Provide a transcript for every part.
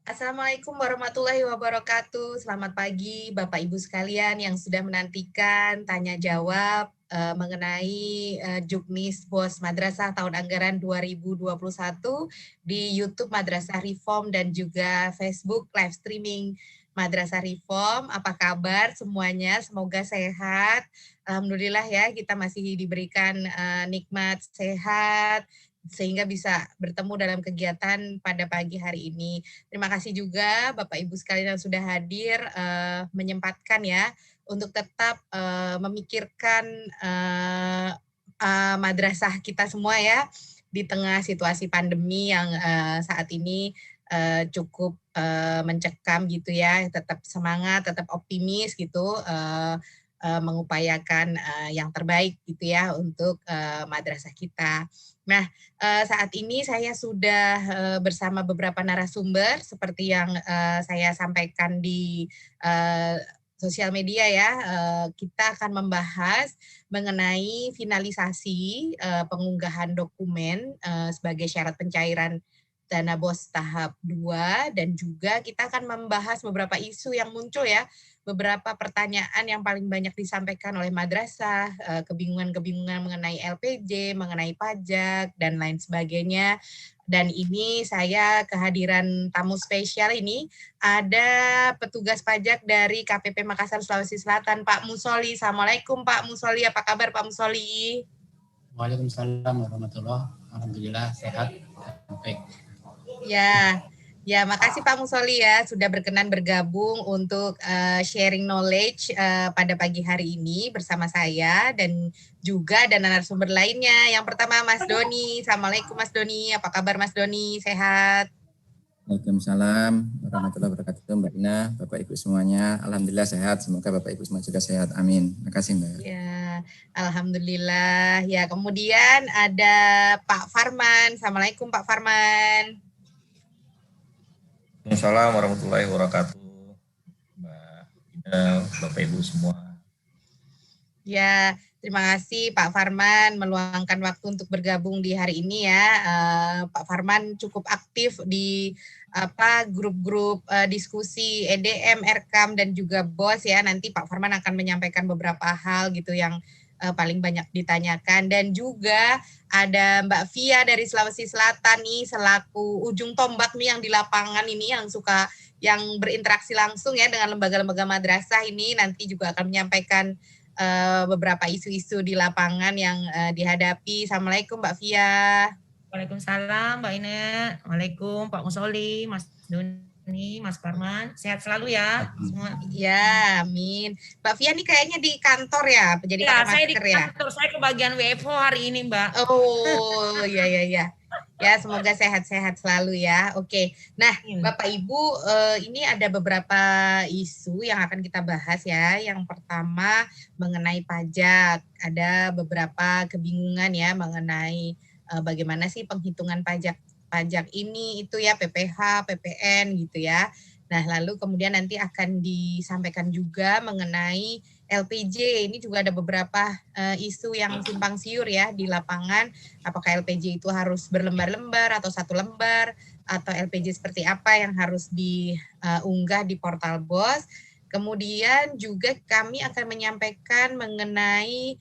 Assalamualaikum warahmatullahi wabarakatuh. Selamat pagi Bapak Ibu sekalian yang sudah menantikan tanya jawab mengenai Juknis Bos Madrasah tahun anggaran 2021 di YouTube Madrasah Reform dan juga Facebook live streaming Madrasah Reform. Apa kabar semuanya? Semoga sehat. Alhamdulillah ya, kita masih diberikan nikmat sehat sehingga bisa bertemu dalam kegiatan pada pagi hari ini. Terima kasih juga Bapak Ibu sekalian yang sudah hadir, menyempatkan ya untuk tetap memikirkan madrasah kita semua ya di tengah situasi pandemi yang saat ini cukup mencekam gitu ya. Tetap semangat, tetap optimis gitu, mengupayakan yang terbaik gitu ya untuk madrasah kita. Nah, saat ini saya sudah bersama beberapa narasumber seperti yang saya sampaikan di sosial media ya. Kita akan membahas mengenai finalisasi pengunggahan dokumen sebagai syarat pencairan dana BOS tahap 2 dan juga kita akan membahas beberapa isu yang muncul ya, beberapa pertanyaan yang paling banyak disampaikan oleh madrasah, kebingungan-kebingungan mengenai LPJ, mengenai pajak, dan lain sebagainya. Dan ini saya kehadiran tamu spesial ini, ada petugas pajak dari KPP Makassar, Sulawesi Selatan, Pak Musoli. Assalamualaikum Pak Musoli, apa kabar Pak Musoli? Waalaikumsalam warahmatullahi wabarakatuh. Alhamdulillah sehat. Baik. Ya, makasih Pak Musoli ya sudah berkenan bergabung untuk sharing knowledge pada pagi hari ini bersama saya dan juga ada narasumber lainnya. Yang pertama Mas Doni. Assalamualaikum Mas Doni, apa kabar Mas Doni? Sehat? Waalaikumsalam warahmatullahi wabarakatuh, Mbak Ina, Bapak Ibu semuanya. Alhamdulillah sehat. Semoga Bapak Ibu semua juga sehat. Amin. Terima kasih, Mbak. Ya, alhamdulillah. Ya, kemudian ada Pak Farman. Assalamualaikum Pak Farman. Assalamualaikum warahmatullahi wabarakatuh, Mbak Ina, Bapak Ibu semua. Ya, terima kasih Pak Farman meluangkan waktu untuk bergabung di hari ini ya. Pak Farman cukup aktif di grup-grup diskusi EDM, Erkam dan juga BOS ya. Nanti Pak Farman akan menyampaikan beberapa hal gitu yang paling banyak ditanyakan dan juga ada Mbak Via dari Sulawesi Selatan nih selaku ujung tombak nih yang di lapangan ini yang berinteraksi langsung ya dengan lembaga-lembaga madrasah ini nanti juga akan menyampaikan beberapa isu-isu di lapangan yang dihadapi. Assalamualaikum Mbak Via. Waalaikumsalam Mbak Ina. Waalaikumsalam Pak Musoli, Mas Doni, Mas Farman. Sehat selalu ya semua. Ya, amin. Mbak Via nih kayaknya di kantor ya, jadi pakai masker ya? Saya di kantor, saya kebagian WFO hari ini Mbak. Oh, ya. Ya, semoga sehat-sehat selalu ya. Oke, nah Bapak Ibu, ini ada beberapa isu yang akan kita bahas ya. Yang pertama mengenai pajak. Ada beberapa kebingungan ya mengenai bagaimana sih penghitungan pajak ini, itu ya PPH, PPN gitu ya. Nah, lalu kemudian nanti akan disampaikan juga mengenai LPJ. Ini juga ada beberapa isu yang simpang siur ya di lapangan. Apakah LPJ itu harus berlembar-lembar atau satu lembar, atau LPJ seperti apa yang harus diunggah di portal BOS. Kemudian juga kami akan menyampaikan mengenai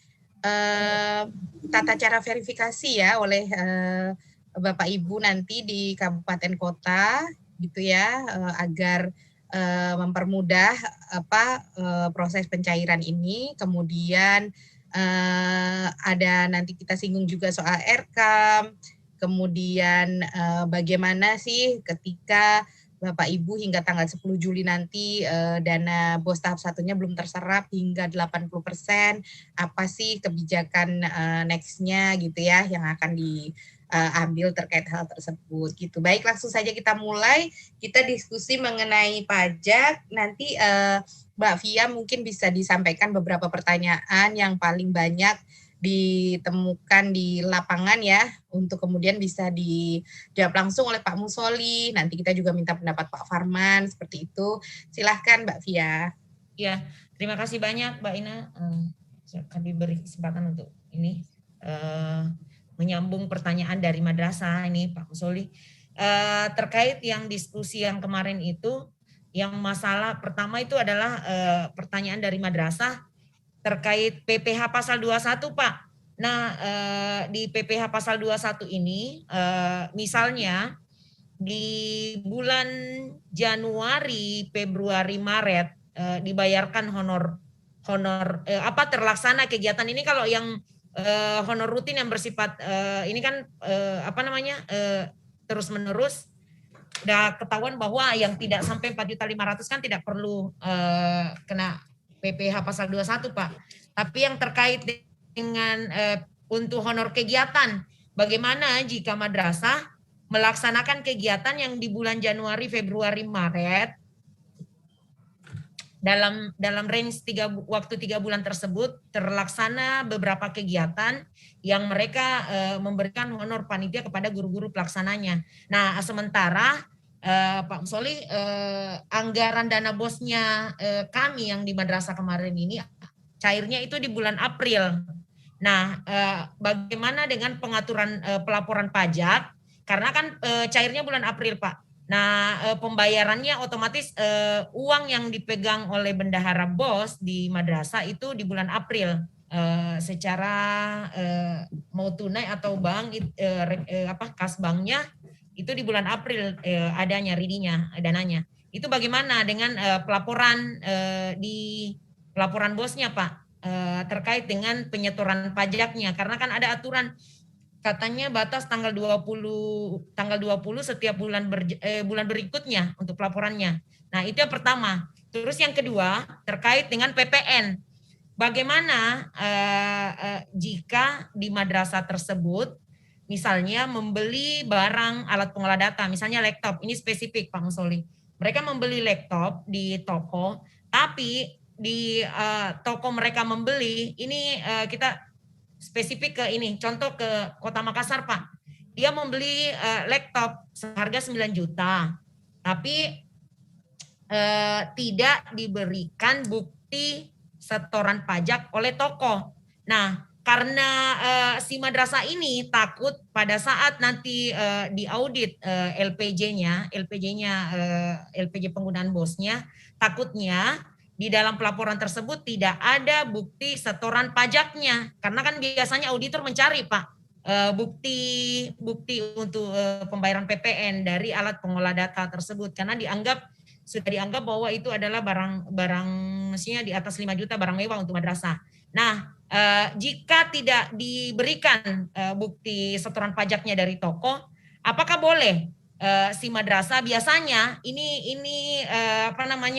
tata cara verifikasi ya oleh Bapak Ibu nanti di kabupaten kota gitu ya, agar mempermudah proses pencairan ini. Kemudian ada nanti kita singgung juga soal Erkam, kemudian bagaimana sih ketika Bapak Ibu hingga tanggal 10 Juli nanti dana BOS tahap 1-nya belum terserap hingga 80%, apa sih kebijakan next-nya gitu ya yang akan diambil terkait hal tersebut gitu. Baik, langsung saja kita mulai. Kita diskusi mengenai pajak. Nanti Mbak Via mungkin bisa disampaikan beberapa pertanyaan yang paling banyak ditemukan di lapangan ya, untuk kemudian bisa dijawab langsung oleh Pak Musoli. Nanti kita juga minta pendapat Pak Farman, seperti itu. Silahkan Mbak Via. Ya, terima kasih banyak Mbak Ina. Kami beri kesempatan untuk ini menyambung pertanyaan dari madrasah ini Pak Musoli. terkait yang diskusi yang kemarin itu, yang masalah pertama itu adalah pertanyaan dari madrasah terkait PPh pasal 21, Pak. Nah, di PPh pasal 21 ini misalnya di bulan Januari, Februari, Maret dibayarkan honor terlaksana kegiatan ini. Kalau yang honor rutin yang bersifat ini kan terus menerus, udah ketahuan bahwa yang tidak sampai 4.500.000 kan tidak perlu kena PPh pasal 21, Pak. Tapi yang terkait dengan untuk honor kegiatan, bagaimana jika madrasah melaksanakan kegiatan yang di bulan Januari, Februari, Maret dalam range waktu 3 bulan tersebut terlaksana beberapa kegiatan yang mereka memberikan honor panitia kepada guru-guru pelaksananya. Nah, sementara Pak Musoli, anggaran dana bosnya kami yang di madrasah kemarin ini cairnya itu di bulan April. Nah, bagaimana dengan pengaturan pelaporan pajak? Karena kan cairnya bulan April, Pak. Nah, pembayarannya otomatis uang yang dipegang oleh bendahara bos di madrasah itu di bulan April secara mau tunai atau bank kas banknya itu di bulan April adanya ridinya dananya. Itu bagaimana dengan pelaporan di pelaporan bosnya, Pak, terkait dengan penyetoran pajaknya, karena kan ada aturan katanya batas tanggal 20 setiap bulan berikutnya untuk pelaporannya. Nah, itu yang pertama. Terus yang kedua terkait dengan PPN. Bagaimana jika di madrasah tersebut misalnya membeli barang alat pengolah data, misalnya laptop, ini spesifik Pak Musoli. Mereka membeli laptop di toko, tapi di toko mereka membeli, ini kita spesifik ke ini, contoh ke Kota Makassar, Pak. Dia membeli laptop seharga 9 juta, tapi tidak diberikan bukti setoran pajak oleh toko. Nah, karena si madrasah ini takut pada saat nanti diaudit LPJ-nya, LPJ penggunaan bosnya, takutnya di dalam pelaporan tersebut tidak ada bukti setoran pajaknya, karena kan biasanya auditor mencari, Pak, bukti untuk pembayaran PPN dari alat pengolah data tersebut, karena sudah dianggap bahwa itu adalah barang mestinya di atas 5 juta barang mewah untuk madrasah. Nah, jika tidak diberikan bukti setoran pajaknya dari toko, apakah boleh si madrasah biasanya ini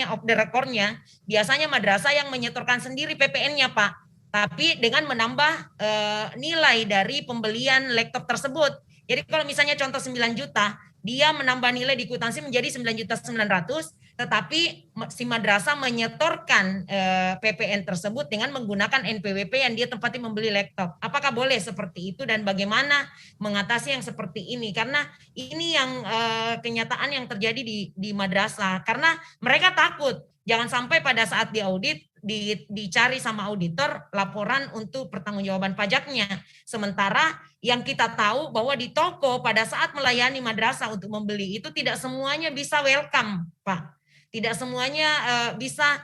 off the record-nya, biasanya madrasah yang menyetorkan sendiri PPN-nya, Pak, tapi dengan menambah nilai dari pembelian laptop tersebut. Jadi kalau misalnya contoh 9 juta, dia menambah nilai di kwitansi menjadi 9.900.000, tetapi si madrasah menyetorkan PPN tersebut dengan menggunakan NPWP yang dia tempati membeli laptop. Apakah boleh seperti itu dan bagaimana mengatasi yang seperti ini? Karena ini yang kenyataan yang terjadi di madrasah. Karena mereka takut jangan sampai pada saat diaudit dicari sama auditor laporan untuk pertanggungjawaban pajaknya. Sementara yang kita tahu bahwa di toko pada saat melayani madrasah untuk membeli itu tidak semuanya bisa welcome, Pak. Tidak semuanya bisa,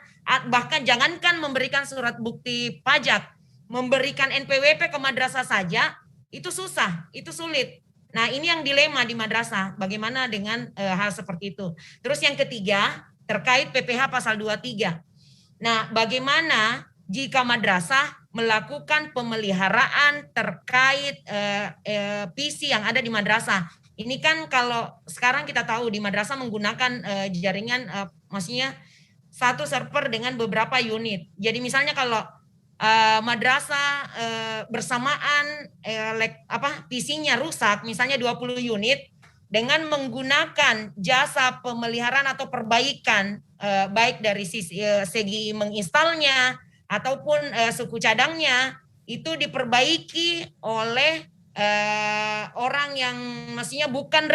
bahkan jangankan memberikan surat bukti pajak, memberikan NPWP ke madrasah saja itu susah, itu sulit. Nah, ini yang dilema di madrasah, bagaimana dengan hal seperti itu. Terus yang ketiga terkait PPh pasal 23. Nah, bagaimana jika madrasah melakukan pemeliharaan terkait PC yang ada di madrasah? Ini kan kalau sekarang kita tahu di madrasah menggunakan jaringan, maksudnya satu server dengan beberapa unit. Jadi misalnya kalau madrasah bersamaan PC-nya rusak, misalnya 20 unit, dengan menggunakan jasa pemeliharaan atau perbaikan, baik dari segi menginstalnya ataupun suku cadangnya, itu diperbaiki oleh orang yang mestinya bukan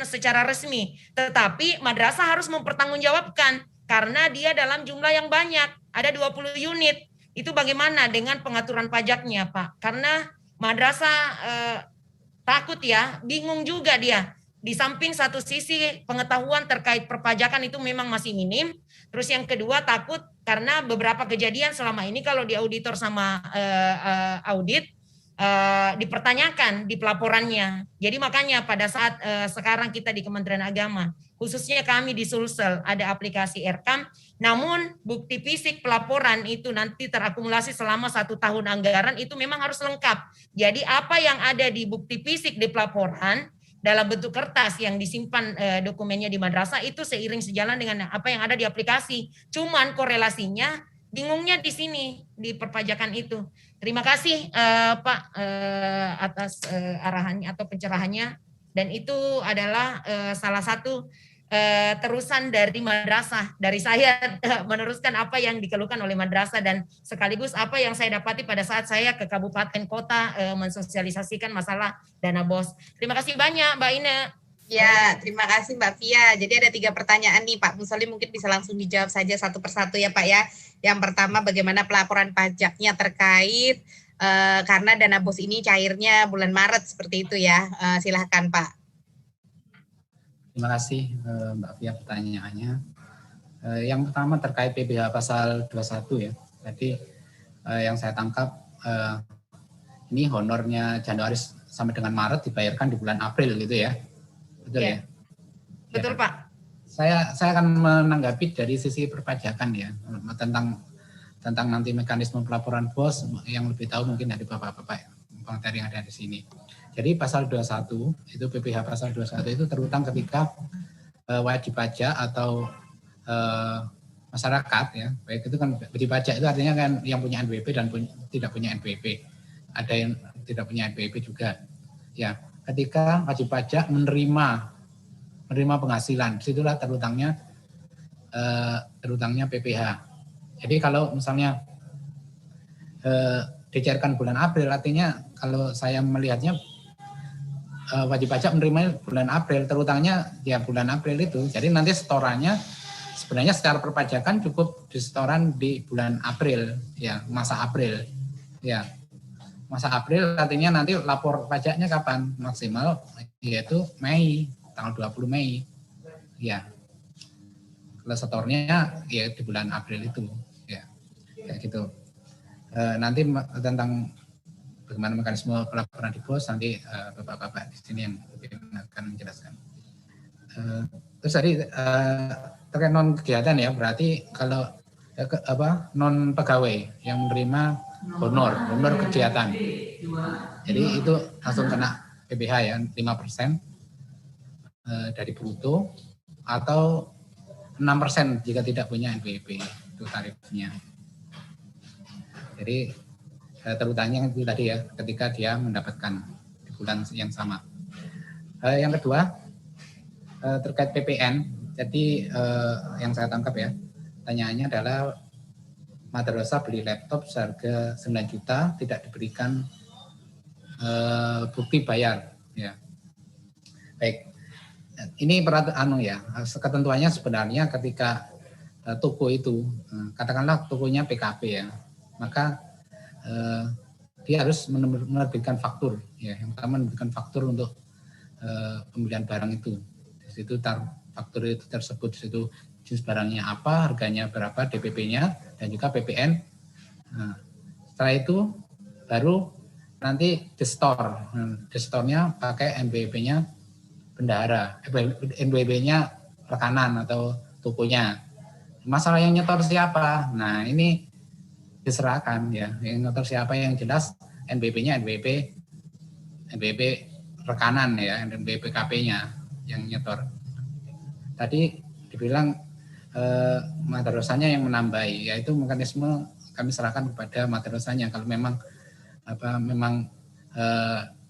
secara resmi, tetapi madrasah harus mempertanggungjawabkan karena dia dalam jumlah yang banyak, ada 20 unit. Itu bagaimana dengan pengaturan pajaknya, Pak? Karena madrasah takut ya, bingung juga dia. di samping satu sisi pengetahuan terkait perpajakan itu memang masih minim. Terus yang kedua takut karena beberapa kejadian selama ini kalau di auditor sama audit dipertanyakan di pelaporannya. Jadi makanya pada saat sekarang kita di Kementerian Agama, khususnya kami di Sulsel ada aplikasi Rekam, namun bukti fisik pelaporan itu nanti terakumulasi selama 1 tahun anggaran itu memang harus lengkap. Jadi apa yang ada di bukti fisik di pelaporan dalam bentuk kertas yang disimpan dokumennya di madrasah itu seiring sejalan dengan apa yang ada di aplikasi. Cuman korelasinya bingungnya di sini di perpajakan itu. Terima kasih Pak atas arahannya atau pencerahannya, dan itu adalah salah satu terusan dari madrasah, dari saya meneruskan apa yang dikeluhkan oleh madrasah dan sekaligus apa yang saya dapati pada saat saya ke kabupaten kota mensosialisasikan masalah dana BOS. Terima kasih banyak Mbak Ina. Ya, terima kasih Mbak Fia. Jadi ada 3 pertanyaan nih Pak Musoli, mungkin bisa langsung dijawab saja satu persatu ya Pak ya. Yang pertama, bagaimana pelaporan pajaknya terkait karena dana BOS ini cairnya bulan Maret seperti itu ya. Silahkan Pak. Terima kasih Mbak Fia pertanyaannya. Yang pertama terkait PPh pasal 21 ya. Jadi yang saya tangkap ini honornya Januari sampai dengan Maret dibayarkan di bulan April gitu ya. Betul ya? Betul ya. Pak. Saya akan menanggapi dari sisi perpajakan ya, tentang nanti mekanisme pelaporan BOS yang lebih tahu mungkin dari Bapak-Bapak pengajar yang ada di sini. Jadi pasal 21 itu PPh pasal 21 itu terutang ketika wajib pajak atau masyarakat ya, baik itu kan wajib pajak itu artinya kan yang punya NPWP dan tidak punya NPWP. Ada yang tidak punya NPWP juga. Ya, ketika wajib pajak menerima penghasilan, disitulah terutangnya PPh. Jadi kalau misalnya dicairkan bulan April, artinya kalau saya melihatnya wajib pajak menerima bulan April, terutangnya ya bulan April itu. Jadi nanti setorannya sebenarnya secara perpajakan cukup disetoran di bulan April, ya masa April, ya. Masa April artinya nanti lapor pajaknya kapan? Maksimal yaitu Mei, tanggal 20 Mei. Ya. Kalau setornya ya di bulan April itu, ya. Kayak gitu. Nanti tentang bagaimana mekanisme pelaporan di BOS nanti Bapak-bapak di sini yang akan menjelaskan. Terus tadi terkait non kegiatan ya, berarti kalau non pegawai yang menerima honor kegiatan. Jadi itu langsung kena PPh ya 5% dari bruto atau 6% jika tidak punya NPWP, itu tarifnya. Jadi terutangnya itu tadi ya, ketika dia mendapatkan di bulan yang sama. Yang kedua terkait PPN. Jadi yang saya tangkap ya, pertanyaannya adalah madrasah beli laptop seharga 9 juta tidak diberikan bukti bayar. Ya. Baik, ini ketentuannya sebenarnya ketika toko itu, katakanlah tokonya PKP ya, maka dia harus menerbitkan faktur. Ya, yang pertama menerbitkan faktur untuk pembelian barang itu. Di situ faktur itu tersebut di situ jenis barangnya apa, harganya berapa, DPP-nya, dan juga PPN. Nah, setelah itu baru nanti di-store. Di-store-nya pakai NPWP-nya bendahara, NPWP-nya rekanan atau tokonya. Masalah yang nyetor siapa? Nah, ini diserahkan ya. Yang nyetor siapa yang jelas NPWP-nya NPWP rekanan ya, NPWP KP-nya yang nyetor. Tadi dibilang madrasahnya yang menambahi, yaitu mekanisme kami serahkan kepada madrasahnya. Kalau memang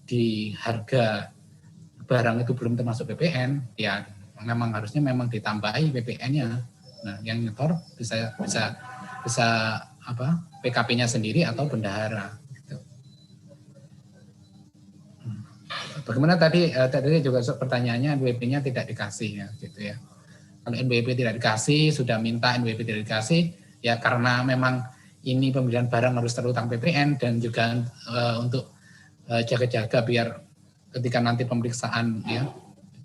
di harga barang itu belum termasuk PPN, ya memang harusnya ditambahi PPN-nya. Nah, yang nyetor bisa PKP-nya sendiri atau bendahara. Gitu. Bagaimana tadi juga pertanyaannya NPWP-nya tidak dikasih ya, gitu ya. Kalau NPWP tidak dikasih, sudah minta NPWP tidak dikasih, ya karena memang ini pembelian barang harus terutang PPN dan juga untuk jaga-jaga biar ketika nanti pemeriksaan ya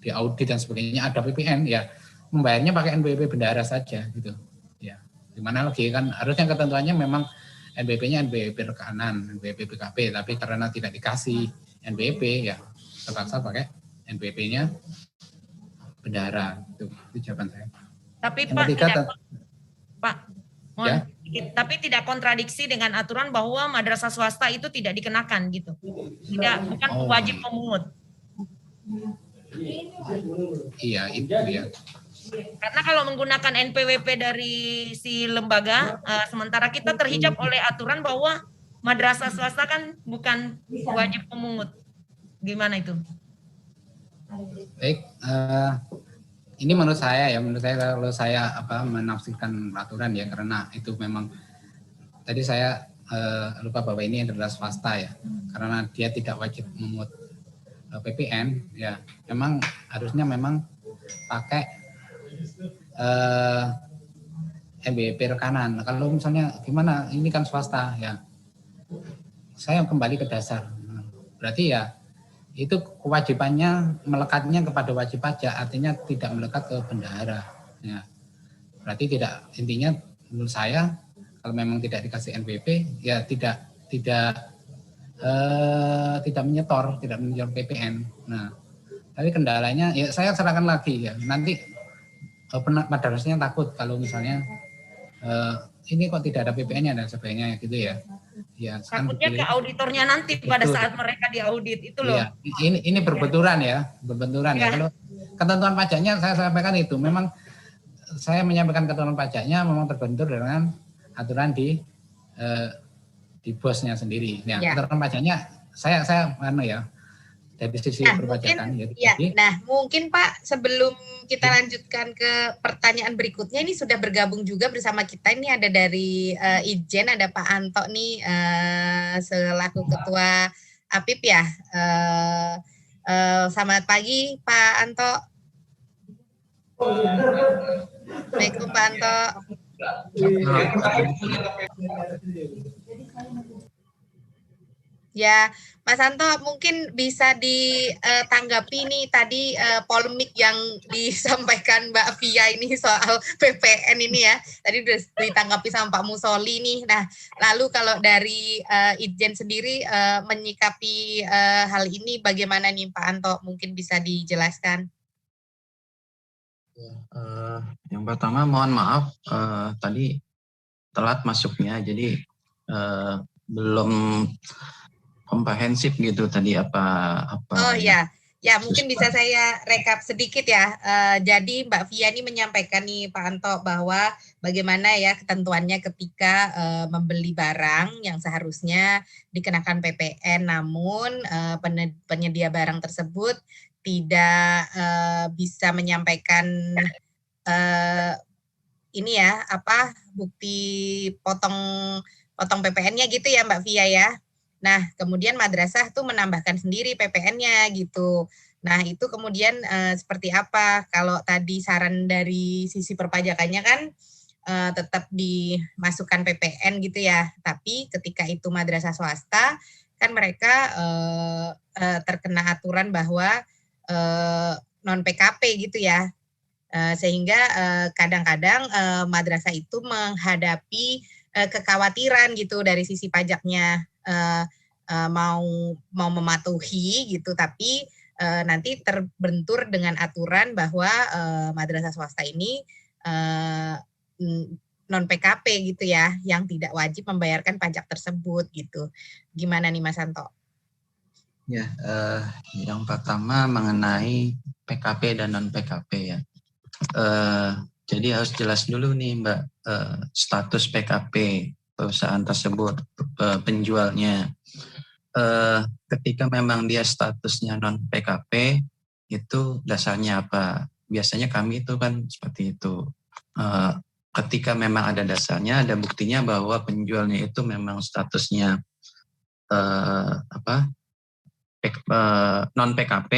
di audit dan sebagainya ada PPN, ya membayarnya pakai NPWP bendahara saja gitu. Ya, dimana lagi kan harusnya ketentuannya memang NPWP-nya NPWP rekanan, NPWP PKP, tapi karena tidak dikasih NPWP, ya terpaksa pakai NPWP-nya bendahara. Itu jawaban saya. Tapi yang Pak, ketiga, ya? Tapi tidak kontradiksi dengan aturan bahwa madrasah swasta itu tidak dikenakan gitu. Bukan wajib pemungut. Iya, itu ya. Karena kalau menggunakan NPWP dari si lembaga, sementara kita terhijab oleh aturan bahwa madrasah swasta kan bukan wajib pemungut. Gimana itu? Baik, ini menurut saya kalau saya menafsirkan aturan ya, karena itu memang tadi saya lupa bahwa ini adalah swasta ya, karena dia tidak wajib memungut PPN ya, memang harusnya memang pakai NPWP rekanan. Kalau misalnya gimana, ini kan swasta ya, saya kembali ke dasar, berarti ya itu kewajibannya melekatnya kepada wajib pajak, artinya tidak melekat ke bendahara. Ya. Berarti tidak, intinya menurut saya kalau memang tidak dikasih NPWP ya tidak menyetor PPN. Nah, tapi kendalanya ya saya serahkan lagi ya. Nanti madrasahnya takut kalau misalnya ini kok tidak ada PPN-nya dan sebagainya gitu ya. Ya, takutnya ke auditornya nanti pada saat mereka diaudit itu loh. Iya, ini berbenturan ya. Kalau ketentuan pajaknya saya sampaikan itu, memang saya menyampaikan ketentuan pajaknya memang terbentur dengan aturan di bosnya sendiri. Nah, ketentuan pajaknya saya dari sisi perpajakan. Mungkin Pak, sebelum kita lanjutkan ke pertanyaan berikutnya, ini sudah bergabung juga bersama kita. Ini ada dari Ijen, ada Pak Anto nih selaku Ketua APIP ya. Selamat pagi Pak Anto. Assalamualaikum Pak Anto. Ya, Mas Anto mungkin bisa ditanggapi nih tadi polemik yang disampaikan Mbak Via ini soal PPN ini ya. Tadi sudah ditanggapi sama Pak Musoli nih. Nah, lalu kalau dari Itjen sendiri menyikapi hal ini bagaimana nih Pak Anto? Mungkin bisa dijelaskan. Yang pertama mohon maaf tadi telat masuknya, jadi belum komprehensif gitu tadi apa. Oh ya, mungkin bisa saya rekap sedikit ya. Jadi Mbak Via ini menyampaikan nih Pak Anto bahwa bagaimana ya ketentuannya ketika membeli barang yang seharusnya dikenakan PPN, namun penyedia barang tersebut tidak bisa menyampaikan bukti potong PPN-nya gitu ya Mbak Via ya. Nah, kemudian madrasah tuh menambahkan sendiri PPN-nya gitu. Nah, itu kemudian seperti apa? Kalau tadi saran dari sisi perpajakannya kan tetap dimasukkan PPN gitu ya. Tapi ketika itu madrasah swasta, kan mereka terkena aturan bahwa non PKP gitu ya. Sehingga kadang-kadang madrasah itu menghadapi kekhawatiran gitu dari sisi pajaknya. Mau mematuhi gitu, tapi nanti terbentur dengan aturan bahwa madrasah swasta ini non PKP gitu ya, yang tidak wajib membayarkan pajak tersebut gitu. Gimana nih Mas Anto? Ya, yang pertama mengenai PKP dan non PKP ya. Jadi harus jelas dulu nih Mbak, status PKP perusahaan tersebut, penjualnya. Ketika memang dia statusnya non PKP, itu dasarnya apa? Biasanya kami itu kan seperti itu. Ketika memang ada dasarnya, ada buktinya bahwa penjualnya itu memang statusnya non PKP,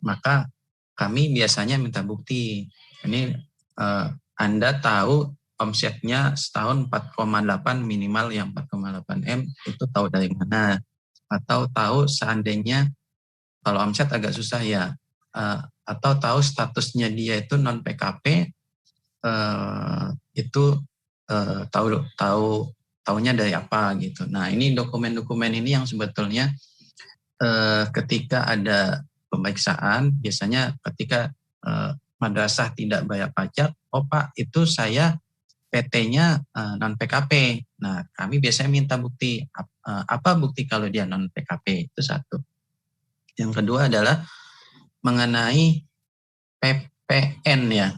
maka kami biasanya minta bukti. Ini Anda tahu omsetnya setahun 4,8 minimal, yang 4,8 M itu tahu dari mana? Atau tahu seandainya kalau omset agak susah ya, atau tahu statusnya dia itu non PKP, itu tahunya dari apa gitu. Nah, ini dokumen-dokumen ini yang sebetulnya ketika ada pemeriksaan, biasanya ketika madrasah tidak bayar pajak, oh Pak, itu saya PT-nya non PKP. Nah, kami biasanya minta bukti. Apa bukti kalau dia non PKP? Itu satu. Yang kedua adalah mengenai PPN ya.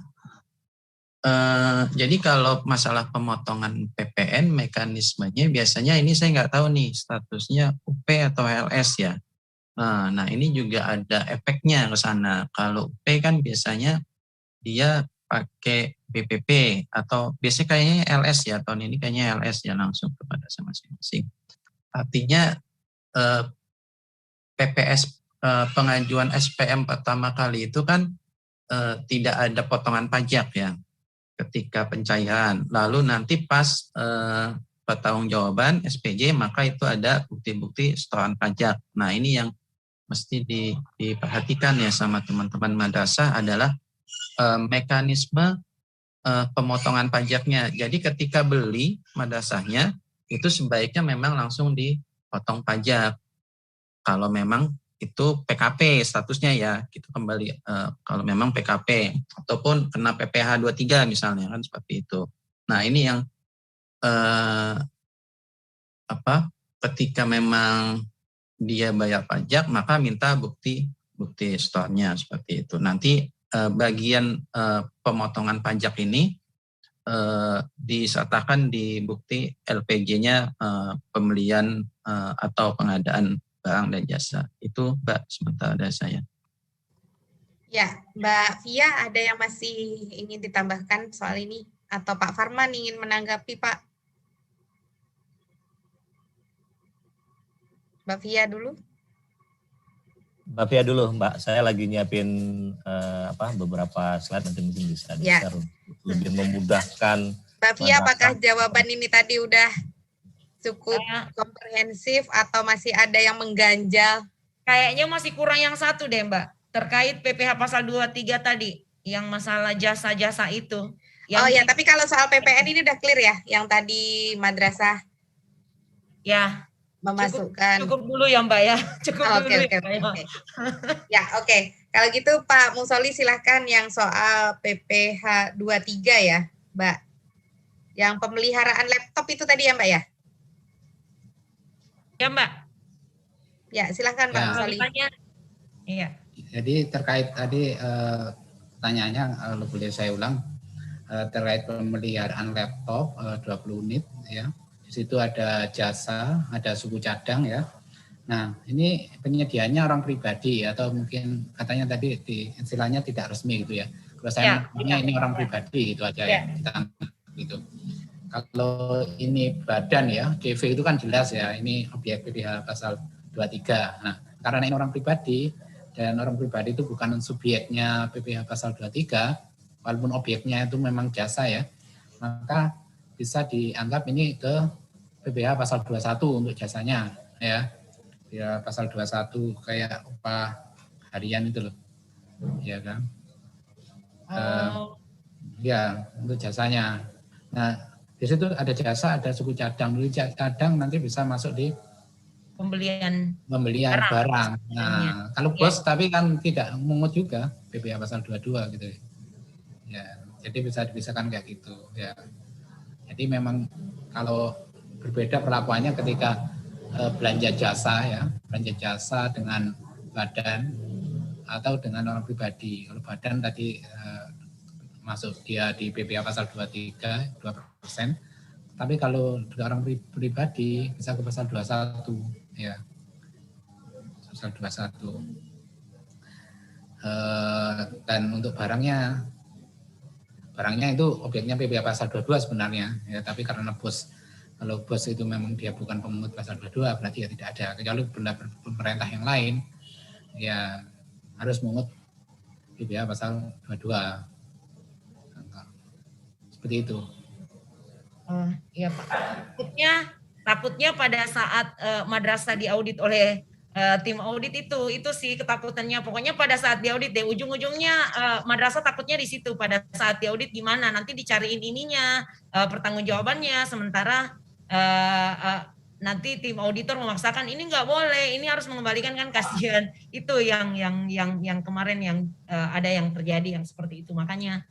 Jadi kalau masalah pemotongan PPN, mekanismenya biasanya ini saya nggak tahu nih statusnya UP atau LS ya. Nah, ini juga ada efeknya ke sana. Kalau UP kan biasanya dia pakai BPP atau biasanya kayaknya LS ya, tahun ini kayaknya LS ya langsung kepada masing-masing. Artinya PPS pengajuan SPM pertama kali itu kan tidak ada potongan pajak ya ketika pencairan. Lalu nanti pas pertanggungjawaban SPJ maka itu ada bukti-bukti setoran pajak. Nah, ini yang mesti diperhatikan ya sama teman-teman madrasah adalah mekanisme pemotongan pajaknya. Jadi ketika beli madrasahnya itu sebaiknya memang langsung dipotong pajak. Kalau memang itu PKP statusnya ya, gitu kembali kalau memang PKP ataupun kena PPh 23 misalnya kan seperti itu. Nah, ini yang ketika memang dia bayar pajak maka minta bukti setornya seperti itu. Nanti bagian pemotongan pajak ini disertakan di bukti LPG-nya pembelian atau pengadaan barang dan jasa. Itu Mbak sementara dari saya. Ya, Mbak Via ada yang masih ingin ditambahkan soal ini? Atau Pak Farman ingin menanggapi, Pak? Mbak Via dulu. Mbak Via dulu, Mbak. Saya lagi nyiapin beberapa slide, nanti mungkin bisa di-share lebih memudahkan. Mbak Via, apakah jawaban ini tadi udah cukup komprehensif atau masih ada yang mengganjal? Kayaknya masih kurang yang satu deh, Mbak. Terkait PPh pasal 23 tadi, yang masalah jasa-jasa itu. Yang tapi kalau soal PPN ini udah clear ya, yang tadi madrasah ya memasukkan. Cukup dulu ya Mbak ya. Oke. Ya, oke. Kalau gitu Pak Musoli silahkan yang soal PPh 23 ya, Mbak. Yang pemeliharaan laptop itu tadi ya Mbak ya? Ya Mbak. Ya, silahkan Pak Musoli. Iya. Jadi terkait tadi pertanyaannya, kalau boleh saya ulang, terkait pemeliharaan laptop 20 unit ya. Di situ ada jasa, ada suku cadang ya. Nah, ini penyediaannya orang pribadi atau mungkin katanya tadi istilahnya tidak resmi gitu ya. Kalau saya ini orang pribadi itu aja ya. Gitu. Kalau ini badan ya, DV itu kan jelas ya, ini objek PPh pasal 23. Nah, karena ini orang pribadi dan orang pribadi itu bukan subjeknya PPh pasal 23, walaupun objeknya itu memang jasa ya, maka bisa dianggap ini ke PPh pasal 21 untuk jasanya ya. Ya pasal 21 kayak upah harian itu loh. Ya kan? Ya, untuk jasanya. Nah, di situ ada jasa, ada suku cadang. Dulu cadang nanti bisa masuk di pembelian barang. Nah, kalau bos tapi kan tidak mengut juga PPh pasal 22 gitu. Ya, jadi bisa dipisahkan kayak gitu ya. Jadi memang kalau berbeda perlakuannya ketika belanja jasa ya, belanja jasa dengan badan atau dengan orang pribadi. Kalau badan tadi masuk dia di PPh pasal 23 2%. Tapi kalau orang pribadi bisa ke pasal 21 ya. Pasal 21. Dan untuk barangnya itu objeknya PPh pasal 22 sebenarnya ya, tapi karena kalau bos itu memang dia bukan pemungut pasal 22 berarti ya tidak ada, kecuali benda pemerintah yang lain ya harus mengut PPh pasal 22 seperti itu. Iya Pak. Takutnya pada saat madrasah diaudit oleh tim audit itu sih ketakutannya. Pokoknya pada saat diaudit deh, ujung-ujungnya madrasah takutnya di situ. Pada saat diaudit gimana, nanti dicariin ininya, pertanggungjawabannya, sementara nanti tim auditor memaksakan ini nggak boleh, ini harus mengembalikan, kan kasihan. Itu yang kemarin yang ada yang terjadi yang seperti itu. Makanya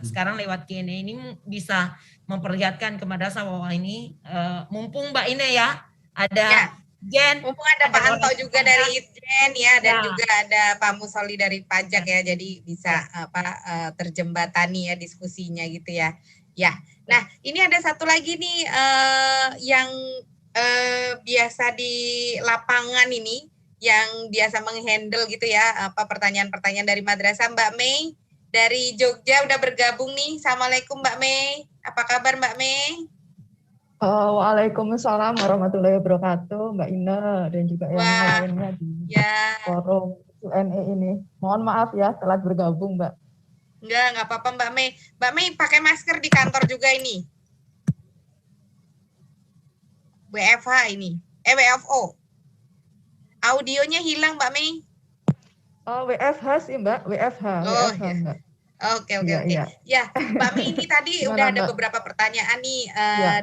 sekarang lewat Q&A ini bisa memperlihatkan ke madrasah bahwa ini mumpung Mbak Ine ya ada Jen, mumpung ada Pak Anto juga dari Itjen ya, dan juga ada Pak Musoli dari pajak ya, jadi bisa terjembatani ya diskusinya gitu ya. Ya, nah ini ada satu lagi nih yang biasa di lapangan ini, yang biasa menghandle gitu ya, pertanyaan-pertanyaan dari madrasah. Mbak Mei dari Jogja udah bergabung nih. Assalamualaikum Mbak Mei, apa kabar Mbak Mei? Waalaikumsalam warahmatullahi wabarakatuh, Mbak Ina dan juga yang lainnya di forum Q&A ini. Mohon maaf ya telat bergabung, Mbak. Enggak apa-apa Mbak Mei. Mbak Mei pakai masker di kantor juga ini. WFH ini. WFO. Audionya hilang Mbak Mei. WFH sih Mbak, WFH. Oh, WFH, Mbak. Oke. Ya, Mbak Mei ini tadi udah ada beberapa pertanyaan nih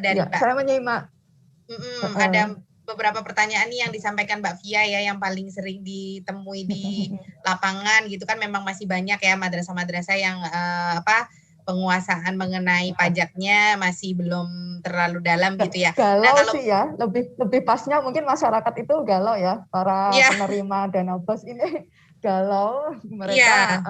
dari Mbak. Saya menyimak. Ada beberapa pertanyaan nih yang disampaikan Mbak Fia ya, yang paling sering ditemui di lapangan gitu kan. Memang masih banyak ya madrasah-madrasah yang penguasaan mengenai pajaknya masih belum terlalu dalam gitu ya. Galau sih ya, lebih pasnya mungkin masyarakat itu galau ya, para penerima dana BOS ini galau, mereka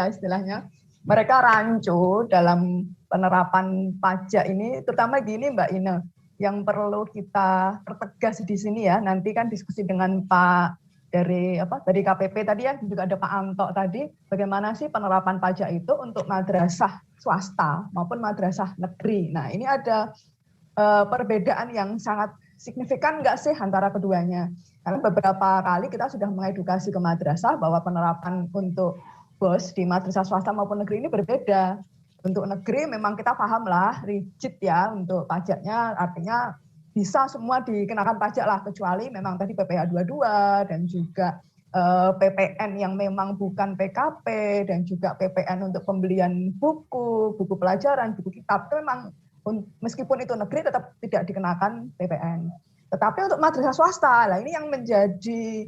istilahnya mereka rancu dalam penerapan pajak ini, terutama gini Mbak Ina, yang perlu kita pertegas di sini ya, nanti kan diskusi dengan Pak dari KPP tadi ya, juga ada Pak Anto tadi, bagaimana sih penerapan pajak itu untuk madrasah swasta maupun madrasah negeri. Nah ini ada perbedaan yang sangat signifikan nggak sih antara keduanya? Karena beberapa kali kita sudah mengedukasi ke madrasah bahwa penerapan untuk BOS di madrasah swasta maupun negeri ini berbeda. Untuk negeri memang kita paham lah, rigid ya untuk pajaknya, artinya bisa semua dikenakan pajak lah, kecuali memang tadi PPh 22 dan juga PPN yang memang bukan PKP, dan juga PPN untuk pembelian buku pelajaran, buku kitab, itu memang meskipun itu negeri tetap tidak dikenakan PPN. Tetapi untuk madrasah swasta, lah ini yang menjadi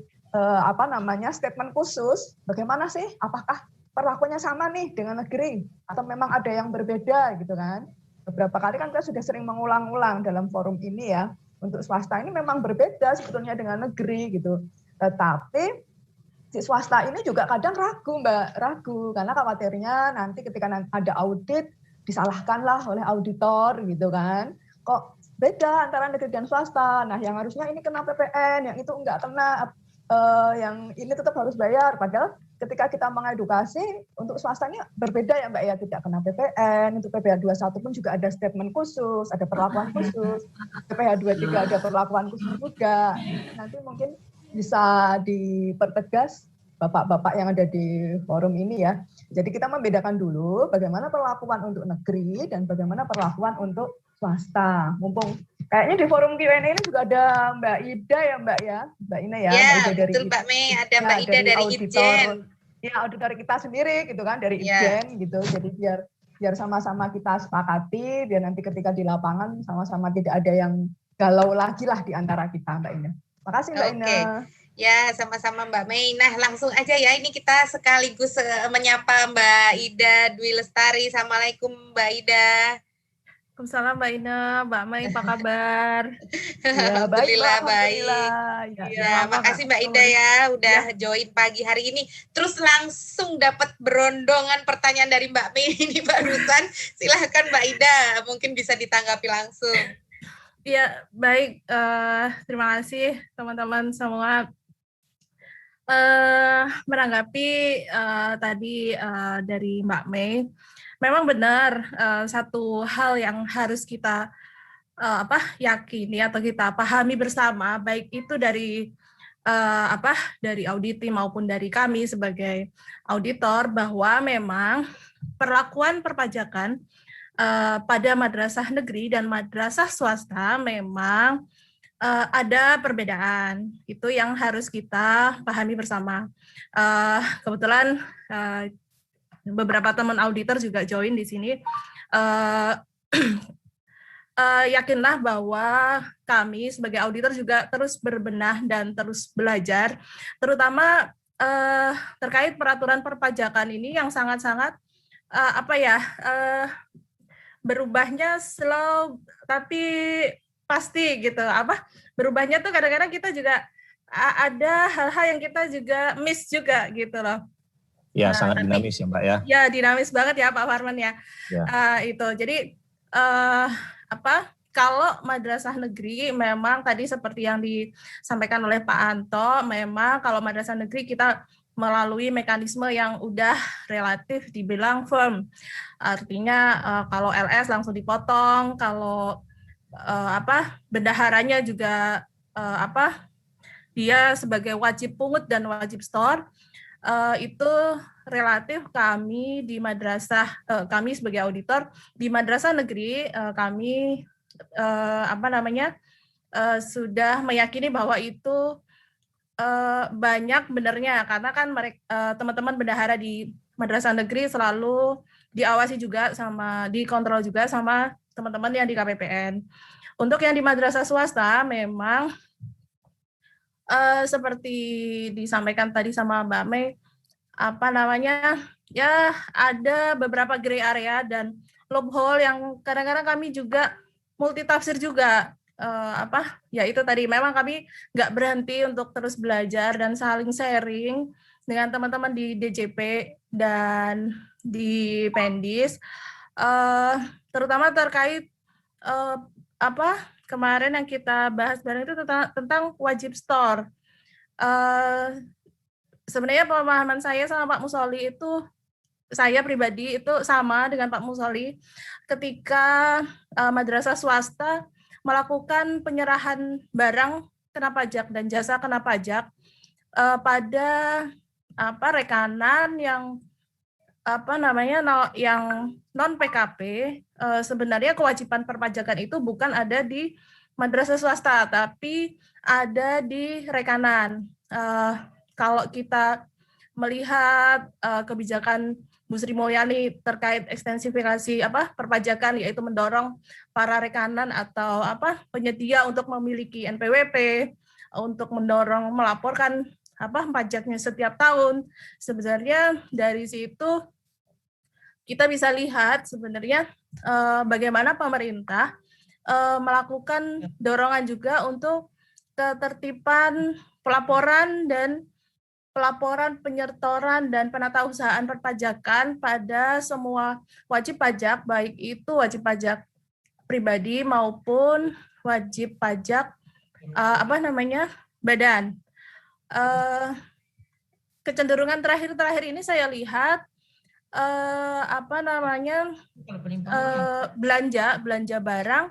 statement khusus, bagaimana sih, apakah perlakuannya sama nih dengan negeri atau memang ada yang berbeda gitu kan? Beberapa kali kan kita sudah sering mengulang-ulang dalam forum ini ya, untuk swasta ini memang berbeda sebetulnya dengan negeri gitu. Tetapi si swasta ini juga kadang ragu karena khawatirnya nanti ketika ada audit disalahkanlah oleh auditor gitu kan. Kok beda antara negeri dan swasta. Nah, yang harusnya ini kena PPN, yang itu enggak kena, yang ini tetap harus bayar. Padahal ketika kita mengedukasi untuk swasta ini berbeda ya Mbak ya, tidak kena PPN. Untuk PPh 21 pun juga ada statement khusus, ada perlakuan khusus. PPh 23 ada perlakuan khusus juga. Nanti mungkin bisa dipertegas Bapak-bapak yang ada di forum ini ya. Jadi kita membedakan dulu bagaimana perlakuan untuk negeri dan bagaimana perlakuan untuk swasta. Mumpung kayaknya di forum Q&A ini juga ada Mbak Ida ya Mbak ya, Mbak Ina ya. Ya, Mbak Ida betul Mbak Mei, ada Mbak Ida dari Itjen. Ya, auditor kita sendiri gitu kan, dari Itjen gitu. Jadi biar sama-sama kita sepakati, biar nanti ketika di lapangan sama-sama tidak ada yang galau lagi lah di antara kita Mbak Ina. Makasih Mbak Ina. Ya, sama-sama Mbak Mei. Nah, langsung aja ya, ini kita sekaligus menyapa Mbak Ida Dwi Lestari. Assalamualaikum Mbak Ida. Waalaikumsalam Mbak Ina, Mbak Mei, apa kabar? Ya, Alhamdulillah baik. Ya, makasih Mbak Ida ya udah join pagi hari ini. Terus langsung dapat berondongan pertanyaan dari Mbak Mei ini barusan. Silahkan Mbak Ida, mungkin bisa ditanggapi langsung. Iya, baik. Terima kasih teman-teman semua. Menanggapi tadi dari Mbak Mei, memang benar satu hal yang harus kita yakini atau kita pahami bersama, baik itu dari dari audit maupun dari kami sebagai auditor, bahwa memang perlakuan perpajakan pada madrasah negeri dan madrasah swasta memang ada perbedaan, itu yang harus kita pahami bersama. Kebetulan beberapa teman auditor juga join di sini. Yakinlah bahwa kami sebagai auditor juga terus berbenah dan terus belajar, terutama terkait peraturan perpajakan ini yang sangat-sangat berubahnya slow tapi pasti gitu. Berubahnya tuh kadang-kadang kita juga ada hal-hal yang kita juga miss juga gitu loh. Ya, sangat dinamis ya Mbak ya. Ya, dinamis banget ya Pak Farman ya. Itu. Jadi kalau madrasah negeri memang tadi seperti yang disampaikan oleh Pak Anto, memang kalau madrasah negeri kita melalui mekanisme yang udah relatif dibilang firm. Artinya kalau LS langsung dipotong, kalau bendaharanya juga dia sebagai wajib pungut dan wajib store, itu relatif kami di madrasah, kami sebagai auditor di madrasah negeri, kami sudah meyakini bahwa itu banyak benernya, karena kan mereka teman-teman bendahara di madrasah negeri selalu diawasi juga dikontrol juga sama teman-teman yang di KPPN. Untuk yang di madrasah swasta memang seperti disampaikan tadi sama Mbak Mei, ya ada beberapa gray area dan loophole yang kadang-kadang kami juga multitafsir juga. Ya itu tadi memang kami nggak berhenti untuk terus belajar dan saling sharing dengan teman-teman di DJP dan di Pendis, terutama terkait kemarin yang kita bahas bareng itu tentang wajib store. Sebenarnya pemahaman saya sama Pak Musoli itu, saya pribadi itu sama dengan Pak Musoli ketika madrasah swasta melakukan penyerahan barang kena pajak dan jasa kena pajak pada rekanan yang yang non PKP. Sebenarnya kewajiban perpajakan itu bukan ada di madrasah swasta, tapi ada di rekanan. Kalau kita melihat kebijakan Bu Sri Mulyani terkait ekstensifikasi perpajakan, yaitu mendorong para rekanan atau penyedia untuk memiliki NPWP, untuk mendorong melaporkan pajaknya setiap tahun. Sebenarnya dari situ kita bisa lihat sebenarnya bagaimana pemerintah melakukan dorongan juga untuk ketertiban pelaporan penyetoran dan penatausahaan perpajakan pada semua wajib pajak, baik itu wajib pajak pribadi maupun wajib pajak badan. Kecenderungan terakhir ini saya lihat belanja barang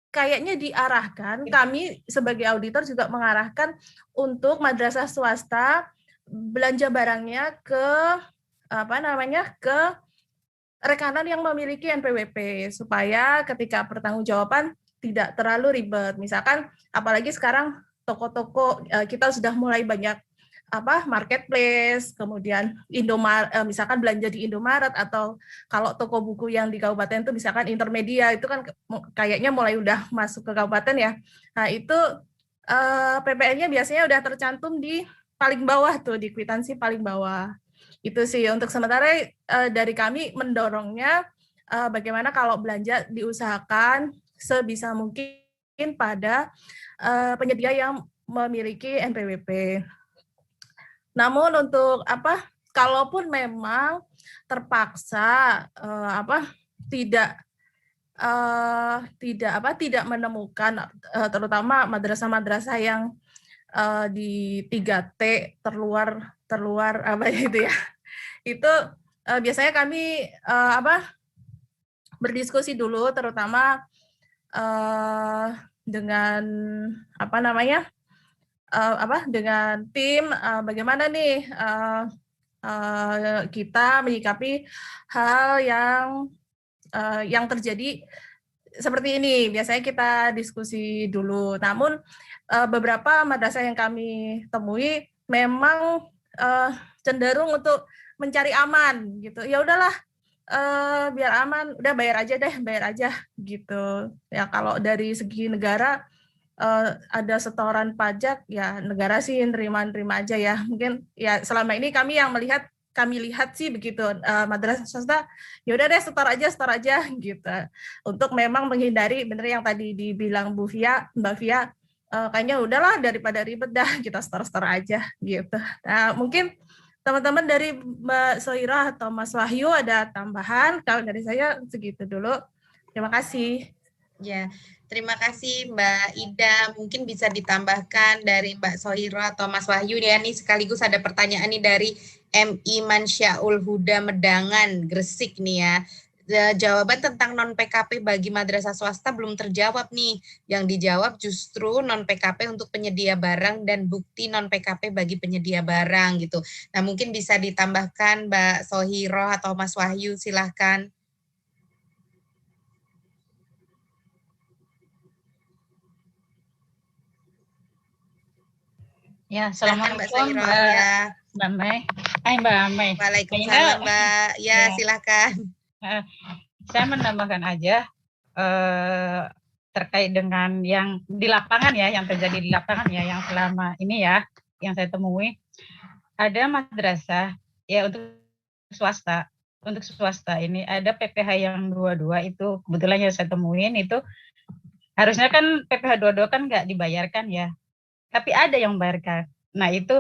kayaknya diarahkan, kami sebagai auditor juga mengarahkan untuk madrasah swasta belanja barangnya ke ke rekanan yang memiliki NPWP, supaya ketika pertanggungjawaban tidak terlalu ribet. Misalkan apalagi sekarang toko-toko kita sudah mulai banyak marketplace, kemudian Indomaret, misalkan belanja di Indomaret, atau kalau toko buku yang di kabupaten itu misalkan Intermedia, itu kan kayaknya mulai udah masuk ke kabupaten ya. Nah itu PPN-nya biasanya udah tercantum di paling bawah tuh, di kwitansi paling bawah. Itu sih untuk sementara dari kami mendorongnya bagaimana kalau belanja diusahakan sebisa mungkin pada penyedia yang memiliki NPWP. Namun untuk kalaupun memang terpaksa tidak menemukan, terutama madrasah-madrasah yang di 3T terluar itu biasanya kami berdiskusi dulu, terutama dengan dengan tim, bagaimana nih kita menyikapi hal yang terjadi seperti ini, biasanya kita diskusi dulu. Namun beberapa madrasah yang kami temui memang cenderung untuk mencari aman gitu. Ya udahlah, biar aman, udah bayar aja gitu. Ya kalau dari segi negara ada setoran pajak, ya negara sih nerima aja ya. Mungkin ya selama ini kami lihat sih begitu, madrasah swasta ya udah deh setor aja gitu, untuk memang menghindari bener yang tadi dibilang Mbak Via, kayaknya udahlah daripada ribet dah kita setor aja gitu. Nah, mungkin teman-teman dari Mbak Soira atau Mas Wahyu ada tambahan? Kalau dari saya segitu dulu. Terima kasih. Ya, terima kasih Mbak Ida. Mungkin bisa ditambahkan dari Mbak Soira atau Mas Wahyu ya. Nih sekaligus ada pertanyaan nih dari MI Mansyaul Huda Medangan, Gresik nih ya. Jawaban tentang non-PKP bagi madrasah swasta belum terjawab nih. Yang dijawab justru non-PKP untuk penyedia barang dan bukti non-PKP bagi penyedia barang gitu. Nah mungkin bisa ditambahkan Mbak Sohiro atau Mas Wahyu, silahkan. Ya, assalamualaikum Mbak Mei. Mbak Mei. Waalaikumsalam Mbak. Ya, silakan. Saya menambahkan aja terkait dengan yang di lapangan ya, yang terjadi di lapangan ya, yang selama ini ya, yang saya temui, ada madrasah ya untuk swasta ini ada PPh yang 22 itu kebetulan yang saya temuin itu harusnya kan PPh 22 kan nggak dibayarkan ya. Tapi ada yang membayarkan. Nah itu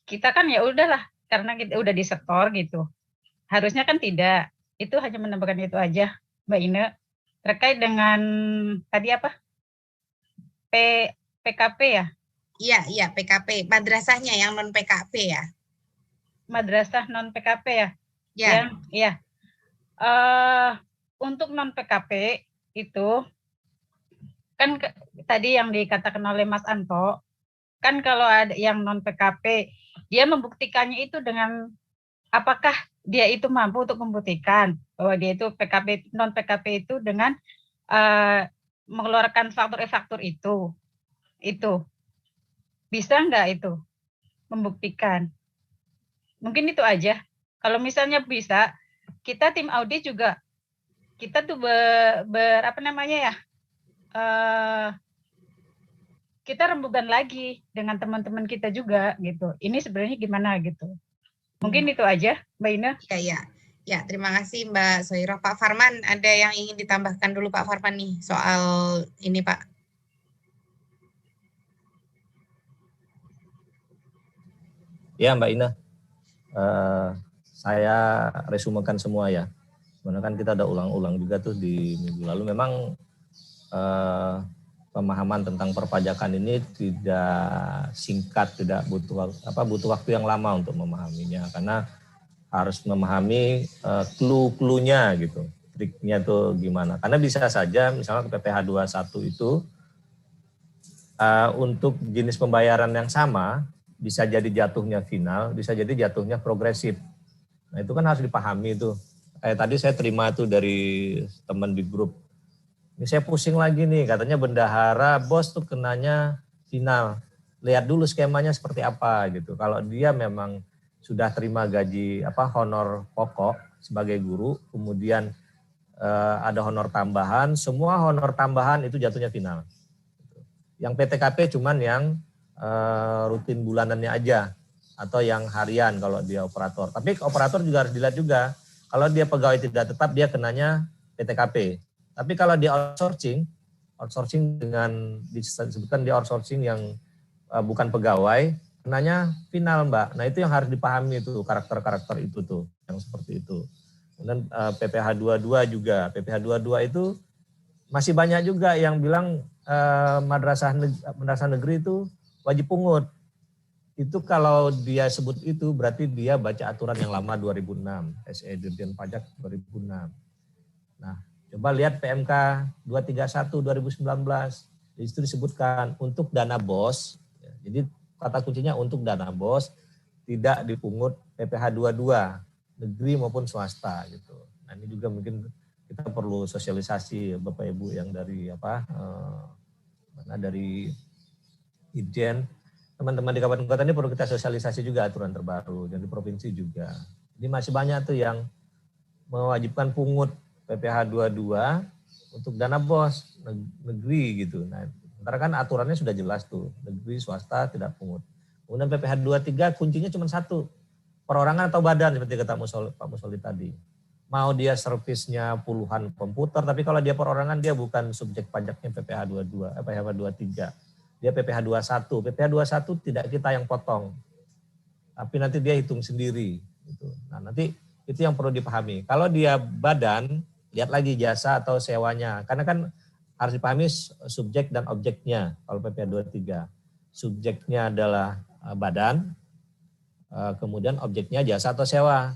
kita kan ya udahlah karena kita udah disetor gitu. Harusnya kan tidak. Itu hanya menambahkan itu aja, Mbak Ine. Terkait dengan tadi apa? PKP ya? Iya PKP. Madrasahnya yang non PKP ya? Madrasah non PKP ya? Iya. Untuk non PKP itu kan tadi yang dikatakan oleh Mas Anto. Kan kalau ada yang non PKP, dia membuktikannya itu dengan apakah dia itu mampu untuk membuktikan bahwa dia itu PKP non PKP itu dengan mengeluarkan faktur itu bisa nggak itu membuktikan? Mungkin itu aja. Kalau misalnya bisa, kita tim audit juga kita tuh apa namanya ya? Kita rembukan lagi dengan teman-teman kita juga gitu. Ini sebenarnya gimana gitu. Mungkin itu aja, Mbak Ina. Ya, terima kasih Mbak Soira. Pak Farman, ada yang ingin ditambahkan dulu Pak Farman nih soal ini Pak? Ya Mbak Ina, saya resumekan semua ya. Sebenarnya kan kita ada ulang-ulang juga tuh di minggu lalu. Memang pemahaman tentang perpajakan ini tidak singkat, tidak butuh waktu yang lama untuk memahaminya, karena harus memahami clue-cluenya gitu, triknya tuh gimana. Karena bisa saja misalnya PPh 21 itu untuk jenis pembayaran yang sama bisa jadi jatuhnya final, bisa jadi jatuhnya progresif. Nah itu kan harus dipahami itu. Kayak tadi saya terima tuh dari teman di grup. Ini saya pusing lagi nih, katanya bendahara bos tuh kenanya final. Lihat dulu skemanya seperti apa gitu. Kalau dia memang sudah terima gaji honor pokok sebagai guru, kemudian ada honor tambahan, semua honor tambahan itu jatuhnya final. Yang PTKP cuman yang rutin bulanannya aja atau yang harian kalau dia operator. Tapi operator juga harus dilihat juga. Kalau dia pegawai tidak tetap dia kenanya PTKP. Tapi kalau di outsourcing dengan disebutkan di outsourcing yang bukan pegawai, kenanya final Mbak. Nah itu yang harus dipahami itu, karakter-karakter itu tuh, yang seperti itu. Kemudian PPh 22 juga, PPh 22 itu masih banyak juga yang bilang madrasah negeri itu wajib pungut. Itu kalau dia sebut itu berarti dia baca aturan yang lama 2006, SE Dirjen Pajak 2006. Nah, coba lihat PMK 231 2019, di situ disebutkan untuk dana BOS, jadi kata kuncinya untuk dana BOS tidak dipungut PPh 22 negeri maupun swasta gitu. Nah ini juga mungkin kita perlu sosialisasi Bapak Ibu yang dari dari Itjen, teman-teman di kabupaten kota ini perlu kita sosialisasi juga aturan terbaru, dan di provinsi juga. Jadi masih banyak tuh yang mewajibkan pungut PPh 22 untuk dana BOS negeri gitu. Nah, sementara kan aturannya sudah jelas tuh, negeri swasta tidak pungut. Kemudian PPh 23 kuncinya cuma satu, perorangan atau badan seperti kata Pak Musoli tadi. Mau dia servisnya puluhan komputer, tapi kalau dia perorangan dia bukan subjek pajaknya PPh 22, PPh 23. Dia PPh 21. PPh 21 tidak kita yang potong. Tapi nanti dia hitung sendiri gitu. Nah, nanti itu yang perlu dipahami. Kalau dia badan, lihat lagi jasa atau sewanya. Karena kan harus dipahami subjek dan objeknya kalau PPh 23. Subjeknya adalah badan, kemudian objeknya jasa atau sewa.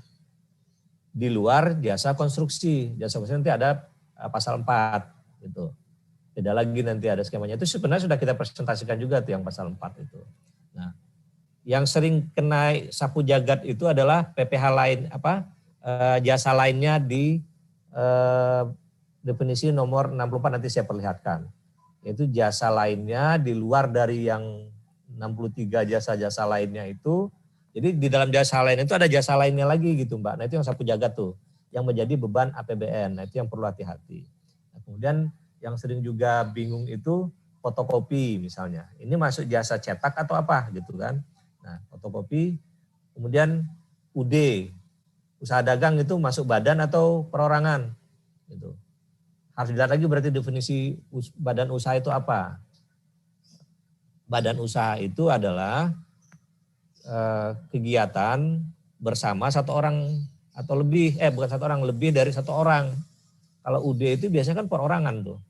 Di luar jasa konstruksi. Jasa konstruksi nanti ada pasal 4 gitu. Tidak lagi nanti ada skemanya. Itu sebenarnya sudah kita presentasikan juga tuh yang pasal 4 itu. Nah, yang sering kena sapu jagat itu adalah PPh lain jasa lainnya di definisi nomor 64 nanti saya perlihatkan. Yaitu jasa lainnya di luar dari yang 63 jasa-jasa lainnya itu. Jadi di dalam jasa lain itu ada jasa lainnya lagi gitu Mbak. Nah itu yang sapu jagat tuh, yang menjadi beban APBN. Nah itu yang perlu hati-hati. Nah, kemudian yang sering juga bingung itu fotokopi misalnya. Ini masuk jasa cetak atau apa gitu kan. Nah fotokopi, kemudian UD, usaha dagang itu masuk badan atau perorangan gitu. Harus dilihat lagi berarti definisi badan usaha itu apa. Badan usaha itu adalah kegiatan bersama satu orang atau lebih, bukan satu orang, lebih dari satu orang. Kalau UD itu biasanya kan perorangan tuh.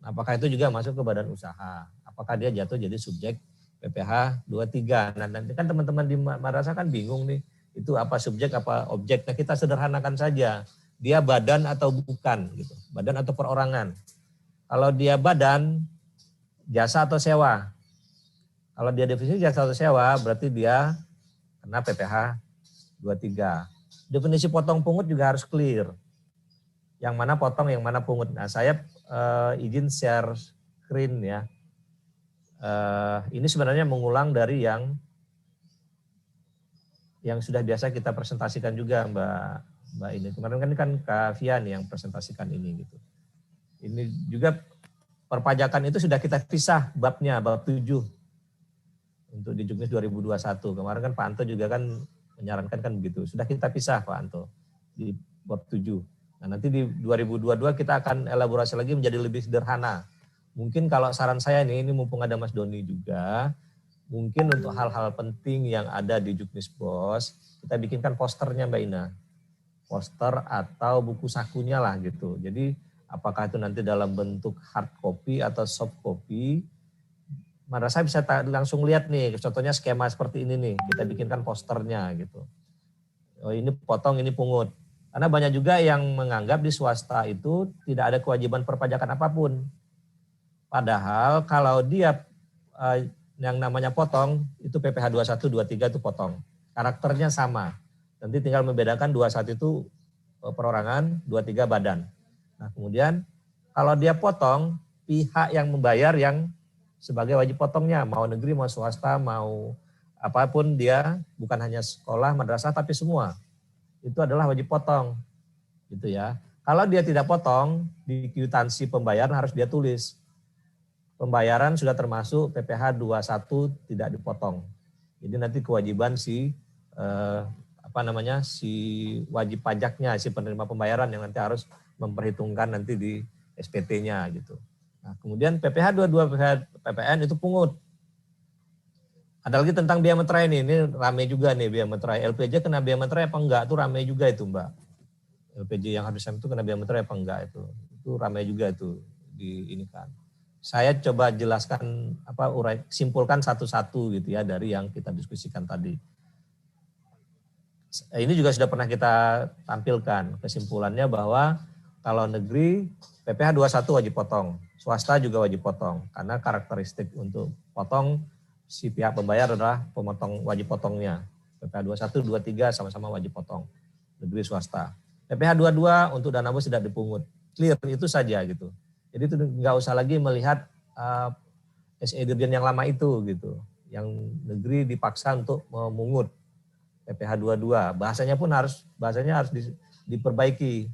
Apakah itu juga masuk ke badan usaha? Apakah dia jatuh jadi subjek PPh 23? Nah nanti kan teman-teman di madrasah kan bingung nih, itu apa subjek apa objek. Nah kita sederhanakan saja, dia badan atau bukan gitu, badan atau perorangan. Kalau dia badan, jasa atau sewa. Kalau dia definisi jasa atau sewa berarti dia kena PPh 23. Definisi potong pungut juga harus clear. Yang mana potong, yang mana pungut. Nah saya izin share screen ya. Ini sebenarnya mengulang dari yang sudah biasa kita presentasikan juga Mbak ini. Kemarin kan Kak Fian yang presentasikan ini gitu. Ini juga perpajakan itu sudah kita pisah babnya, bab 7. Untuk di Juknis 2021. Kemarin kan Pak Anto juga kan menyarankan kan begitu. Sudah kita pisah Pak Anto di bab 7. Nah nanti di 2022 kita akan elaborasi lagi menjadi lebih sederhana. Mungkin kalau saran saya ini mumpung ada Mas Doni juga, mungkin untuk hal-hal penting yang ada di Juknis Bos, kita bikinkan posternya Mbak Ina. Poster atau buku sakunya lah gitu. Jadi apakah itu nanti dalam bentuk hard copy atau soft copy, madrasah bisa langsung lihat nih, contohnya skema seperti ini nih, kita bikinkan posternya gitu. Oh ini potong, ini pungut. Karena banyak juga yang menganggap di swasta itu tidak ada kewajiban perpajakan apapun. Padahal kalau dia yang namanya potong, itu PPh 21, 23 itu potong. Karakternya sama. Nanti tinggal membedakan 21 itu perorangan, 23 badan. Nah kemudian kalau dia potong, pihak yang membayar yang sebagai wajib potongnya, mau negeri, mau swasta, mau apapun dia, bukan hanya sekolah, madrasah, tapi semua. Itu adalah wajib potong. Gitu ya. Kalau dia tidak potong, di kwitansi pembayaran harus dia tulis. Pembayaran sudah termasuk PPh 21 tidak dipotong. Jadi nanti kewajiban si wajib pajaknya, si penerima pembayaran yang nanti harus memperhitungkan nanti di SPT-nya gitu. Nah, kemudian PPh 22 PPN itu pungut. Ada lagi tentang biaya meterai ini rame juga nih biaya meterai. LPJ kena biaya meterai apa enggak? Itu rame juga itu Mbak. LPJ yang habis itu kena biaya meterai apa enggak itu? Itu rame juga itu di ini kan. Saya coba jelaskan simpulkan satu-satu gitu ya dari yang kita diskusikan tadi. Ini juga sudah pernah kita tampilkan kesimpulannya bahwa kalau negeri PPh 21 wajib potong. Swasta juga wajib potong, karena karakteristik untuk potong si pihak pembayar adalah pemotong wajib potongnya. PPh 21, 23 sama-sama wajib potong, negeri swasta. PPh 22 untuk dana bos tidak dipungut. clear itu saja gitu. Jadi itu nggak usah lagi melihat SE Dirjen yang lama itu gitu, yang negeri dipaksa untuk memungut PPh 22. Bahasanya harus diperbaiki.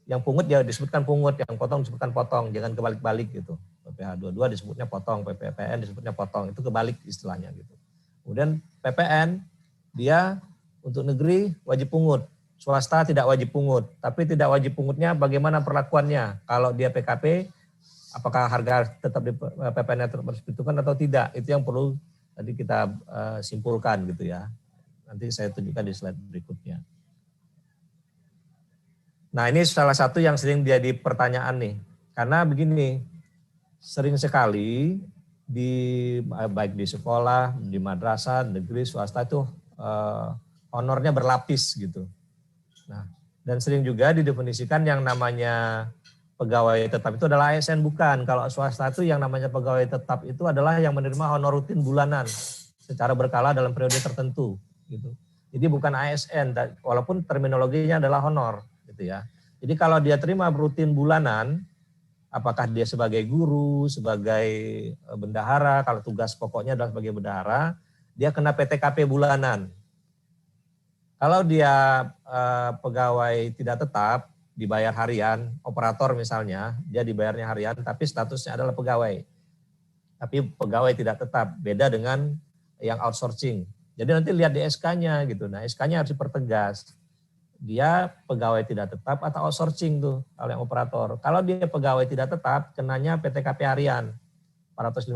Yang pungut ya disebutkan pungut, yang potong disebutkan potong, jangan kebalik-balik gitu. PPh 22 disebutnya potong, PPN disebutnya potong, itu kebalik istilahnya gitu. Kemudian PPN dia untuk negeri wajib pungut, swasta tidak wajib pungut, tapi tidak wajib pungutnya bagaimana perlakuannya? Kalau dia PKP, apakah harga tetap di PPN tetap diperhitungkan atau tidak? Itu yang perlu tadi kita simpulkan gitu ya. Nanti saya tunjukkan di slide berikutnya. Nah ini salah satu yang sering jadi pertanyaan nih, karena begini, sering sekali baik di sekolah, di madrasah, negeri, swasta itu honornya berlapis gitu. Nah dan sering juga didefinisikan yang namanya pegawai tetap itu adalah ASN, bukan. Kalau swasta itu yang namanya pegawai tetap itu adalah yang menerima honor rutin bulanan secara berkala dalam periode tertentu gitu. Jadi bukan ASN, walaupun terminologinya adalah honor gitu ya. Jadi kalau dia terima rutin bulanan, apakah dia sebagai guru, sebagai bendahara, kalau tugas pokoknya adalah sebagai bendahara, dia kena PTKP bulanan. Kalau dia pegawai tidak tetap, dibayar harian, operator misalnya, dia dibayarnya harian, tapi statusnya adalah pegawai. Tapi pegawai tidak tetap, beda dengan yang outsourcing. Jadi nanti lihat di SK-nya gitu. Nah SK-nya harus dipertegas. Dia pegawai tidak tetap atau outsourcing tuh kalau yang operator. Kalau dia pegawai tidak tetap, kenanya PTKP harian 450.000.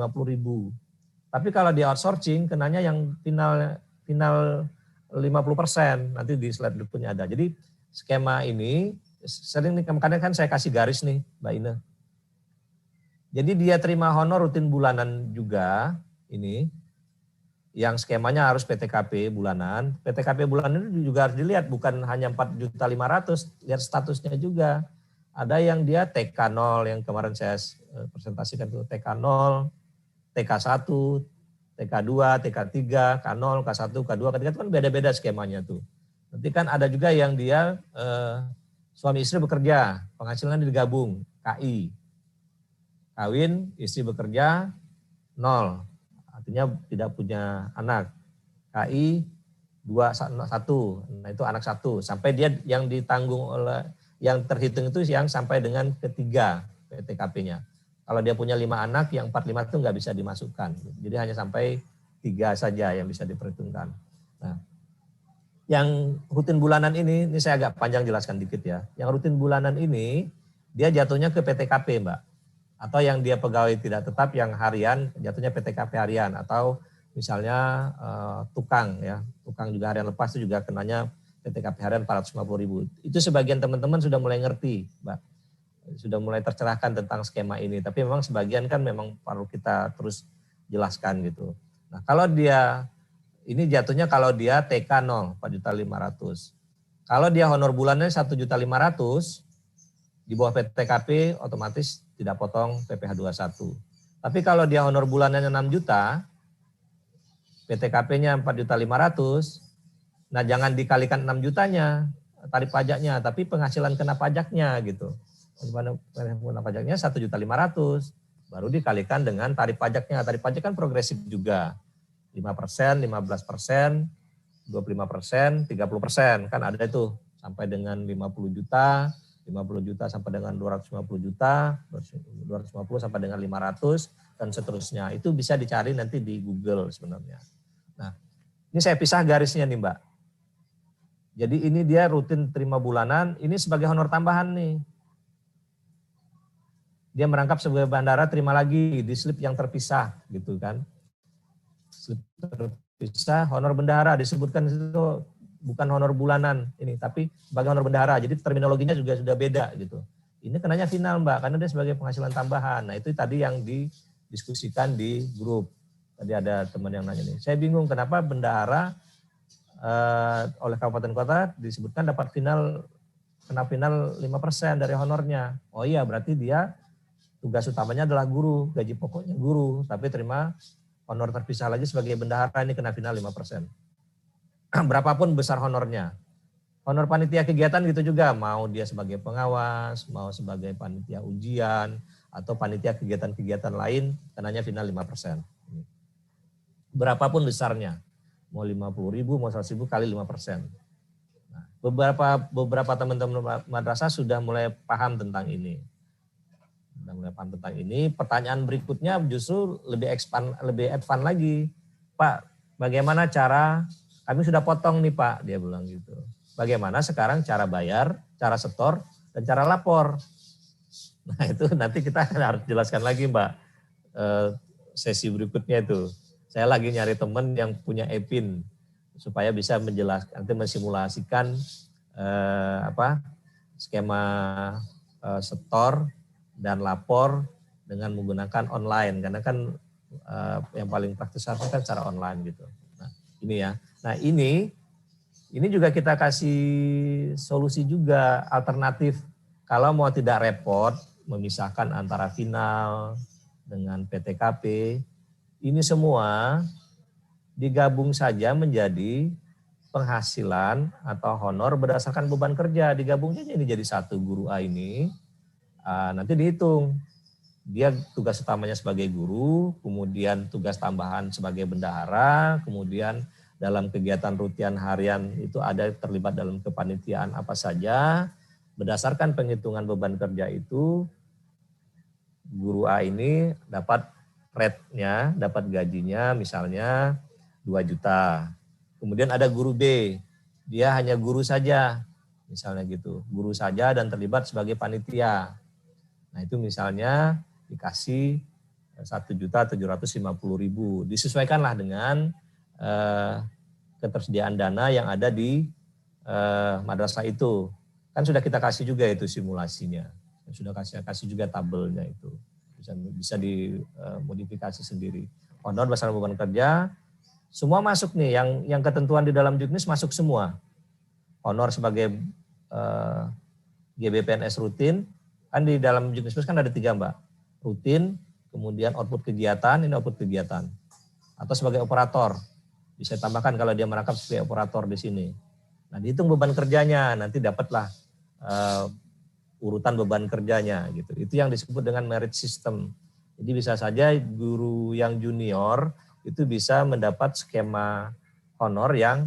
Tapi kalau dia outsourcing, kenanya yang final 50%. Nanti di slide berikutnya ada. Jadi skema ini sering nih, kadang kan saya kasih garis nih Mbak Ina. Jadi dia terima honor rutin bulanan juga ini. Yang skemanya harus PTKP bulanan. PTKP bulanan itu juga harus dilihat, bukan hanya 4.500.000, lihat statusnya juga. Ada yang dia TK0 yang kemarin saya presentasikan itu TK0, TK1, TK2, TK3, K0, K1, K2, K3 itu kan beda-beda skemanya tuh. Nanti kan ada juga yang dia suami istri bekerja, penghasilan digabung, KI. Kawin, istri bekerja, 0. Artinya tidak punya anak. KI 1. Nah itu anak 1. Sampai dia yang ditanggung oleh, yang terhitung itu yang sampai dengan ketiga PTKP-nya. Kalau dia punya 5 anak, yang 4-5 itu nggak bisa dimasukkan. Jadi hanya sampai 3 saja yang bisa diperhitungkan. Nah, yang rutin bulanan ini saya agak panjang jelaskan dikit ya. Yang rutin bulanan ini, dia jatuhnya ke PTKP Mbak. Atau yang dia pegawai tidak tetap yang harian jatuhnya PTKP harian, atau misalnya tukang ya, tukang juga harian lepas itu juga kenanya PTKP harian 450.000. Itu sebagian teman-teman sudah mulai ngerti, Mbak. Sudah mulai tercerahkan tentang skema ini, tapi memang sebagian kan memang perlu kita terus jelaskan gitu. Nah, kalau dia ini jatuhnya kalau dia TK 0 4.500.000. Kalau dia honor bulannya 1.500.000 di bawah PTKP otomatis tidak potong PPh 21. Tapi kalau dia honor bulanannya 6 juta, PTKP-nya 4.500.000, nah jangan dikalikan 6 jutanya tarif pajaknya, tapi penghasilan kena pajaknya gitu. Kena pajaknya 1.500.000, baru dikalikan dengan tarif pajaknya. Tarif pajak kan progresif juga, 5%, 15%, 25%, 30%, kan ada itu sampai dengan 50 juta. 50 juta sampai dengan 250 juta, 250 sampai dengan 500, dan seterusnya. Itu bisa dicari nanti di Google sebenarnya. Nah, ini saya pisah garisnya nih Mbak. Jadi ini dia rutin terima bulanan, ini sebagai honor tambahan nih. Dia merangkap sebagai bandara, terima lagi di slip yang terpisah gitu kan. Slip terpisah, honor bendahara disebutkan itu bukan honor bulanan ini, tapi sebagai honor bendahara. Jadi terminologinya juga sudah beda gitu. Ini kenanya final Mbak, karena dia sebagai penghasilan tambahan. Nah itu tadi yang didiskusikan di grup. Tadi ada teman yang nanya nih, saya bingung kenapa bendahara oleh kabupaten kota disebutkan dapat kena final 5% dari honornya. Oh iya, berarti dia tugas utamanya adalah guru, gaji pokoknya guru, tapi terima honor terpisah lagi sebagai bendahara, ini kena final 5%. Berapapun besar honornya. Honor panitia kegiatan gitu juga, mau dia sebagai pengawas, mau sebagai panitia ujian, atau panitia kegiatan-kegiatan lain, kenanya final 5%. Berapapun besarnya, mau 50.000, mau 100.000 kali 5%. Nah, beberapa teman-teman madrasah sudah mulai paham tentang ini. Pertanyaan berikutnya justru lebih advance lagi. Pak, bagaimana cara, kami sudah potong nih Pak, dia bilang gitu. Bagaimana sekarang cara bayar, cara setor, dan cara lapor. Nah itu nanti kita harus jelaskan lagi Mbak, sesi berikutnya itu. Saya lagi nyari teman yang punya EPIN, supaya bisa menjelaskan, nanti mensimulasikan skema setor dan lapor dengan menggunakan online. Karena kan yang paling praktis kan cara online gitu. Nah ini ya, nah ini juga kita kasih solusi juga alternatif. Kalau mau tidak repot memisahkan antara final dengan PTKP, ini semua digabung saja menjadi penghasilan atau honor berdasarkan beban kerja. Digabung saja ini jadi satu. Guru A ini nanti dihitung. Dia tugas utamanya sebagai guru, kemudian tugas tambahan sebagai bendahara, kemudian dalam kegiatan rutin harian itu ada terlibat dalam kepanitiaan apa saja. Berdasarkan penghitungan beban kerja itu, guru A ini dapat rate-nya, dapat gajinya misalnya 2 juta. Kemudian ada guru B, dia hanya guru saja, misalnya gitu. Guru saja dan terlibat sebagai panitia. Nah itu misalnya dikasih 1.750.000. Disesuaikanlah dengan ketersediaan dana yang ada di madrasah itu. Kan sudah kita kasih juga itu simulasinya. Sudah kasih juga tabelnya itu. Bisa dimodifikasi sendiri. Honor berdasarkan beban kerja, semua masuk nih. Yang ketentuan di dalam juknis masuk semua. Honor sebagai GBPNS rutin, kan di dalam juknis kan ada 3 Mbak. Rutin, kemudian output kegiatan, ini output kegiatan. Atau sebagai operator. Bisa tambahkan kalau dia merangkap sebagai operator di sini. Nah, dihitung beban kerjanya, nanti dapatlah urutan beban kerjanya gitu. Itu yang disebut dengan merit system. Jadi bisa saja guru yang junior itu bisa mendapat skema honor yang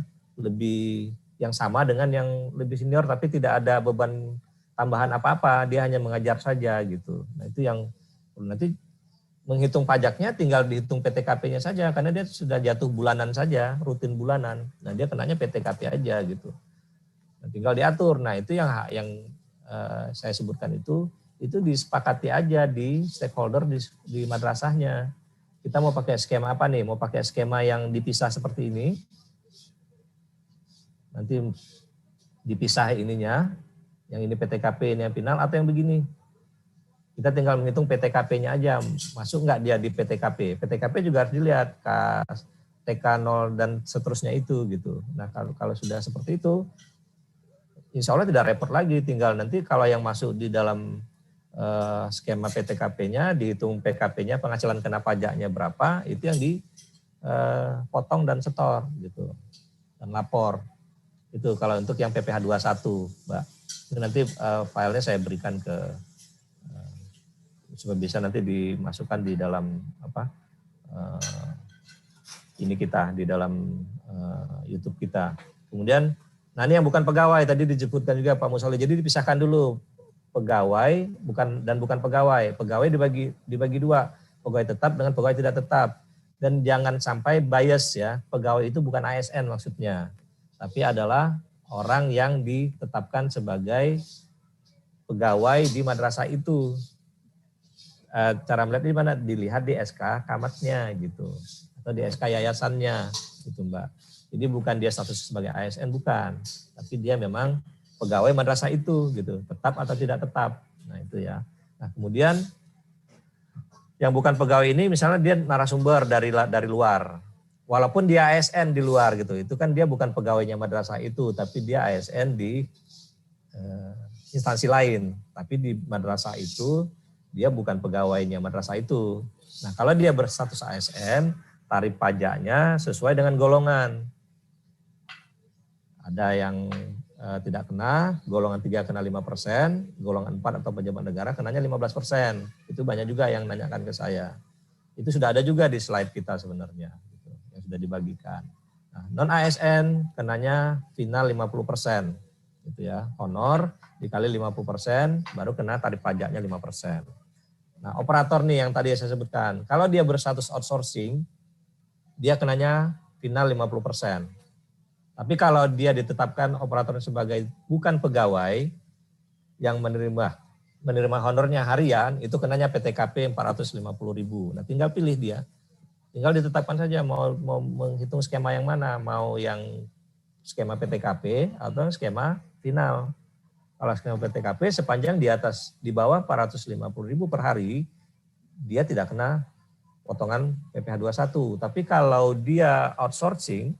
sama dengan yang lebih senior, tapi tidak ada beban tambahan apa-apa, dia hanya mengajar saja gitu. Nah, itu yang nanti menghitung pajaknya tinggal dihitung PTKP-nya saja, karena dia sudah jatuh bulanan saja, rutin bulanan. Nah dia kenanya PTKP aja gitu. Nah, tinggal diatur. Nah itu yang saya sebutkan itu disepakati aja di stakeholder di madrasahnya. Kita mau pakai skema apa nih? Mau pakai skema yang dipisah seperti ini. Nanti dipisah ininya, yang ini PTKP, ini yang final, atau yang begini. Kita tinggal menghitung PTKP-nya aja, masuk nggak dia di PTKP. PTKP juga harus dilihat, TK0 dan seterusnya itu gitu. Nah kalau sudah seperti itu, insya Allah tidak repot lagi, tinggal nanti kalau yang masuk di dalam skema PTKP-nya, dihitung PKP-nya, penghasilan kena pajaknya berapa, itu yang dipotong dan setor gitu, dan lapor. Itu kalau untuk yang PPh 21, Mbak. Itu nanti filenya saya berikan ke supaya bisa nanti dimasukkan di dalam ini kita di dalam YouTube kita. Kemudian, nah ini yang bukan pegawai tadi disebutkan juga Pak Musoleh. Jadi dipisahkan dulu pegawai bukan pegawai. Pegawai dibagi 2, pegawai tetap dengan pegawai tidak tetap. Dan jangan sampai bias ya. Pegawai itu bukan ASN maksudnya, tapi adalah orang yang ditetapkan sebagai pegawai di madrasah itu. Cara melihat di mana? Dilihat di SK kamatnya gitu, atau di SK yayasannya gitu Mbak. Jadi bukan dia status sebagai ASN, bukan, tapi dia memang pegawai madrasah itu gitu, tetap atau tidak tetap. Nah itu ya. Nah kemudian yang bukan pegawai ini misalnya dia narasumber dari luar, walaupun dia ASN di luar gitu, itu kan dia bukan pegawainya madrasah itu, tapi dia ASN di instansi lain, tapi di madrasah itu dia bukan pegawainya madrasah itu. Nah kalau dia berstatus ASN, tarif pajaknya sesuai dengan golongan. Ada yang tidak kena, golongan 3 kena 5%, golongan 4 atau pejabat negara kenanya 15%. Itu banyak juga yang nanyakan ke saya. Itu sudah ada juga di slide kita sebenarnya, gitu, yang sudah dibagikan. Nah, non ASN kenanya final 50%, gitu ya. Honor dikali 50% baru kena tarif pajaknya 5%. Nah, operator nih yang tadi saya sebutkan, kalau dia berstatus outsourcing, dia kenanya final 50%. Tapi kalau dia ditetapkan operator sebagai bukan pegawai yang menerima honornya harian, itu kenanya PTKP 450.000. Nah, tinggal pilih dia. Tinggal ditetapkan saja mau menghitung skema yang mana, mau yang skema PTKP atau skema final. Kalau skema PTKP sepanjang di bawah 450.000 per hari, dia tidak kena potongan PPh 21. Tapi kalau dia outsourcing,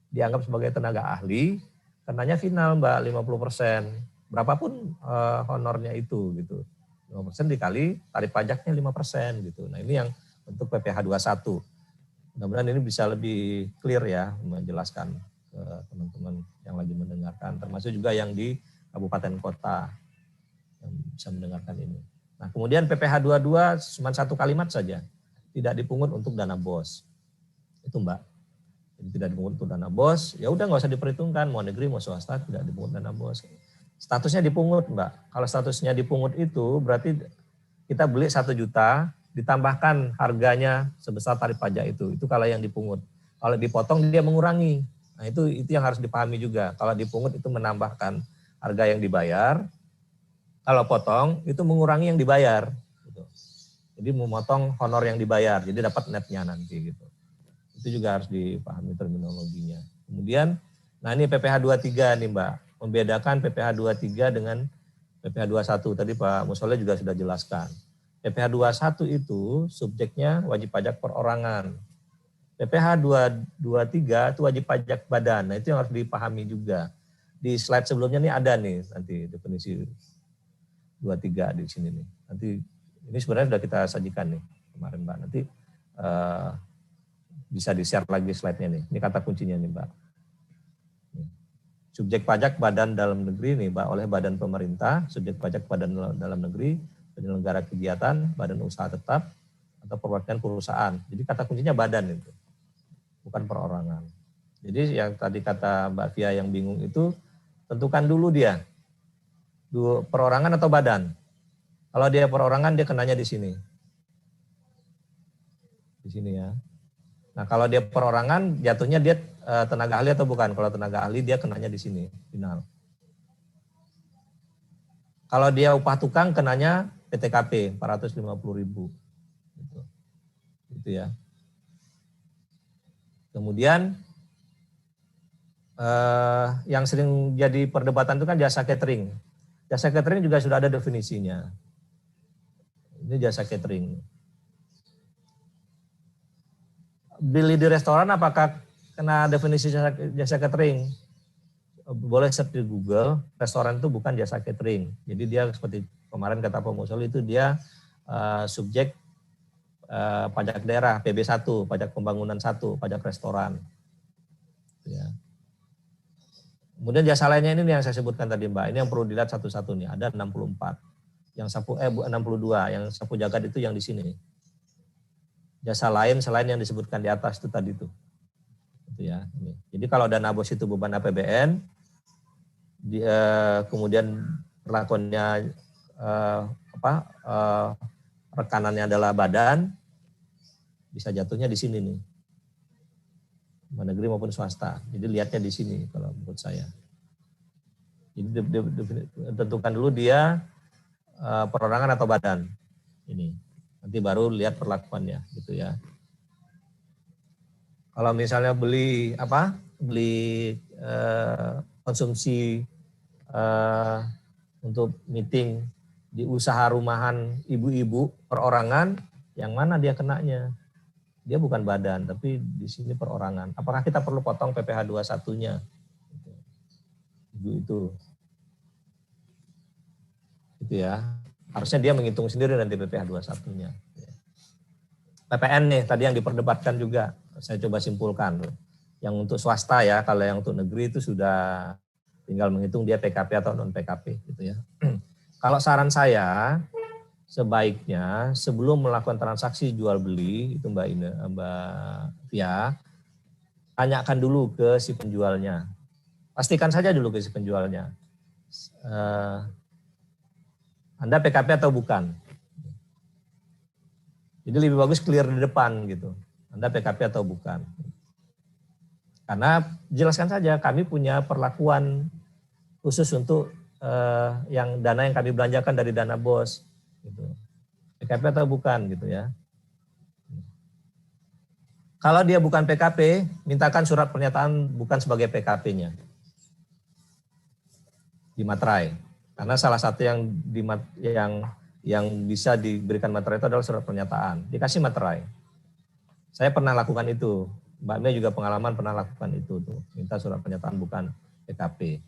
dianggap sebagai tenaga ahli, kenanya final Mbak 50%. Berapapun honornya itu gitu. 5% dikali tarif pajaknya 5% gitu. Nah, ini yang untuk PPh 21. Mudah-mudahan ini bisa lebih clear ya menjelaskan ke teman-teman yang lagi mendengarkan, termasuk juga yang di kabupaten kota yang bisa mendengarkan ini. Nah, kemudian PPh 22 cuma satu kalimat saja. Tidak dipungut untuk dana BOS. Itu Mbak. Jadi tidak dipungut untuk dana BOS, ya udah nggak usah diperhitungkan, mau negeri mau swasta tidak dipungut dana BOS. Statusnya dipungut Mbak. Kalau statusnya dipungut itu berarti kita beli 1 juta, ditambahkan harganya sebesar tarif pajak itu kalau yang dipungut. Kalau dipotong dia mengurangi. Nah itu yang harus dipahami juga. Kalau dipungut itu menambahkan harga yang dibayar, kalau potong itu mengurangi yang dibayar. Gitu. Jadi memotong honor yang dibayar, jadi dapat netnya nanti gitu. Itu juga harus dipahami terminologinya. Kemudian, nah ini PPh 23 nih Mbak, membedakan PPh 23 dengan PPh 21. Tadi Pak Musoleh juga sudah jelaskan. PPh 21 itu subjeknya wajib pajak perorangan. PPh 23 itu wajib pajak badan. Nah itu yang harus dipahami juga. Di slide sebelumnya nih ada nih nanti definisi 23 di sini nih. Nanti ini sebenarnya sudah kita sajikan nih kemarin Mbak. Nanti bisa di-share lagi slide-nya nih. Ini kata kuncinya nih, Mbak. Subjek pajak badan dalam negeri nih, Mbak, oleh badan pemerintah, subjek pajak badan dalam negeri, penyelenggara kegiatan, badan usaha tetap, atau perwakilan perusahaan. Jadi kata kuncinya badan itu, bukan perorangan. Jadi yang tadi kata Mbak Fia yang bingung itu, tentukan dulu dia, perorangan atau badan. Kalau dia perorangan, dia kenanya di sini. Di sini ya. Nah, kalau dia perorangan, jatuhnya dia tenaga ahli atau bukan? Kalau tenaga ahli, dia kenanya di sini, final. Kalau dia upah tukang, kenanya PTKP, 450.000. Gitu. Gitu ya. Kemudian, yang sering jadi perdebatan itu kan jasa catering. Jasa catering juga sudah ada definisinya. Ini jasa catering. Beli di restoran apakah kena definisi jasa catering? Boleh search di Google, restoran itu bukan jasa catering. Jadi dia seperti kemarin kata Pak Musoleh itu dia subjek pajak daerah, PB1, pajak pembangunan 1, pajak restoran. Ya. Kemudian jasa lainnya ini yang saya sebutkan tadi Mbak, ini yang perlu dilihat satu-satu nih, ada 64. Yang 62, yang sapu jagat itu yang di sini. Jasa lain selain yang disebutkan di atas itu tadi tuh. Itu ya. Jadi kalau dana BOS itu beban APBN, kemudian perlakuannya rekanannya adalah badan, bisa jatuhnya di sini nih. Negeri maupun swasta. Jadi lihatnya di sini kalau menurut saya. Jadi tentukan dulu dia perorangan atau badan. Ini. Nanti baru lihat perlakuannya gitu ya. Kalau misalnya beli konsumsi untuk meeting di usaha rumahan ibu-ibu perorangan, yang mana dia kenanya? Dia bukan badan, tapi di sini perorangan. Apakah kita perlu potong PPh 21-nya? Ibu itu. Gitu ya. Harusnya dia menghitung sendiri nanti PPh 21-nya. PPN nih, tadi yang diperdebatkan juga, saya coba simpulkan. Yang untuk swasta ya, kalau yang untuk negeri itu sudah Tinggal menghitung dia PKP atau non PKP gitu ya. Kalau saran saya sebaiknya sebelum melakukan transaksi jual beli itu Mbak Via, tanyakan dulu ke si penjualnya. Pastikan saja dulu ke si penjualnya. Anda PKP atau bukan? Jadi lebih bagus clear di depan gitu. Anda PKP atau bukan? Karena jelaskan saja kami punya perlakuan khusus untuk yang dana yang kami belanjakan dari dana BOS gitu. PKP atau bukan gitu ya. Kalau dia bukan PKP, mintakan surat pernyataan bukan sebagai PKP-nya. Dimaterai. Karena salah satu yang bisa diberikan materai itu adalah surat pernyataan. Dikasih materai. Saya pernah lakukan itu. Mbak Mei juga pengalaman pernah lakukan itu tuh. Minta surat pernyataan bukan PKP.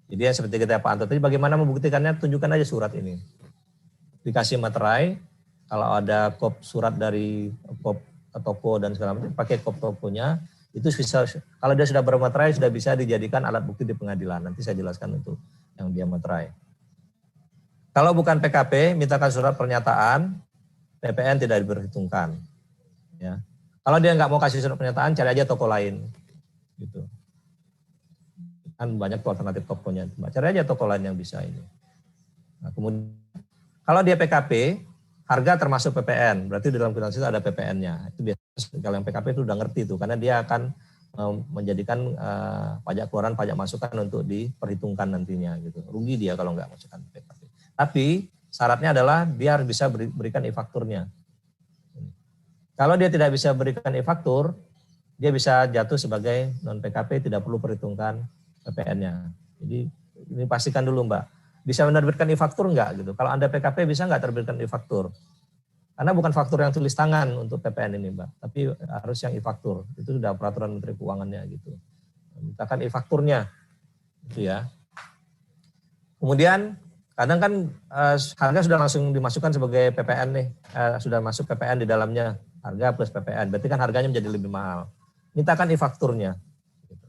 Jadi yang seperti kita Pak Anto tadi, bagaimana membuktikannya? Tunjukkan aja surat ini. Dikasih materai. Kalau ada kop surat dari kop toko dan segala macam, pakai kop tokonya. Itu bisa, kalau dia sudah bermaterai sudah bisa dijadikan alat bukti di pengadilan. Nanti saya jelaskan untuk yang dia materai. Kalau bukan PKP, mintakan surat pernyataan, PPN tidak diperhitungkan. Ya. Kalau dia nggak mau kasih surat pernyataan, cari aja toko lain. Gitu. Kan banyak alternatif tokonya. Cari aja toko lain yang bisa ini. Nah, kemudian, kalau dia PKP, harga termasuk PPN. Berarti di dalam kwitansi itu ada PPN-nya. Itu biasanya kalau yang PKP itu udah ngerti tuh, karena dia akan menjadikan pajak keluaran, pajak masukan untuk diperhitungkan nantinya. Gitu. Rugi dia kalau nggak masukkan PKP. Tapi syaratnya adalah dia harus bisa berikan e-fakturnya. Kalau dia tidak bisa berikan e-faktur, dia bisa jatuh sebagai non-PKP, tidak perlu perhitungkan PPN-nya. Jadi ini pastikan dulu Mbak. Bisa menerbitkan e-faktur enggak gitu. Kalau Anda PKP bisa enggak terbitkan e-faktur? Karena bukan faktur yang tulis tangan untuk PPN ini Mbak, tapi harus yang e-faktur. Itu sudah peraturan Menteri Keuangannya gitu. Mintakan e-fakturnya gitu ya. Kemudian kadang kan harga sudah langsung dimasukkan sebagai PPN nih, sudah masuk PPN di dalamnya, harga plus PPN, berarti kan harganya menjadi lebih mahal. Mintakan e-fakturnya. Gitu.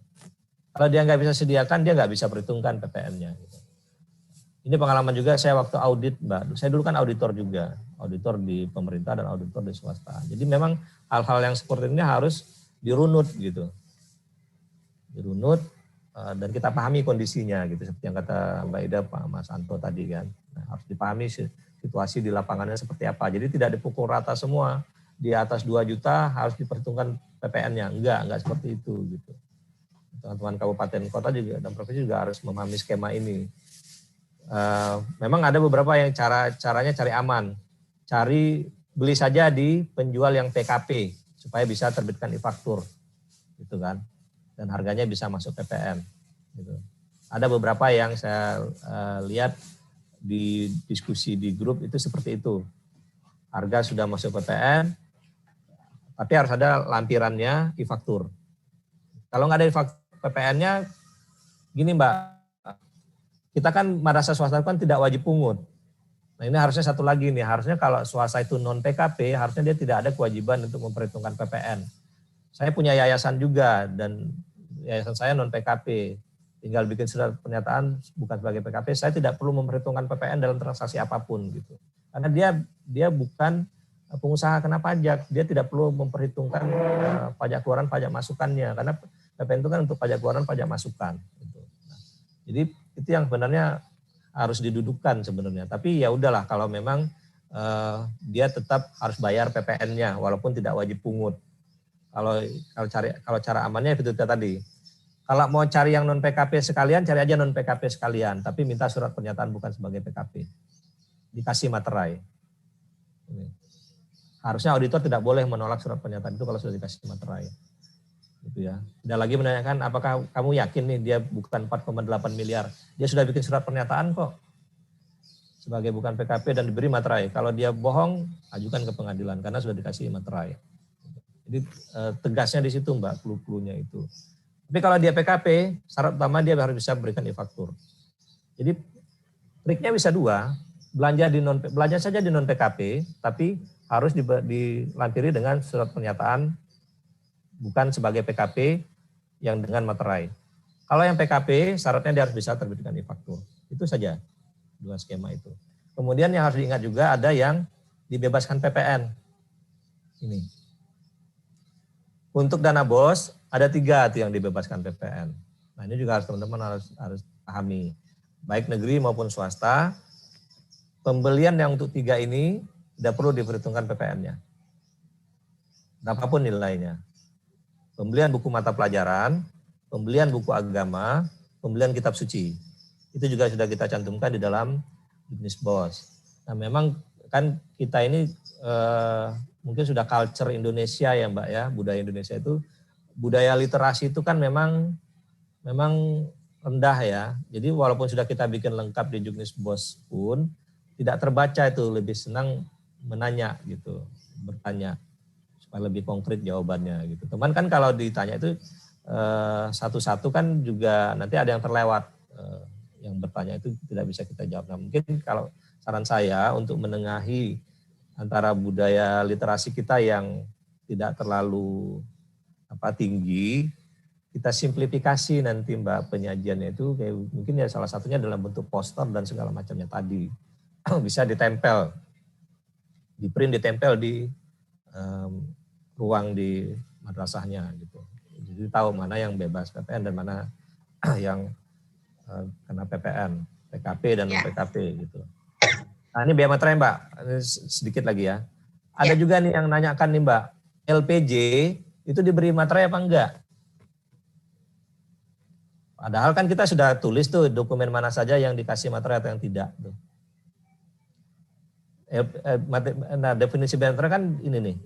Kalau dia nggak bisa sediakan, dia nggak bisa perhitungkan PPN-nya. Gitu. Ini pengalaman juga saya waktu audit Mbak, saya dulu kan auditor juga, auditor di pemerintah dan auditor di swasta. Jadi memang hal-hal yang seperti ini harus dirunut gitu. Dirunut. Dan kita pahami kondisinya gitu seperti yang kata Mbak Ida, Pak Mas Anto tadi kan. Nah, harus dipahami situasi di lapangannya seperti apa. Jadi tidak dipukul rata semua. Di atas 2 juta harus diperhitungkan PPN-nya. Enggak seperti itu gitu. Teman-teman kabupaten kota juga dan provinsi juga harus memahami skema ini. Memang ada beberapa yang caranya cari aman. Beli saja di penjual yang PKP supaya bisa terbitkan e-faktur. Gitu kan. Dan harganya bisa masuk PPN. Gitu. Ada beberapa yang saya lihat di diskusi di grup itu seperti itu. Harga sudah masuk PPN, tapi harus ada lampirannya e-faktur. Kalau nggak ada PPN-nya, gini Mbak, kita kan madrasah swasta kan tidak wajib pungut. Nah ini harusnya satu lagi nih, harusnya kalau swasta itu non PKP, harusnya dia tidak ada kewajiban untuk memperhitungkan PPN. Saya punya yayasan juga dan yayasan saya non PKP, tinggal bikin surat pernyataan bukan sebagai PKP, saya tidak perlu memperhitungkan PPN dalam transaksi apapun gitu. Karena dia bukan pengusaha kena pajak, dia tidak perlu memperhitungkan pajak keluaran, pajak masukannya, karena PPN itu kan untuk pajak keluaran, pajak masukan. Gitu. Nah, jadi itu yang sebenarnya harus didudukkan sebenarnya. Tapi ya udahlah kalau memang dia tetap harus bayar PPN-nya walaupun tidak wajib pungut. Kalau cara amannya itu tadi. Kalau mau cari yang non PKP sekalian, cari aja non PKP sekalian, tapi minta surat pernyataan bukan sebagai PKP. Dikasih materai. Harusnya auditor tidak boleh menolak surat pernyataan itu kalau sudah dikasih materai. Gitu ya. Tidak lagi menanyakan apakah kamu yakin nih dia bukan 4,8 miliar. Dia sudah bikin surat pernyataan kok. Sebagai bukan PKP dan diberi materai. Kalau dia bohong, ajukan ke pengadilan karena sudah dikasih materai. Jadi tegasnya di situ Mbak, clue-cluenya itu. Tapi kalau dia PKP, syarat utama dia harus bisa berikan e-faktur. Jadi triknya bisa 2, belanja saja di non PKP, tapi harus dilampiri dengan surat pernyataan bukan sebagai PKP yang dengan materai. Kalau yang PKP syaratnya dia harus bisa terbitkan e-faktur. Itu saja 2 skema itu. Kemudian yang harus diingat juga ada yang dibebaskan PPN. Ini. Untuk dana BOS ada 3 tuh yang dibebaskan PPN. Nah ini juga harus teman-teman harus pahami. Baik negeri maupun swasta, pembelian yang untuk 3 ini tidak perlu diperhitungkan PPN-nya. Berapapun nilainya. Pembelian buku mata pelajaran, pembelian buku agama, pembelian kitab suci. Itu juga sudah kita cantumkan di dalam bisnis BOS. Nah memang kan kita ini mungkin sudah culture Indonesia ya Mbak ya, budaya Indonesia itu, budaya literasi itu kan memang rendah ya. Jadi walaupun sudah kita bikin lengkap di Juknis BOS pun, tidak terbaca itu, lebih senang menanya gitu, bertanya supaya lebih konkret jawabannya gitu. Teman kan kalau ditanya itu satu-satu kan juga nanti ada yang terlewat, yang bertanya itu tidak bisa kita jawab. Nah mungkin kalau saran saya untuk menengahi antara budaya literasi kita yang tidak terlalu tinggi, kita simplifikasi nanti Mbak penyajiannya itu kayak mungkin ya salah satunya dalam bentuk poster dan segala macamnya tadi. Bisa ditempel, di print ditempel di ruang di madrasahnya gitu. Jadi tahu mana yang bebas PPN dan mana yang kena PPN, PKP dan non-PKP gitu. Nah ini biaya materai Mbak, ini sedikit lagi ya. Ada juga nih yang nanyakan nih Mbak, LPJ itu diberi materai apa enggak? Padahal kan kita sudah tulis tuh dokumen mana saja yang dikasih materai atau yang tidak. Tuh. Nah definisi biaya materai kan ini nih,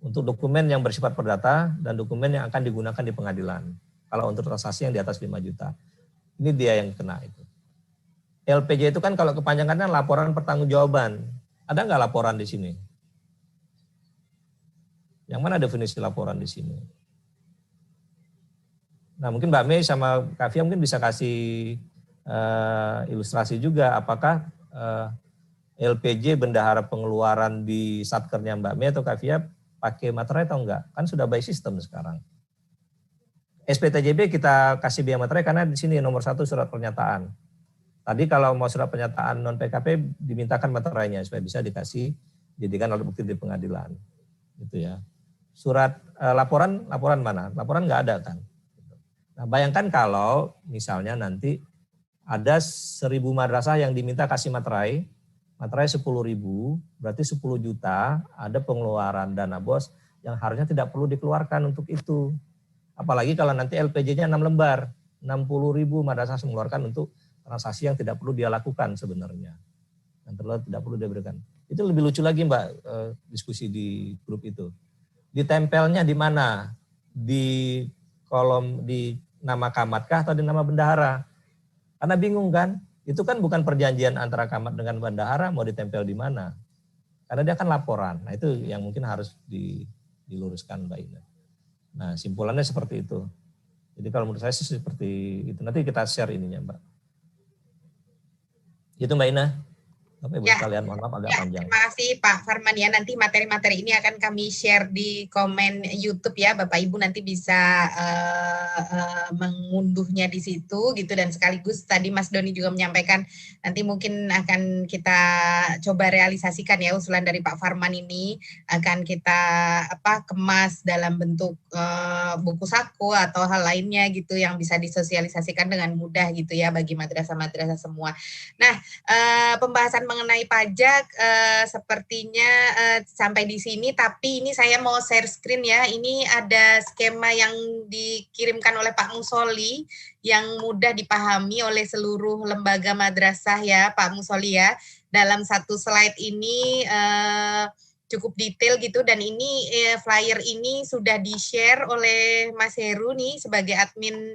untuk dokumen yang bersifat perdata dan dokumen yang akan digunakan di pengadilan. Kalau untuk transaksi yang di atas 5 juta. Ini dia yang kena itu. LPJ itu kan kalau kepanjangannya laporan pertanggungjawaban. Ada nggak laporan di sini? Yang mana definisi laporan di sini? Nah mungkin Mbak Mei sama Kak Fia mungkin bisa kasih ilustrasi juga. Apakah LPJ bendahara pengeluaran di satkernya Mbak Mei atau Kak Fia pakai materai atau enggak? Kan sudah by system sekarang. SPTJB kita kasih biaya materai karena di sini nomor 1 surat pernyataan. Tadi kalau mau surat pernyataan non PKP dimintakan materainya supaya bisa dikasih jadikan alat bukti di pengadilan. Gitu ya. Surat laporan mana? Laporan nggak ada kan. Nah, bayangkan kalau misalnya nanti ada 1.000 madrasah yang diminta kasih materai 10.000, berarti 10 juta ada pengeluaran dana BOS yang harusnya tidak perlu dikeluarkan untuk itu. Apalagi kalau nanti LPJ-nya 6 lembar, 60.000 madrasah mengeluarkan untuk transaksi yang tidak perlu dia lakukan sebenarnya. Yang tidak perlu dia berikan. Itu lebih lucu lagi Mbak, diskusi di grup itu. Ditempelnya di mana? Di kolom, di nama kamatkah atau di nama bendahara? Karena bingung kan? Itu kan bukan perjanjian antara kamat dengan bendahara, mau ditempel di mana? Karena dia kan laporan. Nah itu yang mungkin harus diluruskan Mbak Ina. Nah simpulannya seperti itu. Jadi kalau menurut saya sih seperti itu. Nanti kita share ininya Mbak. Itu Mbak Ina. Bapak Ibu sekalian, mohon maaf agak panjang. Terima kasih Pak Farman ya. Nanti materi-materi ini akan kami share di komen YouTube ya. Bapak Ibu nanti bisa mengunduhnya di situ gitu. Dan sekaligus tadi Mas Doni juga menyampaikan nanti mungkin akan kita coba realisasikan ya usulan dari Pak Farman ini. Akan kita kemas dalam bentuk buku saku atau hal lainnya gitu yang bisa disosialisasikan dengan mudah gitu ya bagi madrasah-madrasah semua. Nah, pembahasan mengenai pajak sepertinya sampai di sini, tapi ini saya mau share screen ya. Ini ada skema yang dikirimkan oleh Pak Musoli yang mudah dipahami oleh seluruh lembaga madrasah ya Pak Musoli ya. Dalam satu slide ini cukup detail gitu, dan ini flyer ini sudah di-share oleh Mas Heru nih sebagai admin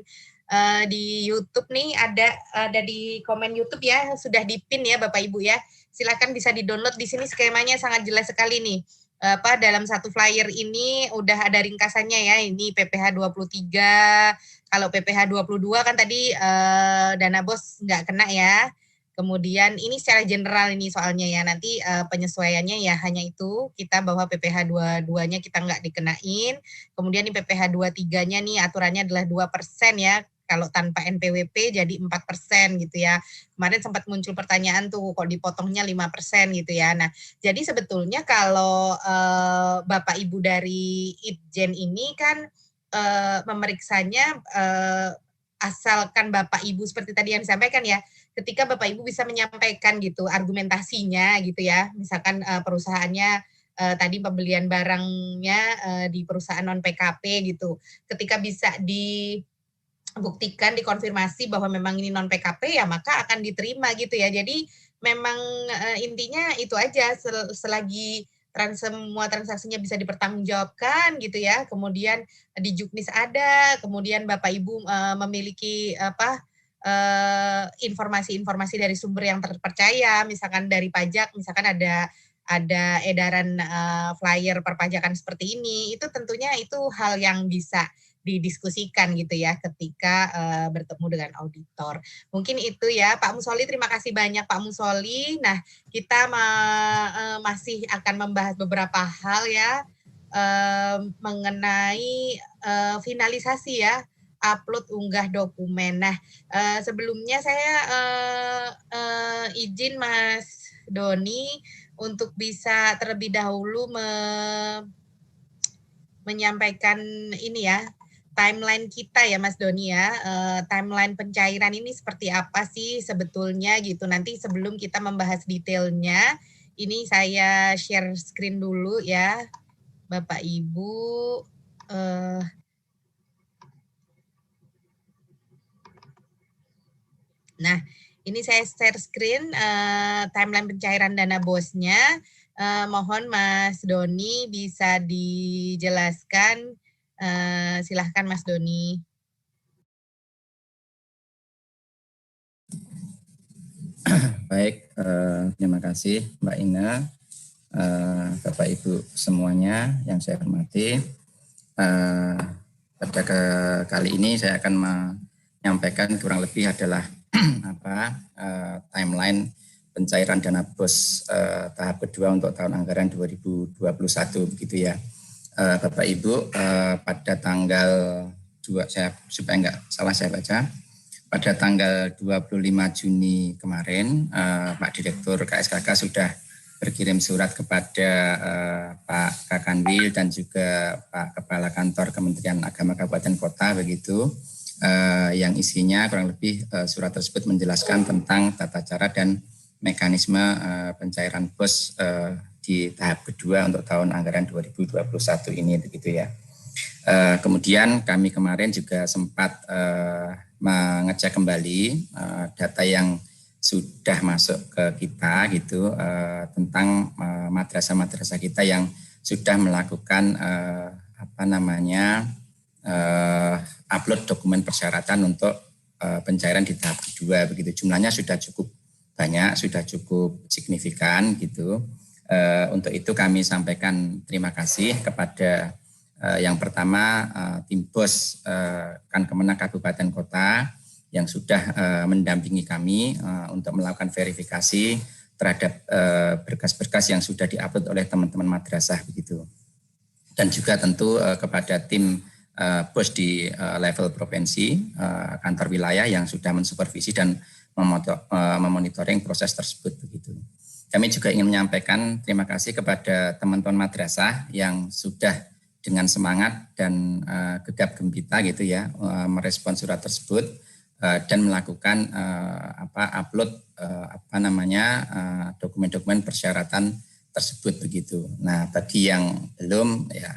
di YouTube nih, ada di komen YouTube ya, sudah dipin ya Bapak Ibu ya. Silakan bisa di-download di sini, skemanya sangat jelas sekali nih. Dalam satu flyer ini udah ada ringkasannya ya. Ini PPh 23, kalau PPh 22 kan tadi dana BOS nggak kena ya. Kemudian ini secara general ini soalnya ya, nanti penyesuaiannya ya hanya itu, kita bahwa PPh 22-nya kita nggak dikenain. Kemudian di PPh 23-nya nih aturannya adalah 2% ya. kalau tanpa NPWP jadi 4% gitu ya. Kemarin sempat muncul pertanyaan tuh kok dipotongnya 5% gitu ya. Nah, jadi sebetulnya kalau Bapak Ibu dari Itjen ini kan memeriksanya asalkan Bapak Ibu seperti tadi yang disampaikan ya, ketika Bapak Ibu bisa menyampaikan gitu argumentasinya gitu ya, misalkan perusahaannya tadi pembelian barangnya di perusahaan non PKP gitu, ketika bisa dibuktikan, dikonfirmasi bahwa memang ini non PKP ya maka akan diterima gitu ya. Jadi memang intinya itu aja, selagi semua transaksinya bisa dipertanggungjawabkan gitu ya, kemudian di Juknis ada, kemudian Bapak Ibu memiliki informasi-informasi dari sumber yang terpercaya, misalkan dari pajak, misalkan ada edaran flyer perpajakan seperti ini, itu tentunya itu hal yang bisa didiskusikan gitu ya ketika bertemu dengan auditor. Mungkin itu ya Pak Musoli, terima kasih banyak Pak Musoli. Nah, kita masih akan membahas beberapa hal ya mengenai finalisasi ya, upload unggah dokumen. Nah, sebelumnya saya izin Mas Doni untuk bisa terlebih dahulu menyampaikan ini ya, timeline kita ya Mas Doni ya, timeline pencairan ini seperti apa sih sebetulnya gitu. Nanti sebelum kita membahas detailnya, ini saya share screen dulu ya Bapak Ibu. Nah, ini saya share screen timeline pencairan dana BOS-nya. Mohon Mas Doni bisa dijelaskan. Silahkan Mas Doni. Baik, terima kasih Mbak Ina, Bapak Ibu semuanya yang saya hormati. Pada kali ini saya akan menyampaikan kurang lebih adalah timeline pencairan dana BOS tahap kedua untuk tahun anggaran 2021 begitu ya. Bapak Ibu, pada tanggal 2, supaya enggak salah saya baca, pada tanggal 25 Juni kemarin Pak Direktur KSKK sudah berkirim surat kepada Pak Kakanwil dan juga Pak Kepala Kantor Kementerian Agama Kabupaten Kota begitu, yang isinya kurang lebih surat tersebut menjelaskan tentang tata cara dan mekanisme pencairan BOS di tahap kedua untuk tahun anggaran 2021 ini begitu ya. Kemudian kami kemarin juga sempat mengecek kembali data yang sudah masuk ke kita gitu tentang madrasah-madrasah kita yang sudah melakukan upload dokumen persyaratan untuk pencairan di tahap kedua begitu. Jumlahnya sudah cukup banyak, sudah cukup signifikan gitu. Untuk itu kami sampaikan terima kasih kepada yang pertama tim BOS Kemenag Kabupaten Kota yang sudah mendampingi kami untuk melakukan verifikasi terhadap berkas-berkas yang sudah diupload oleh teman-teman madrasah begitu. Dan juga tentu kepada tim BOS di level provinsi, kantor wilayah yang sudah mensupervisi dan memonitoring proses tersebut begitu. Kami juga ingin menyampaikan terima kasih kepada teman-teman madrasah yang sudah dengan semangat dan gegap gempita gitu ya merespon surat tersebut dan melakukan upload dokumen-dokumen persyaratan tersebut begitu. Nah, bagi yang belum ya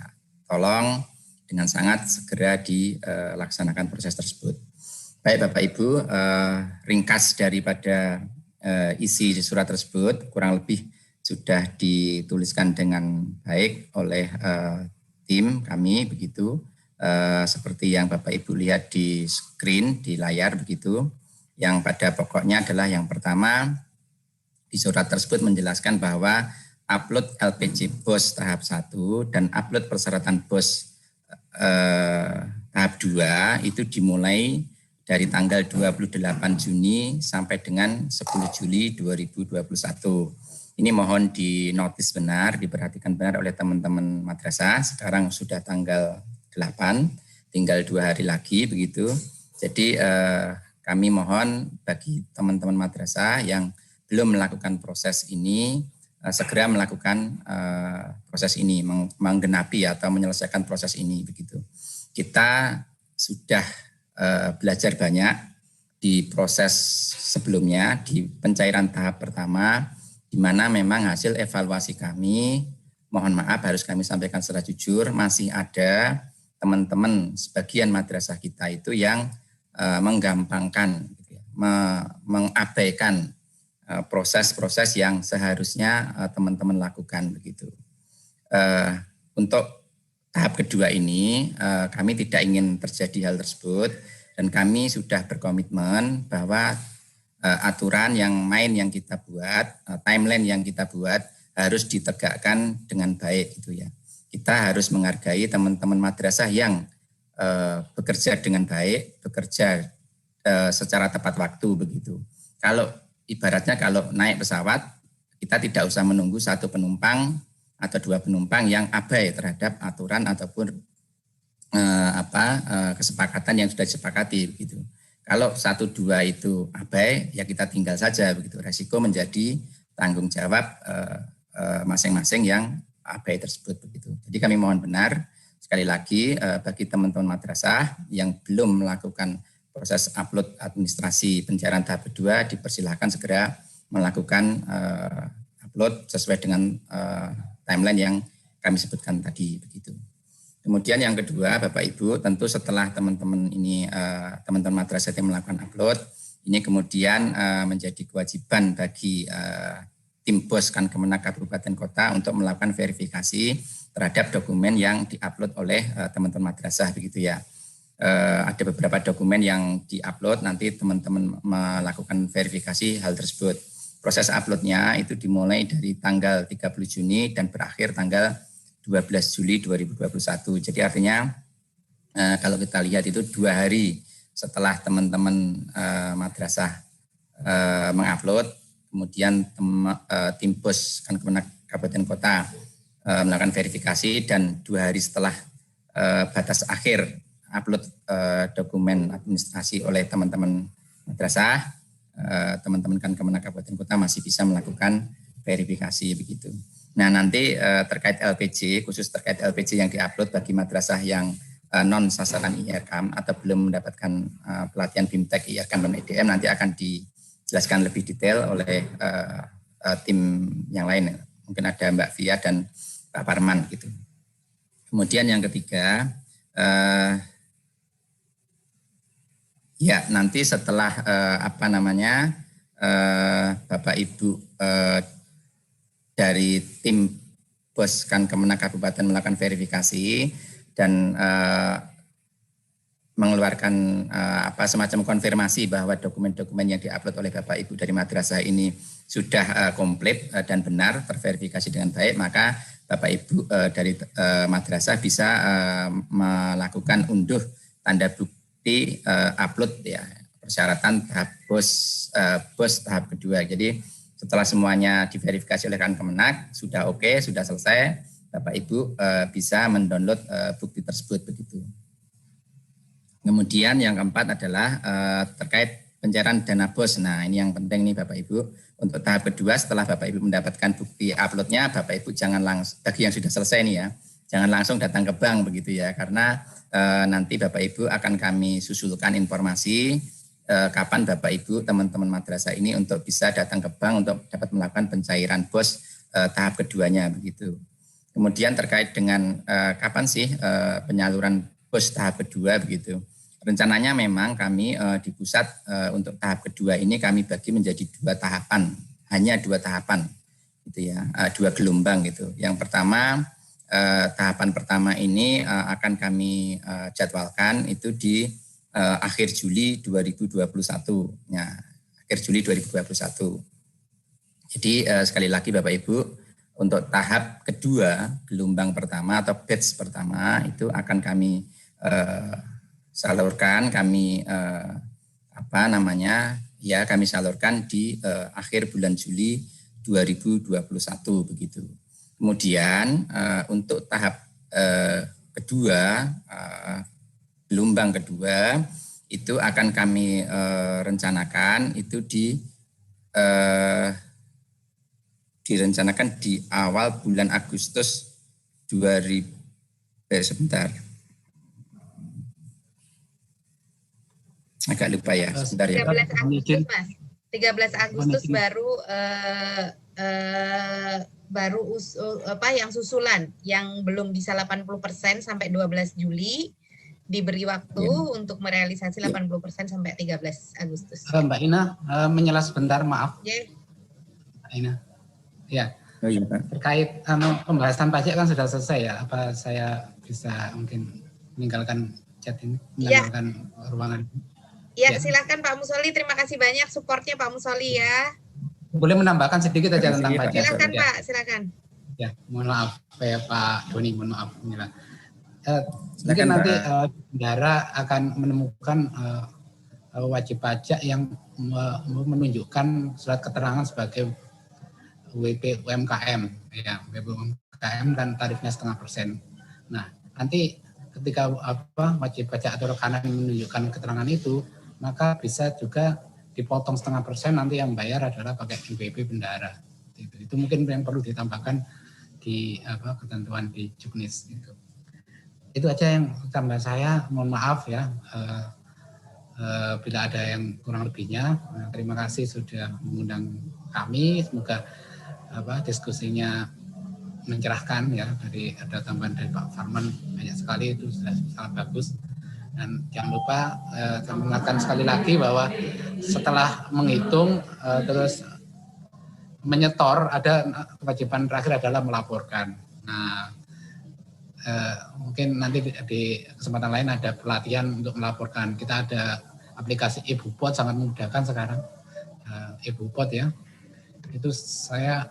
tolong dengan sangat segera dilaksanakan proses tersebut. Baik Bapak Ibu, ringkas daripada isi surat tersebut kurang lebih sudah dituliskan dengan baik oleh tim kami begitu, seperti yang Bapak Ibu lihat di screen di layar begitu. Yang pada pokoknya adalah yang pertama di surat tersebut menjelaskan bahwa upload LPJ BOS tahap 1 dan upload persyaratan BOS tahap 2 itu dimulai dari tanggal 28 Juni sampai dengan 10 Juli 2021. Ini mohon dinotis benar, diperhatikan benar oleh teman-teman madrasah. Sekarang sudah tanggal 8, tinggal 2 hari lagi begitu. Jadi kami mohon bagi teman-teman madrasah yang belum melakukan proses ini, segera melakukan proses ini, menggenapi atau menyelesaikan proses ini begitu. Kita sudah belajar banyak di proses sebelumnya, di pencairan tahap pertama, di mana memang hasil evaluasi kami, mohon maaf harus kami sampaikan secara jujur, masih ada teman-teman sebagian madrasah kita itu yang menggampangkan, mengabaikan proses-proses yang seharusnya teman-teman lakukan begitu. Untuk tahap kedua ini kami tidak ingin terjadi hal tersebut dan kami sudah berkomitmen bahwa aturan yang main yang kita buat, timeline yang kita buat harus ditegakkan dengan baik gitu ya. Kita harus menghargai teman-teman madrasah yang bekerja dengan baik, bekerja secara tepat waktu begitu. Kalau ibaratnya kalau naik pesawat, kita tidak usah menunggu satu penumpang atau dua penumpang yang abai terhadap aturan ataupun kesepakatan yang sudah disepakati begitu. Kalau satu dua itu abai, ya kita tinggal saja begitu. Resiko menjadi tanggung jawab masing-masing yang abai tersebut begitu. Jadi kami mohon benar sekali lagi bagi teman-teman madrasah yang belum melakukan proses upload administrasi pencairan tahap kedua, dipersilahkan segera melakukan upload sesuai dengan timeline yang kami sebutkan tadi begitu. Kemudian yang kedua, Bapak Ibu, tentu setelah teman-teman ini teman-teman madrasah yang melakukan upload, ini kemudian menjadi kewajiban bagi tim BOS Kemenak Kabupaten Kota untuk melakukan verifikasi terhadap dokumen yang diupload oleh teman-teman madrasah begitu ya. Ada beberapa dokumen yang diupload, nanti teman-teman melakukan verifikasi hal tersebut. Proses uploadnya itu dimulai dari tanggal 30 Juni dan berakhir tanggal 12 Juli 2021. Jadi artinya kalau kita lihat itu 2 hari setelah teman-teman madrasah mengupload, kemudian tim BOS Kemenak Kabupaten Kota melakukan verifikasi dan 2 hari setelah batas akhir upload dokumen administrasi oleh teman-teman madrasah, teman-teman Kemenak Kabupaten Kota masih bisa melakukan verifikasi begitu. Nah nanti terkait LPJ, khusus terkait LPJ yang diupload bagi madrasah yang non sasaran IRKAM atau belum mendapatkan pelatihan BIMTEK IRKAM dan EDM, nanti akan dijelaskan lebih detail oleh tim yang lain. Mungkin ada Mbak Via dan Pak Parman gitu. Kemudian yang ketiga, ya nanti setelah Bapak Ibu dari tim BOS Kemenak Kabupaten melakukan verifikasi dan mengeluarkan semacam konfirmasi bahwa dokumen-dokumen yang diupload oleh Bapak Ibu dari madrasah ini sudah komplit dan benar terverifikasi dengan baik, maka Bapak Ibu dari madrasah bisa melakukan unduh tanda bukti upload ya persyaratan tahap BOS tahap kedua. Jadi setelah semuanya diverifikasi oleh Kemenak sudah oke, sudah selesai, Bapak Ibu bisa mendownload bukti tersebut begitu. Kemudian yang keempat adalah terkait pencairan dana BOS. Nah ini yang penting nih Bapak Ibu. Untuk tahap kedua setelah Bapak Ibu mendapatkan bukti uploadnya, Bapak Ibu jangan langsung, bagi yang sudah selesai nih ya, jangan langsung datang ke bank begitu ya. Karena nanti Bapak Ibu akan kami susulkan informasi kapan Bapak Ibu teman-teman madrasah ini untuk bisa datang ke bank untuk dapat melakukan pencairan BOS tahap keduanya begitu. Kemudian terkait dengan kapan sih penyaluran BOS tahap kedua begitu. Rencananya memang kami di pusat untuk tahap kedua ini kami bagi menjadi 2 tahapan, hanya 2 tahapan gitu ya, 2 gelombang gitu. Yang pertama tahapan pertama ini akan kami jadwalkan itu di akhir Juli 2021. Ya, akhir Juli 2021. Jadi sekali lagi Bapak Ibu, untuk tahap kedua, gelombang pertama atau batch pertama itu akan kami salurkan, kami kami salurkan di akhir bulan Juli 2021 begitu. Kemudian untuk tahap kedua, gelombang kedua itu akan kami rencanakan itu direncanakan di awal bulan Agustus 2000. Sebentar. Agak lupa ya, sebentar ya. 13 Agustus, Mas. 13 Agustus baru yang susulan yang belum bisa 80% sampai 12 Juli diberi waktu untuk merealisasi 80% sampai 13 Agustus. Mbak Ina, menyela sebentar, maaf. Mbak Ina. Ya. Oh, iya, Pak. Terkait pembahasan pajak kan sudah selesai ya. Apa saya bisa mungkin meninggalkan chat ini, meninggalkan ruangan? Ya, silakan Pak Musoli. Terima kasih banyak supportnya Pak Musoli ya. Boleh menambahkan sedikit aja tentang pajak? Silakan Pak, silakan. Ya, mohon maaf ya Pak Doni, mohon maaf. Mungkin nanti bendahara akan menemukan wajib pajak yang menunjukkan surat keterangan sebagai WP UMKM, ya WP UMKM dan tarifnya 0,5%. Nah, nanti ketika wajib pajak atau rekanan menunjukkan keterangan itu, maka bisa juga dipotong 0,5%, nanti yang bayar adalah pakai NPWP bendahara. Itu mungkin yang perlu ditambahkan di ketentuan di Juknis itu. Itu aja yang tambah saya. Mohon maaf ya bila ada yang kurang lebihnya. Terima kasih sudah mengundang kami. Semoga diskusinya mencerahkan ya. Dari ada tambahan dari Pak Farman banyak sekali, itu sudah sangat bagus. Dan jangan lupa saya mengingatkan sekali lagi bahwa setelah menghitung terus menyetor, ada kewajiban terakhir adalah melaporkan. Nah, mungkin nanti di kesempatan lain ada pelatihan untuk melaporkan. Kita ada aplikasi Ibu-Pot, sangat memudahkan sekarang. Ibu-Pot ya, itu saya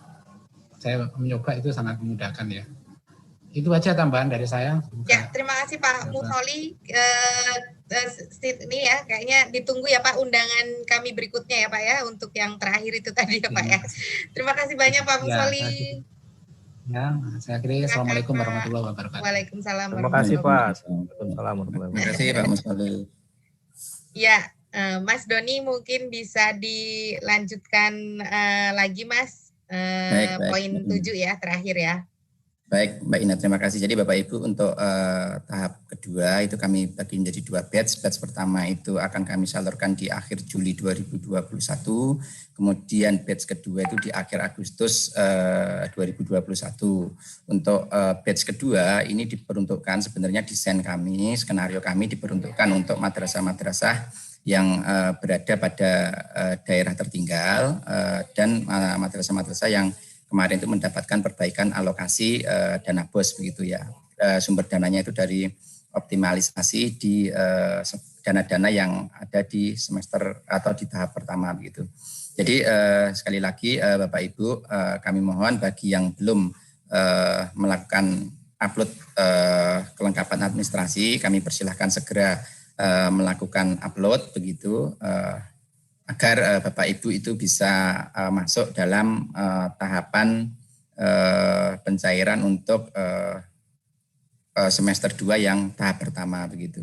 mencoba, itu sangat memudahkan ya. Itu aja tambahan dari saya. Ya, terima kasih Pak Musoli. Ini ya, kayaknya ditunggu ya Pak undangan kami berikutnya ya Pak ya, untuk yang terakhir itu tadi ya Pak ya. Terima kasih banyak Pak Musoli. Ya, saya akhiri. Assalamualaikum warahmatullahi wabarakatuh. Waalaikumsalam. Terima kasih Pak. Waalaikumsalam. Terima kasih Pak Musoli. Ya, Mas Doni mungkin bisa dilanjutkan lagi Mas. Poin 7 ya, terakhir ya. Baik, Mbak Ina, terima kasih. Jadi Bapak Ibu untuk tahap kedua itu kami bagi menjadi 2 batch. Batch pertama itu akan kami salurkan di akhir Juli 2021. Kemudian batch kedua itu di akhir Agustus 2021. Untuk batch kedua ini diperuntukkan, sebenarnya desain kami, skenario kami diperuntukkan untuk madrasah-madrasah yang berada pada daerah tertinggal dan madrasah-madrasah yang kemarin itu mendapatkan perbaikan alokasi dana BOS begitu ya. Sumber dananya itu dari optimalisasi di dana-dana yang ada di semester atau di tahap pertama begitu. Jadi sekali lagi Bapak Ibu, kami mohon bagi yang belum melakukan upload kelengkapan administrasi, kami persilahkan segera melakukan upload begitu. Agar Bapak Ibu itu bisa masuk dalam tahapan pencairan untuk semester 2 yang tahap pertama begitu.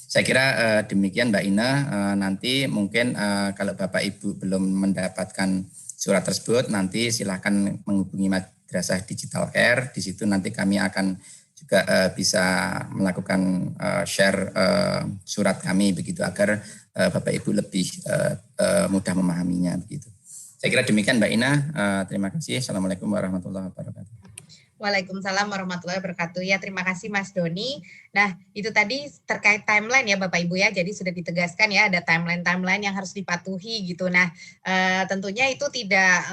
Saya kira demikian Mbak Ina. Nanti mungkin kalau Bapak Ibu belum mendapatkan surat tersebut, nanti silakan menghubungi Madrasah Digital Care. Di situ nanti kami akan juga bisa melakukan share surat kami begitu, agar Bapak Ibu lebih mudah memahaminya begitu. Saya kira demikian Mbak Ina. Terima kasih. Assalamualaikum warahmatullahi wabarakatuh. Waalaikumsalam warahmatullahi wabarakatuh. Ya, terima kasih Mas Doni. Nah, itu tadi terkait timeline ya Bapak Ibu ya. Jadi sudah ditegaskan ya, ada timeline yang harus dipatuhi gitu. Nah, tentunya itu tidak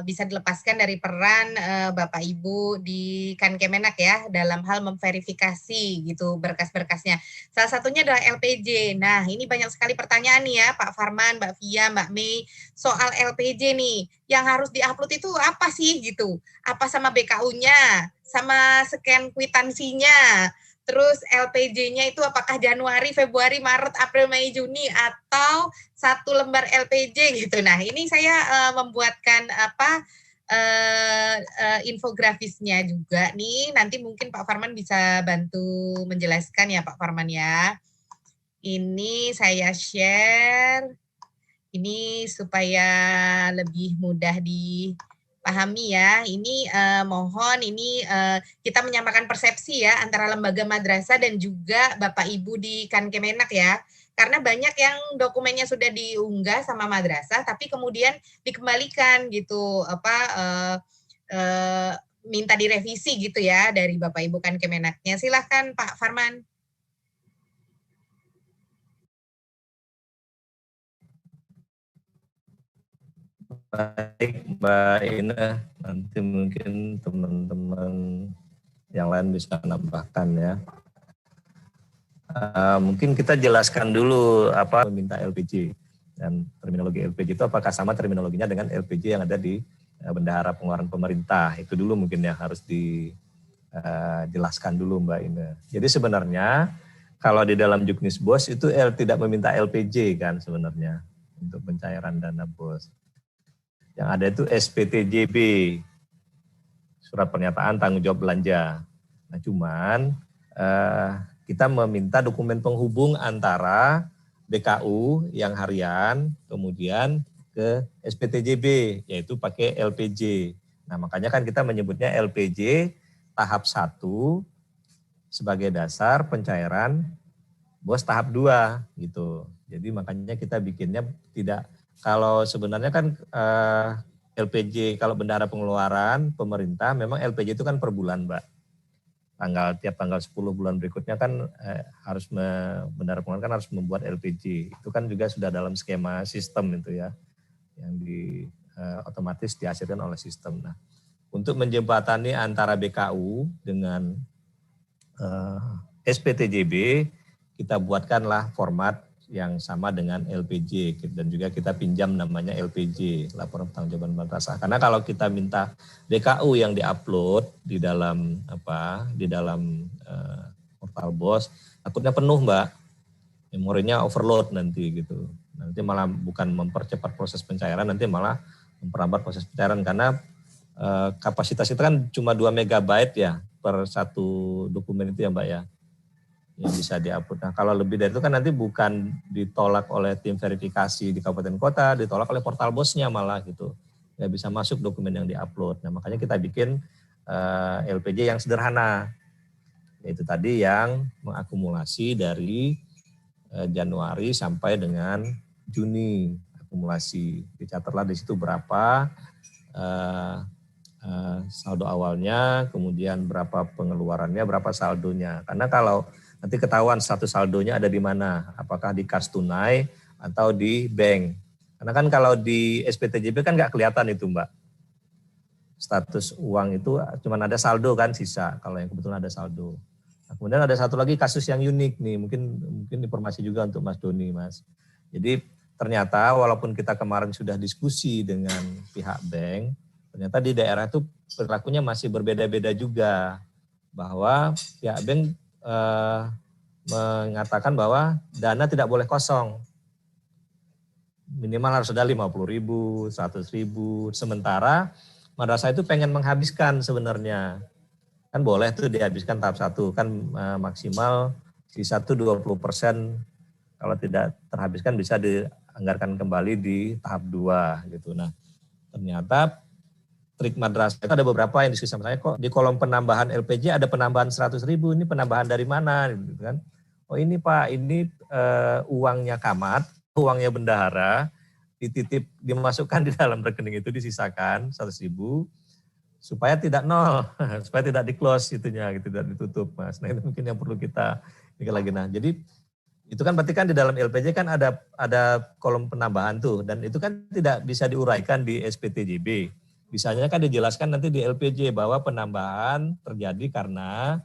bisa dilepaskan dari peran Bapak Ibu di Kankemenak ya, dalam hal memverifikasi gitu berkas-berkasnya. Salah satunya adalah LPJ. Nah, ini banyak sekali pertanyaan nih ya Pak Farman, Mbak Via, Mbak Mei, soal LPJ nih. Yang harus diupload itu apa sih gitu? Apa sama BKU-nya, sama scan kwitansinya, terus LPJ-nya itu apakah Januari, Februari, Maret, April, Mei, Juni, atau 1 lembar LPJ gitu. Nah, ini saya membuatkan infografisnya juga nih. Nanti mungkin Pak Farman bisa bantu menjelaskan ya Pak Farman ya. Ini saya share. Ini supaya lebih mudah dipahami ya. Ini mohon ini kita menyamakan persepsi ya antara lembaga madrasah dan juga Bapak Ibu di Kankemenak ya. Karena banyak yang dokumennya sudah diunggah sama madrasah tapi kemudian dikembalikan gitu minta direvisi gitu ya dari Bapak Ibu Kankemenaknya. Silahkan Pak Farman. Baik Mbak Ina, nanti mungkin teman-teman yang lain bisa nambahkan ya. Mungkin kita jelaskan dulu apa meminta LPG dan terminologi LPG itu apakah sama terminologinya dengan LPG yang ada di bendahara pengeluaran pemerintah. Itu dulu mungkin yang harus dijelaskan dulu Mbak Ina. Jadi sebenarnya kalau di dalam Juknis BOS itu tidak meminta LPG kan sebenarnya untuk pencairan dana BOS. Yang ada itu SPTJB, surat pernyataan tanggung jawab belanja. Nah cuman kita meminta dokumen penghubung antara BKU yang harian, kemudian ke SPTJB, yaitu pakai LPJ. Nah makanya kan kita menyebutnya LPJ tahap 1 sebagai dasar pencairan BOS tahap 2 gitu. Jadi makanya kita bikinnya tidak. Kalau sebenarnya kan LPJ kalau bendahara pengeluaran pemerintah memang LPJ itu kan per bulan Mbak. Tiap tanggal 10 bulan berikutnya kan harus bendahara pengeluaran kan harus membuat LPJ. Itu kan juga sudah dalam skema sistem itu ya yang otomatis dihasilkan oleh sistem. Nah, untuk menjembatani antara BKU dengan SPTJB kita buatkanlah format yang sama dengan LPJ dan juga kita pinjam namanya LPJ, laporan pertanggungjawaban madrasah. Karena kalau kita minta BKU yang diupload di dalam portal BOS, takutnya penuh Mbak, memorinya overload nanti gitu. Nanti malah bukan mempercepat proses pencairan, nanti malah memperlambat proses pencairan karena kapasitas itu kan cuma 2 MB ya per satu dokumen itu ya Mbak ya. Yang bisa di-upload. Nah kalau lebih dari itu kan nanti bukan ditolak oleh tim verifikasi di kabupaten kota, ditolak oleh portal BOS-nya malah gitu. Nggak bisa masuk dokumen yang di-upload. Nah makanya kita bikin LPJ yang sederhana. Yaitu tadi yang mengakumulasi dari Januari sampai dengan Juni. Akumulasi. Dicatatlah di situ berapa saldo awalnya, kemudian berapa pengeluarannya, berapa saldonya. Karena kalau nanti ketahuan status saldonya ada di mana, apakah di kas tunai atau di bank. Karena kan kalau di SPTJB kan nggak kelihatan itu Mbak. Status uang itu cuma ada saldo kan sisa, kalau yang kebetulan ada saldo. Nah, kemudian ada satu lagi kasus yang unik nih, mungkin informasi juga untuk Mas Doni Mas. Jadi ternyata walaupun kita kemarin sudah diskusi dengan pihak bank, ternyata di daerah itu perilakunya masih berbeda-beda juga. Bahwa pihak bank mengatakan bahwa dana tidak boleh kosong. Minimal harus ada 50.000, 100.000. Sementara madrasah itu pengen menghabiskan sebenarnya. Kan boleh tuh dihabiskan tahap 1, kan maksimal sisa tuh 20%. Kalau tidak terhabiskan bisa dianggarkan kembali di tahap 2 gitu. Nah, ternyata trik madrasah itu ada beberapa yang diskusi sama saya, kok di kolom penambahan LPJ ada penambahan 100.000, ini penambahan dari mana gitu kan. Oh ini Pak, ini uangnya camat, uangnya bendahara, dimasukkan di dalam rekening itu disisakan 100.000 supaya tidak nol, supaya tidak di-close itunya, gitu, tidak ditutup Mas. Nah itu mungkin yang perlu kita ini lagi. Nah jadi itu kan berarti kan di dalam LPJ kan ada kolom penambahan tuh, dan itu kan tidak bisa diuraikan di SPTJB. Bisanya kan dijelaskan nanti di LPJ bahwa penambahan terjadi karena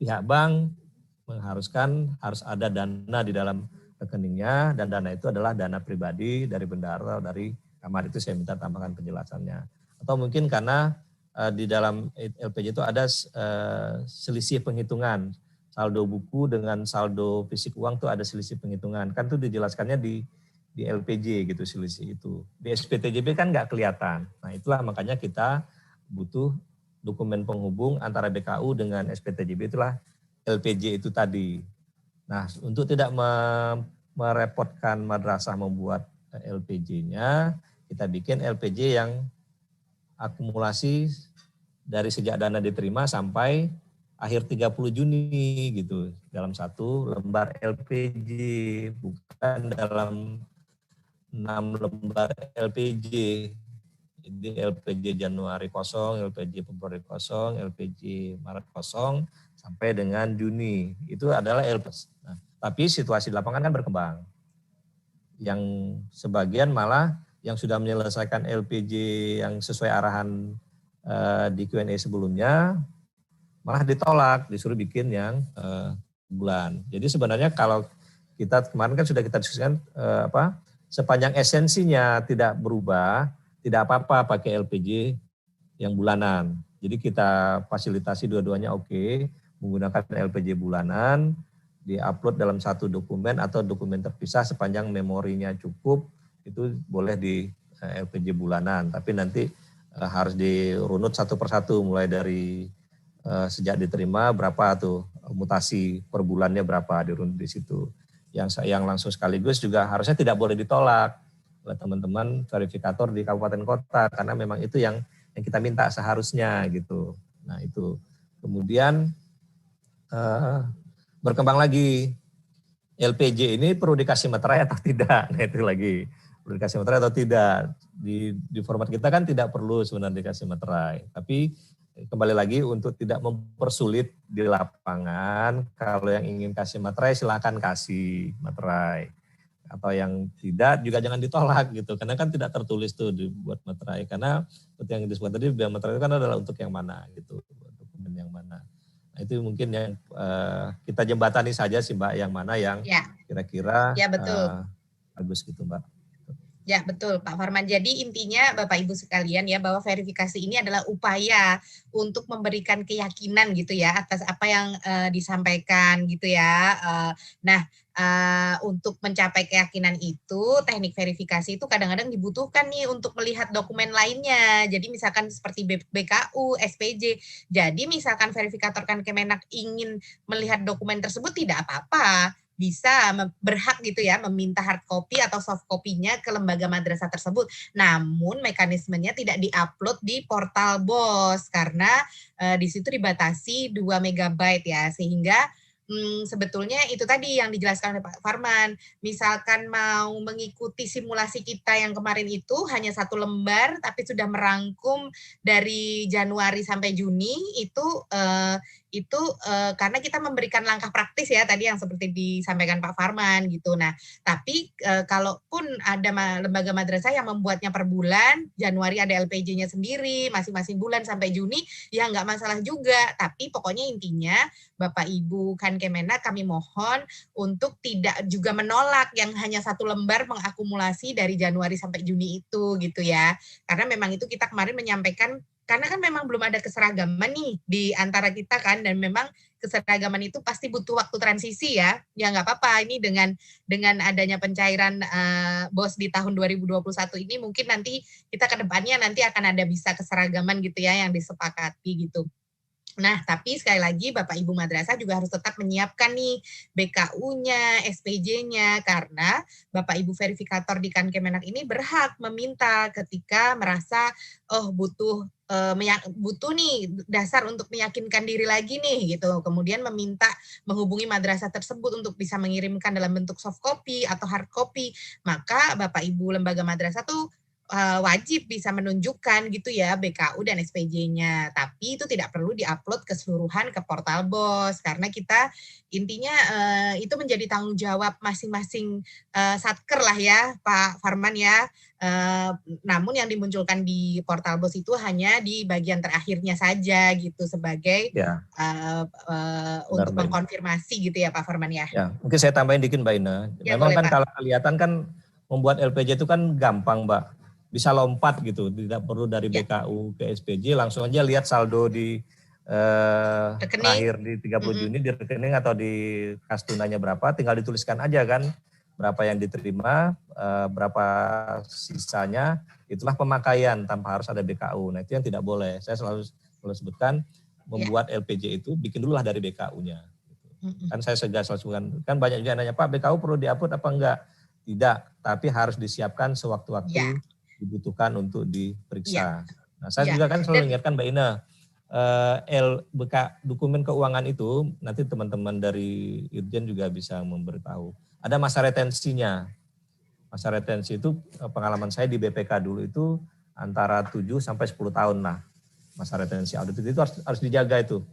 pihak bank mengharuskan harus ada dana di dalam rekeningnya, dan dana itu adalah dana pribadi dari bendahara, dari kamar. Itu saya minta tambahkan penjelasannya. Atau mungkin karena di dalam LPJ itu ada selisih penghitungan, saldo buku dengan saldo fisik uang tuh ada selisih penghitungan. Kan tuh dijelaskannya di LPJ gitu selisih itu. Di SPTJB kan nggak kelihatan. Nah itulah makanya kita butuh dokumen penghubung antara BKU dengan SPTJB, itulah LPJ itu tadi. Nah, untuk tidak merepotkan madrasah membuat LPJ-nya, kita bikin LPJ yang akumulasi dari sejak dana diterima sampai akhir 30 Juni gitu, dalam satu lembar LPJ, bukan dalam 6 lembar LPJ. Jadi LPJ Januari kosong, LPJ Februari kosong, LPJ Maret kosong, sampai dengan Juni. Itu adalah LPJ. Nah, tapi situasi di lapangan kan berkembang. Yang sebagian malah yang sudah menyelesaikan LPJ yang sesuai arahan di Q&A sebelumnya, malah ditolak, disuruh bikin yang bulan. Jadi sebenarnya kalau kita kemarin kan sudah kita diskusikan sepanjang esensinya tidak berubah, tidak apa-apa pakai LPJ yang bulanan. Jadi kita fasilitasi dua-duanya oke, menggunakan LPJ bulanan, di-upload dalam satu dokumen atau dokumen terpisah sepanjang memorinya cukup, itu boleh di LPJ bulanan. Tapi nanti harus dirunut satu persatu, mulai dari sejak diterima berapa tuh mutasi per bulannya berapa, dirunut di situ. Yang langsung sekaligus juga harusnya tidak boleh ditolak oleh teman-teman verifikator di kabupaten kota, karena memang itu yang kita minta seharusnya gitu. Nah itu kemudian berkembang lagi, LPJ ini perlu dikasih materai atau tidak? Nah itu lagi, perlu dikasih materai atau tidak? Di format kita kan tidak perlu sebenarnya dikasih materai, tapi kembali lagi untuk tidak mempersulit di lapangan, kalau yang ingin kasih materai silakan kasih materai, atau yang tidak juga jangan ditolak gitu, karena kan tidak tertulis tuh dibuat materai, karena seperti yang disebut tadi biaya materai itu kan adalah untuk yang mana gitu, dokumen yang mana. Nah itu mungkin yang kita jembatani saja sih Mbak, yang mana yang kira-kira bagus gitu Mbak. Ya betul Pak Farman. Jadi intinya Bapak Ibu sekalian ya, bahwa verifikasi ini adalah upaya untuk memberikan keyakinan gitu ya atas apa yang disampaikan gitu ya. Untuk mencapai keyakinan itu, teknik verifikasi itu kadang-kadang dibutuhkan nih untuk melihat dokumen lainnya. Jadi misalkan seperti BKU, SPJ. Jadi misalkan verifikator Kemenak ingin melihat dokumen tersebut, tidak apa-apa. Bisa berhak gitu ya meminta hard copy atau soft copy-nya ke lembaga madrasah tersebut. Namun mekanismenya tidak diupload di portal BOS karena di situ dibatasi 2 MB ya, sehingga sebetulnya itu tadi yang dijelaskan oleh Pak Farman. Misalkan mau mengikuti simulasi kita yang kemarin itu hanya 1 lembar tapi sudah merangkum dari Januari sampai Juni, itu karena kita memberikan langkah praktis ya tadi yang seperti disampaikan Pak Farman gitu. Nah, tapi kalaupun ada lembaga madrasah yang membuatnya per bulan, Januari ada LPJ-nya sendiri, masing-masing bulan sampai Juni, ya nggak masalah juga. Tapi pokoknya intinya Bapak Ibu Kemenak, kami mohon untuk tidak juga menolak yang hanya 1 lembar mengakumulasi dari Januari sampai Juni itu gitu ya. Karena memang itu kita kemarin menyampaikan, karena kan memang belum ada keseragaman nih di antara kita kan, dan memang keseragaman itu pasti butuh waktu transisi ya. Ya nggak apa-apa, ini dengan adanya pencairan BOS di tahun 2021 ini mungkin nanti kita ke depannya nanti akan ada bisa keseragaman gitu ya yang disepakati gitu. Nah, tapi sekali lagi Bapak Ibu Madrasah juga harus tetap menyiapkan nih BKU-nya, SPJ-nya, karena Bapak Ibu verifikator di Kemenak ini berhak meminta ketika merasa butuh nih dasar untuk meyakinkan diri lagi nih gitu. Kemudian meminta menghubungi madrasah tersebut untuk bisa mengirimkan dalam bentuk soft copy atau hard copy. Maka Bapak Ibu lembaga madrasah tuh wajib bisa menunjukkan gitu ya BKU dan SPJ-nya, tapi itu tidak perlu diupload keseluruhan ke portal BOS karena kita intinya itu menjadi tanggung jawab masing-masing satker lah ya Pak Farman ya. Namun yang dimunculkan di portal BOS itu hanya di bagian terakhirnya saja gitu sebagai untuk mengkonfirmasi gitu ya Pak Farman ya. Ya, mungkin saya tambahin dikit Mbak Ina. Ya, memang boleh, kan Pak. Kalau kelihatan kan membuat LPJ itu kan gampang Mbak. Bisa lompat gitu, tidak perlu dari BKU ke SPJ, langsung aja lihat saldo di terakhir di 30 Juni di rekening atau di kas tunainya berapa, tinggal dituliskan aja kan berapa yang diterima, berapa sisanya, itulah pemakaian tanpa harus ada BKU. Nah itu yang tidak boleh. Saya selalu sebutkan membuat LPJ itu bikin dulu lah dari BKU-nya. Kan saya segas langsung kan banyak juga nanya, Pak BKU perlu diupload apa enggak? Tidak, tapi harus disiapkan sewaktu-waktu dibutuhkan untuk diperiksa. Nah, saya juga kan selalu ingatkan Mbak Ina, dokumen keuangan itu nanti teman-teman dari Irjen juga bisa memberitahu. Ada masa retensinya. Masa retensi itu pengalaman saya di BPK dulu itu antara 7 sampai 10 tahun lah. Masa retensi audit itu harus dijaga itu.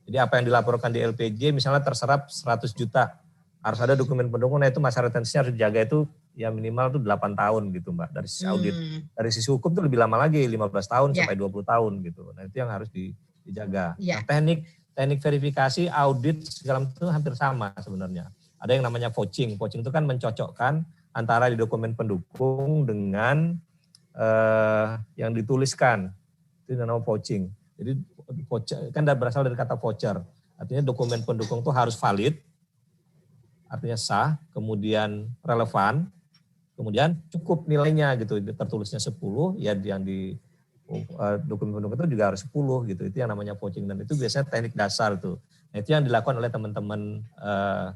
Jadi apa yang dilaporkan di LPJ misalnya terserap 100 juta. Harus ada dokumen pendukung, nah itu masa retensinya harus dijaga itu ya minimal tuh 8 tahun gitu Mbak dari sisi audit. Dari sisi hukum tuh lebih lama lagi 15 tahun sampai 20 tahun gitu. Nah itu yang harus dijaga. Nah, teknik verifikasi audit segala macam itu hampir sama sebenarnya. Ada yang namanya vouching. Vouching itu kan mencocokkan antara di dokumen pendukung dengan yang dituliskan. Itu namanya vouching. Jadi kan berasal dari kata voucher. Artinya dokumen pendukung itu harus valid, artinya sah, kemudian relevan, kemudian cukup nilainya gitu, tertulisnya 10, ya yang di dokumen pendukung itu juga harus 10 gitu. Itu yang namanya vouching dan itu biasanya teknik dasar tuh. Nah, itu yang dilakukan oleh teman-teman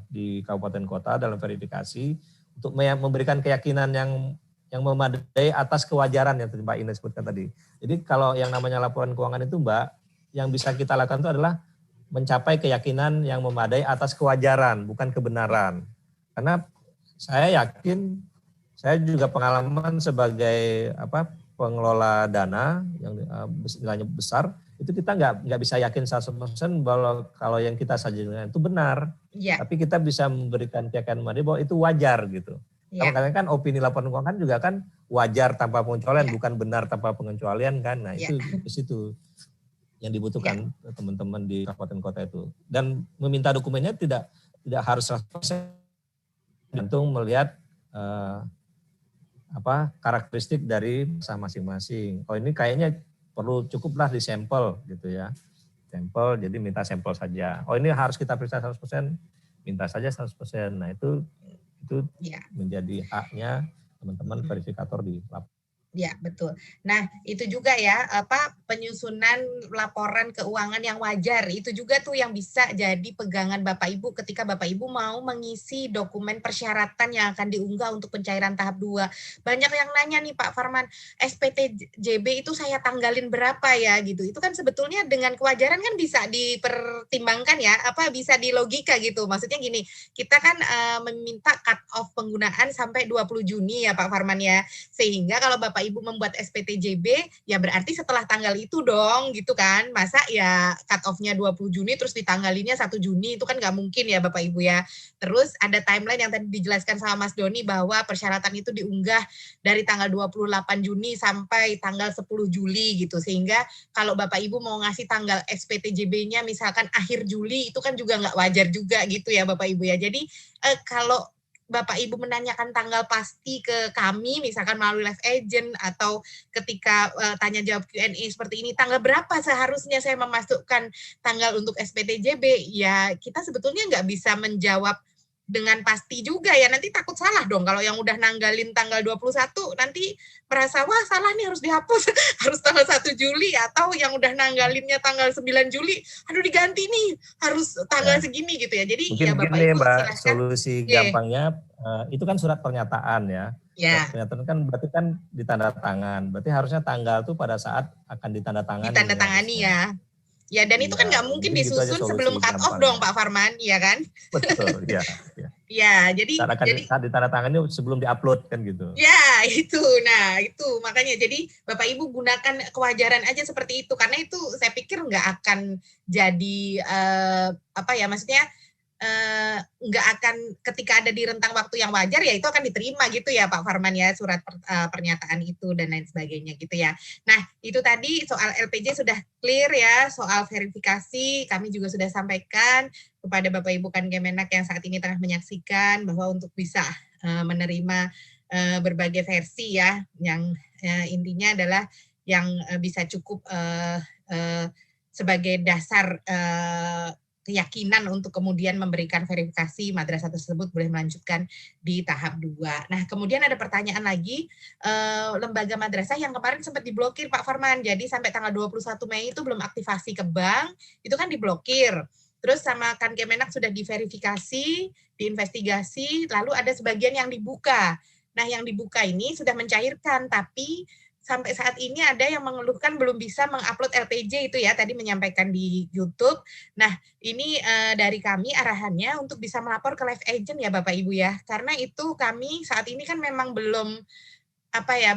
di kabupaten kota dalam verifikasi untuk memberikan keyakinan yang memadai atas kewajaran yang Mbak Ina sebutkan tadi. Jadi kalau yang namanya laporan keuangan itu Mbak, yang bisa kita lakukan itu adalah mencapai keyakinan yang memadai atas kewajaran, bukan kebenaran. Karena saya yakin, saya juga pengalaman sebagai pengelola dana yang nilainya besar, itu kita nggak bisa yakin 100% bahwa kalau yang kita sajikan itu benar. Tapi kita bisa memberikan keyakinan memadai bahwa itu wajar gitu. Kadang-kadang kan opini laporan keuangan juga kan wajar tanpa pengecualian, bukan benar tanpa pengecualian kan. Nah itu di situ yang dibutuhkan teman-teman di kabupaten kota itu. Dan meminta dokumennya tidak harus 100%, tergantung melihat karakteristik dari masing-masing. Oh ini kayaknya perlu cukuplah di sampel gitu ya. Sampel, jadi minta sampel saja. Oh ini harus kita periksa 100%, minta saja 100%. Nah itu menjadi haknya teman-teman verifikator di lapangan. Ya, betul. Nah, itu juga ya, penyusunan laporan keuangan yang wajar. Itu juga tuh yang bisa jadi pegangan Bapak Ibu ketika Bapak Ibu mau mengisi dokumen persyaratan yang akan diunggah untuk pencairan tahap 2. Banyak yang nanya nih Pak Farman, SPTJB itu saya tanggalin berapa ya gitu. Itu kan sebetulnya dengan kewajaran kan bisa dipertimbangkan ya, bisa dilogika gitu. Maksudnya gini, kita kan meminta cut off penggunaan sampai 20 Juni ya Pak Farman ya. Sehingga kalau Bapak Ibu membuat SPTJB, ya berarti setelah tanggal itu dong, gitu kan. Masa ya cut off-nya 20 Juni, terus ditanggalinnya 1 Juni, itu kan nggak mungkin ya Bapak Ibu ya. Terus ada timeline yang tadi dijelaskan sama Mas Doni, bahwa persyaratan itu diunggah dari tanggal 28 Juni sampai tanggal 10 Juli gitu. Sehingga kalau Bapak Ibu mau ngasih tanggal SPTJB-nya misalkan akhir Juli, itu kan juga nggak wajar juga gitu ya Bapak Ibu ya. Jadi kalau Bapak Ibu menanyakan tanggal pasti ke kami, misalkan melalui live agent atau ketika tanya jawab Q&A seperti ini, tanggal berapa seharusnya saya memasukkan tanggal untuk SPTJB, ya kita sebetulnya nggak bisa menjawab dengan pasti juga ya, nanti takut salah dong kalau yang udah nanggalin tanggal 21 nanti merasa wah salah nih harus dihapus harus tanggal 1 Juli, atau yang udah nanggalinnya tanggal 9 Juli aduh diganti nih harus tanggal segini gitu ya. Jadi mungkin ya Bapak Ibu Mbak, solusi gampangnya itu kan surat pernyataan ya. Surat pernyataan kan berarti kan ditanda tangan, berarti harusnya tanggal tuh pada saat akan ditandatangani ya. Ya, dan itu kan nggak mungkin disusun sebelum cut off dong Pak Farman, ya kan? Betul, ya. Ya, jadi saat ditandatangani sebelum diupload kan gitu. Ya, itu. Nah, itu makanya jadi Bapak Ibu gunakan kewajaran aja seperti itu, karena itu saya pikir nggak akan jadi maksudnya nggak akan ketika ada di rentang waktu yang wajar ya itu akan diterima gitu ya Pak Farman ya, surat pernyataan itu dan lain sebagainya gitu ya. Nah itu tadi soal LPJ sudah clear ya, soal verifikasi kami juga sudah sampaikan kepada Bapak Ibu Kemenak yang saat ini tengah menyaksikan bahwa untuk bisa menerima berbagai versi ya, yang intinya adalah yang bisa cukup sebagai dasar keyakinan untuk kemudian memberikan verifikasi madrasah tersebut boleh melanjutkan di tahap 2. Nah, kemudian ada pertanyaan lagi, lembaga madrasah yang kemarin sempat diblokir Pak Farman, jadi sampai tanggal 21 Mei itu belum aktivasi ke bank, itu kan diblokir. terus sama Kemenak sudah diverifikasi, diinvestigasi, lalu ada sebagian yang dibuka. Nah, yang dibuka ini sudah mencairkan, tapi sampai saat ini ada yang mengeluhkan belum bisa mengupload LPJ itu ya, tadi menyampaikan di YouTube. Nah, ini dari kami arahannya untuk bisa melapor ke live agent ya Bapak Ibu ya, karena itu kami saat ini kan memang belum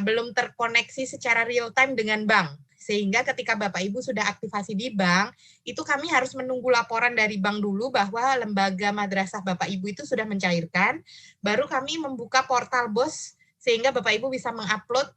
belum terkoneksi secara real time dengan bank. Sehingga ketika Bapak Ibu sudah aktivasi di bank, itu kami harus menunggu laporan dari bank dulu bahwa lembaga madrasah Bapak Ibu itu sudah mencairkan, baru kami membuka portal BOS sehingga Bapak Ibu bisa mengupload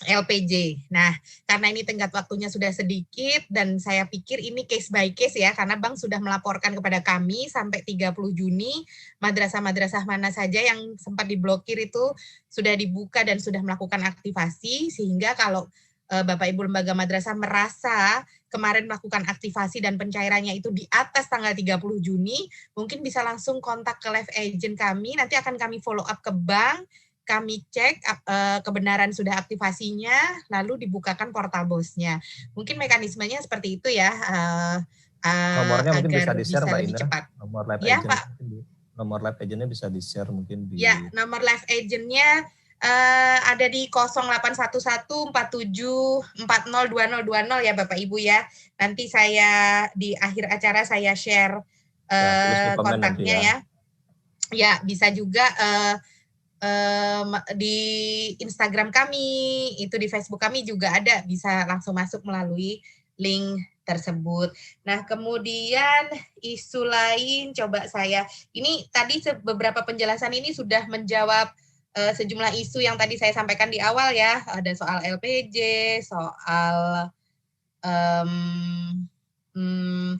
LPJ. Nah, karena ini tenggat waktunya sudah sedikit dan saya pikir ini case by case ya, karena bank sudah melaporkan kepada kami sampai 30 Juni madrasah-madrasah mana saja yang sempat diblokir itu sudah dibuka dan sudah melakukan aktivasi, sehingga kalau Bapak Ibu lembaga madrasah merasa kemarin melakukan aktivasi dan pencairannya itu di atas tanggal 30 Juni, mungkin bisa langsung kontak ke live agent kami, nanti akan kami follow up ke bank, kami cek kebenaran sudah aktivasinya, lalu dibukakan portal BOS-nya. Mungkin mekanismenya seperti itu ya, nomornya mungkin bisa agar di-share Mbak Indra, cepat. nomor live Ya, agent, Pak. Nomor live agentnya bisa di-share mungkin di... Ya, nomor live agentnya ada di 081147402020 ya Bapak Ibu ya. Nanti saya di akhir acara saya share kontaknya ya. Ya, bisa juga di Instagram kami, itu di Facebook kami juga ada, bisa langsung masuk melalui link tersebut. Nah, kemudian isu lain coba ini tadi beberapa penjelasan ini sudah menjawab sejumlah isu yang tadi saya sampaikan di awal ya, ada soal LPJ, soal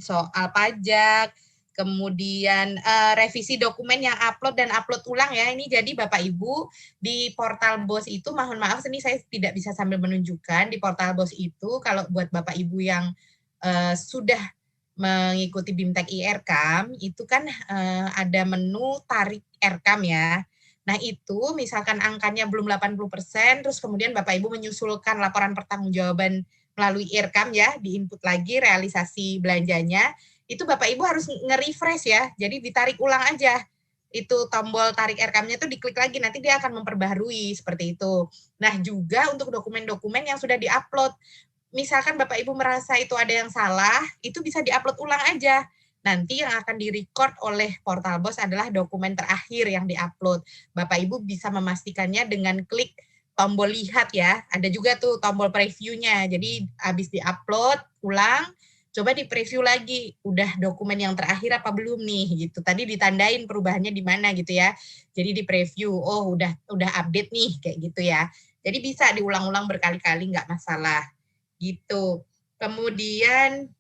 soal pajak, kemudian revisi dokumen yang upload dan upload ulang ya. Ini jadi Bapak Ibu di portal BOS itu, mohon maaf ini saya tidak bisa sambil menunjukkan, di portal BOS itu kalau buat Bapak Ibu yang sudah mengikuti BIMTEK IRKAM itu kan ada menu tarik RKAM ya. Nah itu misalkan angkanya belum 80%, terus kemudian Bapak Ibu menyusulkan laporan pertanggungjawaban melalui IRKAM ya, diinput lagi realisasi belanjanya, itu Bapak Ibu harus nge-refresh ya, jadi ditarik ulang aja. Itu tombol tarik RKAM-nya tuh diklik lagi, nanti dia akan memperbaharui seperti itu. Nah juga untuk dokumen-dokumen yang sudah diupload, misalkan Bapak Ibu merasa itu ada yang salah, itu bisa diupload ulang aja. Nanti yang akan direcord oleh portal BOS adalah dokumen terakhir yang diupload. Bapak Ibu bisa memastikannya dengan klik tombol lihat ya. Ada juga tuh tombol preview-nya. Jadi habis diupload ulang, coba di preview lagi, udah dokumen yang terakhir apa belum nih gitu. Tadi ditandain perubahannya di mana gitu ya. Jadi di preview, oh udah update nih kayak gitu ya. Jadi bisa diulang-ulang berkali-kali nggak masalah gitu. Kemudian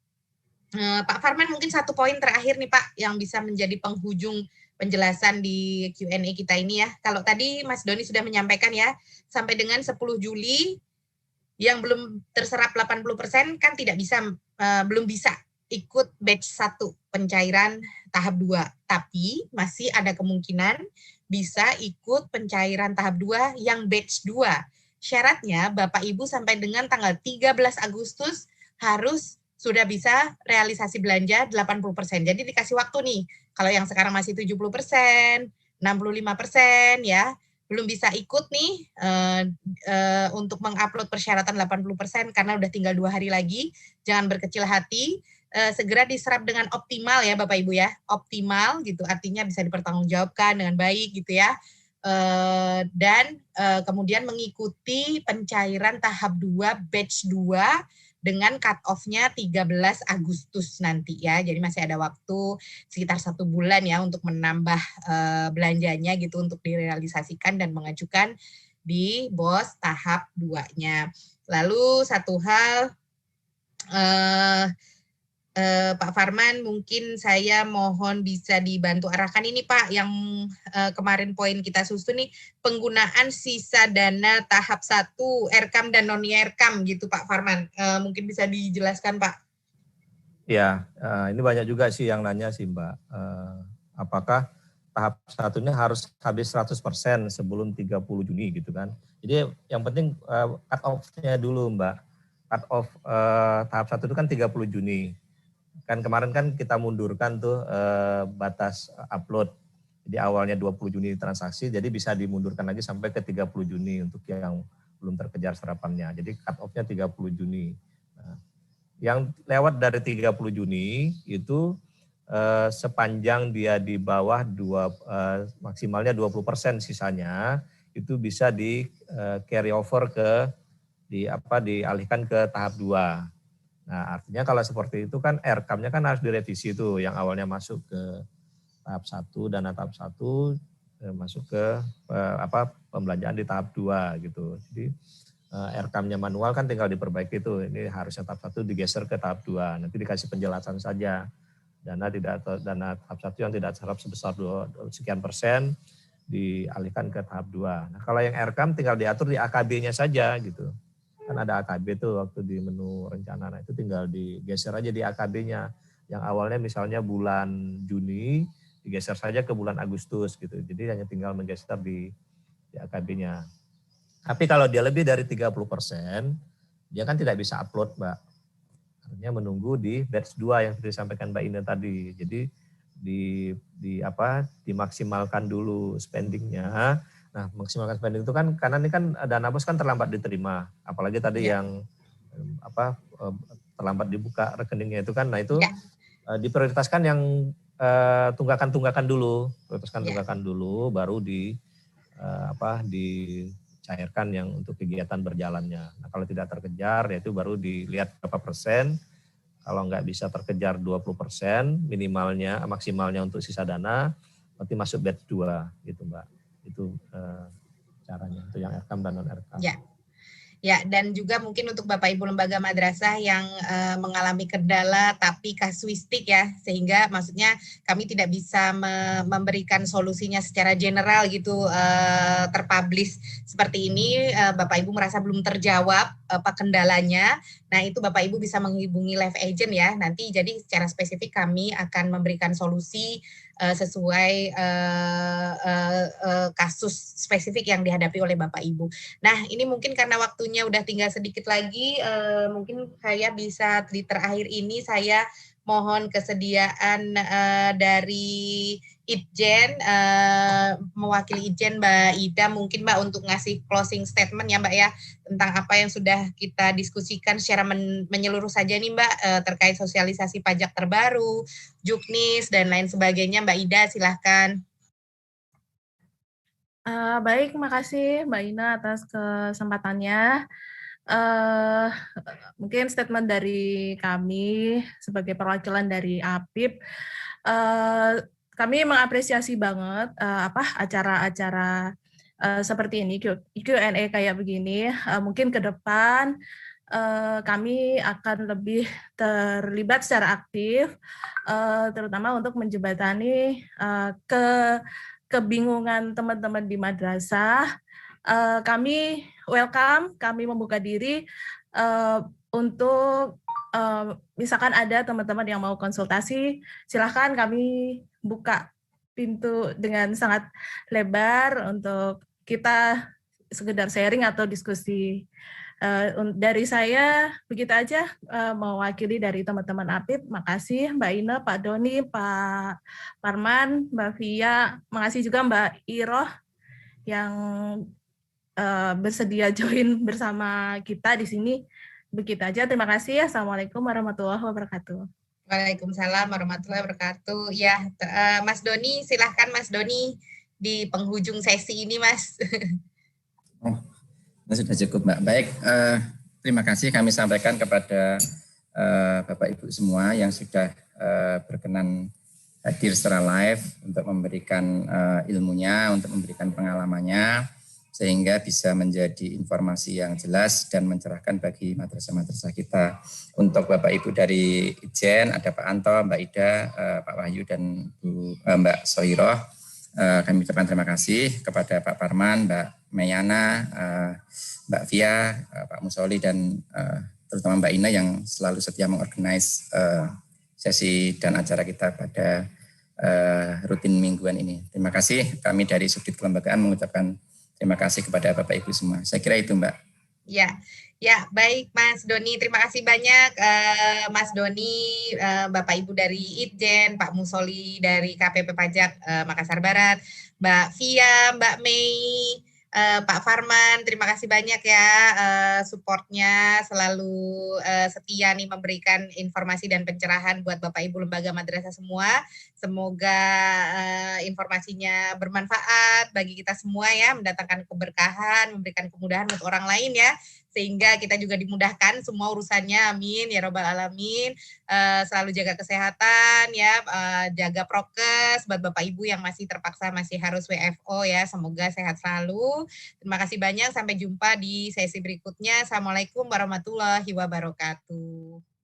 Pak Farman mungkin satu poin terakhir nih Pak yang bisa menjadi penghujung penjelasan di Q&A kita ini ya. Kalau tadi Mas Doni sudah menyampaikan ya, sampai dengan 10 Juli yang belum terserap 80% kan tidak bisa, belum bisa ikut batch 1 pencairan tahap 2. Tapi masih ada kemungkinan bisa ikut pencairan tahap 2 yang batch 2. Syaratnya Bapak Ibu sampai dengan tanggal 13 Agustus harus sudah bisa realisasi belanja 80%. Jadi dikasih waktu nih, kalau yang sekarang masih 70%, 65% ya, belum bisa ikut nih untuk mengupload persyaratan 80% karena udah tinggal 2 hari lagi. Jangan berkecil hati, segera diserap dengan optimal ya Bapak Ibu ya, optimal gitu artinya bisa dipertanggungjawabkan dengan baik gitu ya. Dan kemudian mengikuti pencairan tahap 2 batch 2 dengan cut off-nya 13 Agustus nanti ya. Jadi masih ada waktu sekitar 1 bulan ya untuk menambah belanjanya gitu untuk direalisasikan dan mengajukan di BOS tahap 2-nya. Lalu satu hal Pak Farman, mungkin saya mohon bisa dibantu arahkan ini Pak, yang kemarin poin kita susun nih, penggunaan sisa dana tahap 1 RKAM dan non-RKAM gitu Pak Farman. Mungkin bisa dijelaskan Pak. Ya, ini banyak juga sih yang nanya sih Mbak, apakah tahap 1-nya harus habis 100% sebelum 30 Juni gitu kan. Jadi yang penting cut off-nya dulu Mbak. Cut off tahap 1 itu kan 30 Juni. kan kemarin kan kita mundurkan tuh batas upload. Jadi awalnya 20 Juni transaksi, jadi bisa dimundurkan lagi sampai ke 30 Juni untuk yang belum terkejar serapannya. Jadi cut off-nya 30 Juni. Nah, yang lewat dari 30 Juni itu sepanjang dia di bawah maksimalnya 20% sisanya, itu bisa di carry over dialihkan ke tahap 2. Nah, artinya kalau seperti itu kan RCAM-nya kan harus direvisi tuh, yang awalnya masuk ke tahap 1, dana tahap 1 masuk ke pembelanjaan di tahap 2 gitu. Jadi RCAM-nya manual kan tinggal diperbaiki tuh. Ini harusnya tahap 1 digeser ke tahap 2. Nanti dikasih penjelasan saja. Dana tahap 1 yang tidak serap sebesar sekian persen dialihkan ke tahap 2. Nah, kalau yang RCAM tinggal diatur di AKB-nya saja gitu. Kan ada AKB tuh waktu di menu rencana. Nah, itu tinggal digeser aja di AKB-nya. Yang awalnya misalnya bulan Juni digeser saja ke bulan Agustus gitu. Jadi hanya tinggal menggeser di AKB-nya. Tapi kalau dia lebih dari 30%, dia kan tidak bisa upload, Mbak. Artinya menunggu di batch 2 yang sudah disampaikan Mbak Ina tadi. Jadi dimaksimalkan dulu spending-nya. Nah, maksimalkan spending itu kan karena ini kan dana bos kan terlambat diterima. Apalagi tadi yang terlambat dibuka rekeningnya itu kan. Nah, itu diprioritaskan yang tunggakan dulu, tunggakan dulu, baru dicairkan yang untuk kegiatan berjalannya. Nah, kalau tidak terkejar, yaitu baru dilihat berapa persen. Kalau nggak bisa terkejar 20%, maksimalnya untuk sisa dana, nanti masuk batch 2, gitu Mbak. Itu caranya, itu yang RCAM dan non-RCAM. Ya, dan juga mungkin untuk Bapak Ibu lembaga madrasah yang mengalami kendala tapi kasuistik ya, sehingga maksudnya kami tidak bisa memberikan solusinya secara general gitu terpublish seperti ini, Bapak Ibu merasa belum terjawab apa kendalanya. Nah, itu Bapak Ibu bisa menghubungi Live Agent ya. Nanti jadi secara spesifik kami akan memberikan solusi sesuai kasus spesifik yang dihadapi oleh Bapak Ibu. Nah, ini mungkin karena waktunya udah tinggal sedikit lagi, mungkin saya bisa di terakhir ini saya mohon kesediaan dari Itjen, mewakili Itjen Mbak Ida, mungkin Mbak untuk ngasih closing statement ya Mbak ya, tentang apa yang sudah kita diskusikan secara menyeluruh saja nih Mbak, terkait sosialisasi pajak terbaru, Juknis, dan lain sebagainya. Mbak Ida, silahkan. Baik, makasih Mbak Ina atas kesempatannya. Mungkin statement dari kami sebagai perwakilan dari APIP, kami mengapresiasi banget acara-acara seperti ini, Q&A kayak begini. Mungkin ke depan kami akan lebih terlibat secara aktif, terutama untuk menjembatani kebingungan teman-teman di madrasah. Kami welcome, kami membuka diri untuk misalkan ada teman-teman yang mau konsultasi, silahkan kami buka pintu dengan sangat lebar untuk kita sekedar sharing atau diskusi. Dari saya begitu aja, mewakili dari teman-teman APIP. Makasih Mbak Ina, Pak Doni, Pak Parman, Mbak Via, makasih juga Mbak Iroh yang bersedia join bersama kita di sini. Begitu aja, terima kasih. Assalamualaikum warahmatullahi wabarakatuh. Waalaikumsalam warahmatullahi wabarakatuh. Ya, Mas Doni, silahkan Mas Doni di penghujung sesi ini, Mas. Sudah cukup, Mbak. Baik, terima kasih kami sampaikan kepada Bapak Ibu semua yang sudah berkenan hadir secara live untuk memberikan ilmunya, untuk memberikan pengalamannya, sehingga bisa menjadi informasi yang jelas dan mencerahkan bagi madrasah-madrasah kita. Untuk Bapak Ibu dari Itjen, ada Pak Anto, Mbak Ida, Pak Wahyu, dan Mbak Sohiroh, kami ucapkan terima kasih kepada Pak Parman, Mbak Meyana, Mbak Via, Pak Musoli, dan terutama Mbak Ina yang selalu setia mengorganize sesi dan acara kita pada rutin mingguan ini. Terima kasih, kami dari Subdit Kelembagaan mengucapkan terima kasih kepada Bapak Ibu semua. Saya kira itu Mbak. Ya, Ya, baik Mas Doni. Terima kasih banyak Mas Doni, Bapak Ibu dari Itjen, Pak Musoli dari KPP Pajak Makassar Barat, Mbak Via, Mbak Mei, Pak Farman. Terima kasih banyak ya supportnya, selalu setia nih memberikan informasi dan pencerahan buat Bapak Ibu lembaga madrasah semua. Semoga informasinya bermanfaat bagi kita semua ya, mendatangkan keberkahan, memberikan kemudahan untuk orang lain ya, sehingga kita juga dimudahkan semua urusannya, amin ya robbal alamin. Selalu jaga kesehatan ya, jaga prokes buat Bapak Ibu yang masih terpaksa masih harus WFO ya, semoga sehat selalu. Terima kasih banyak, sampai jumpa di sesi berikutnya. Assalamualaikum warahmatullahi wabarakatuh.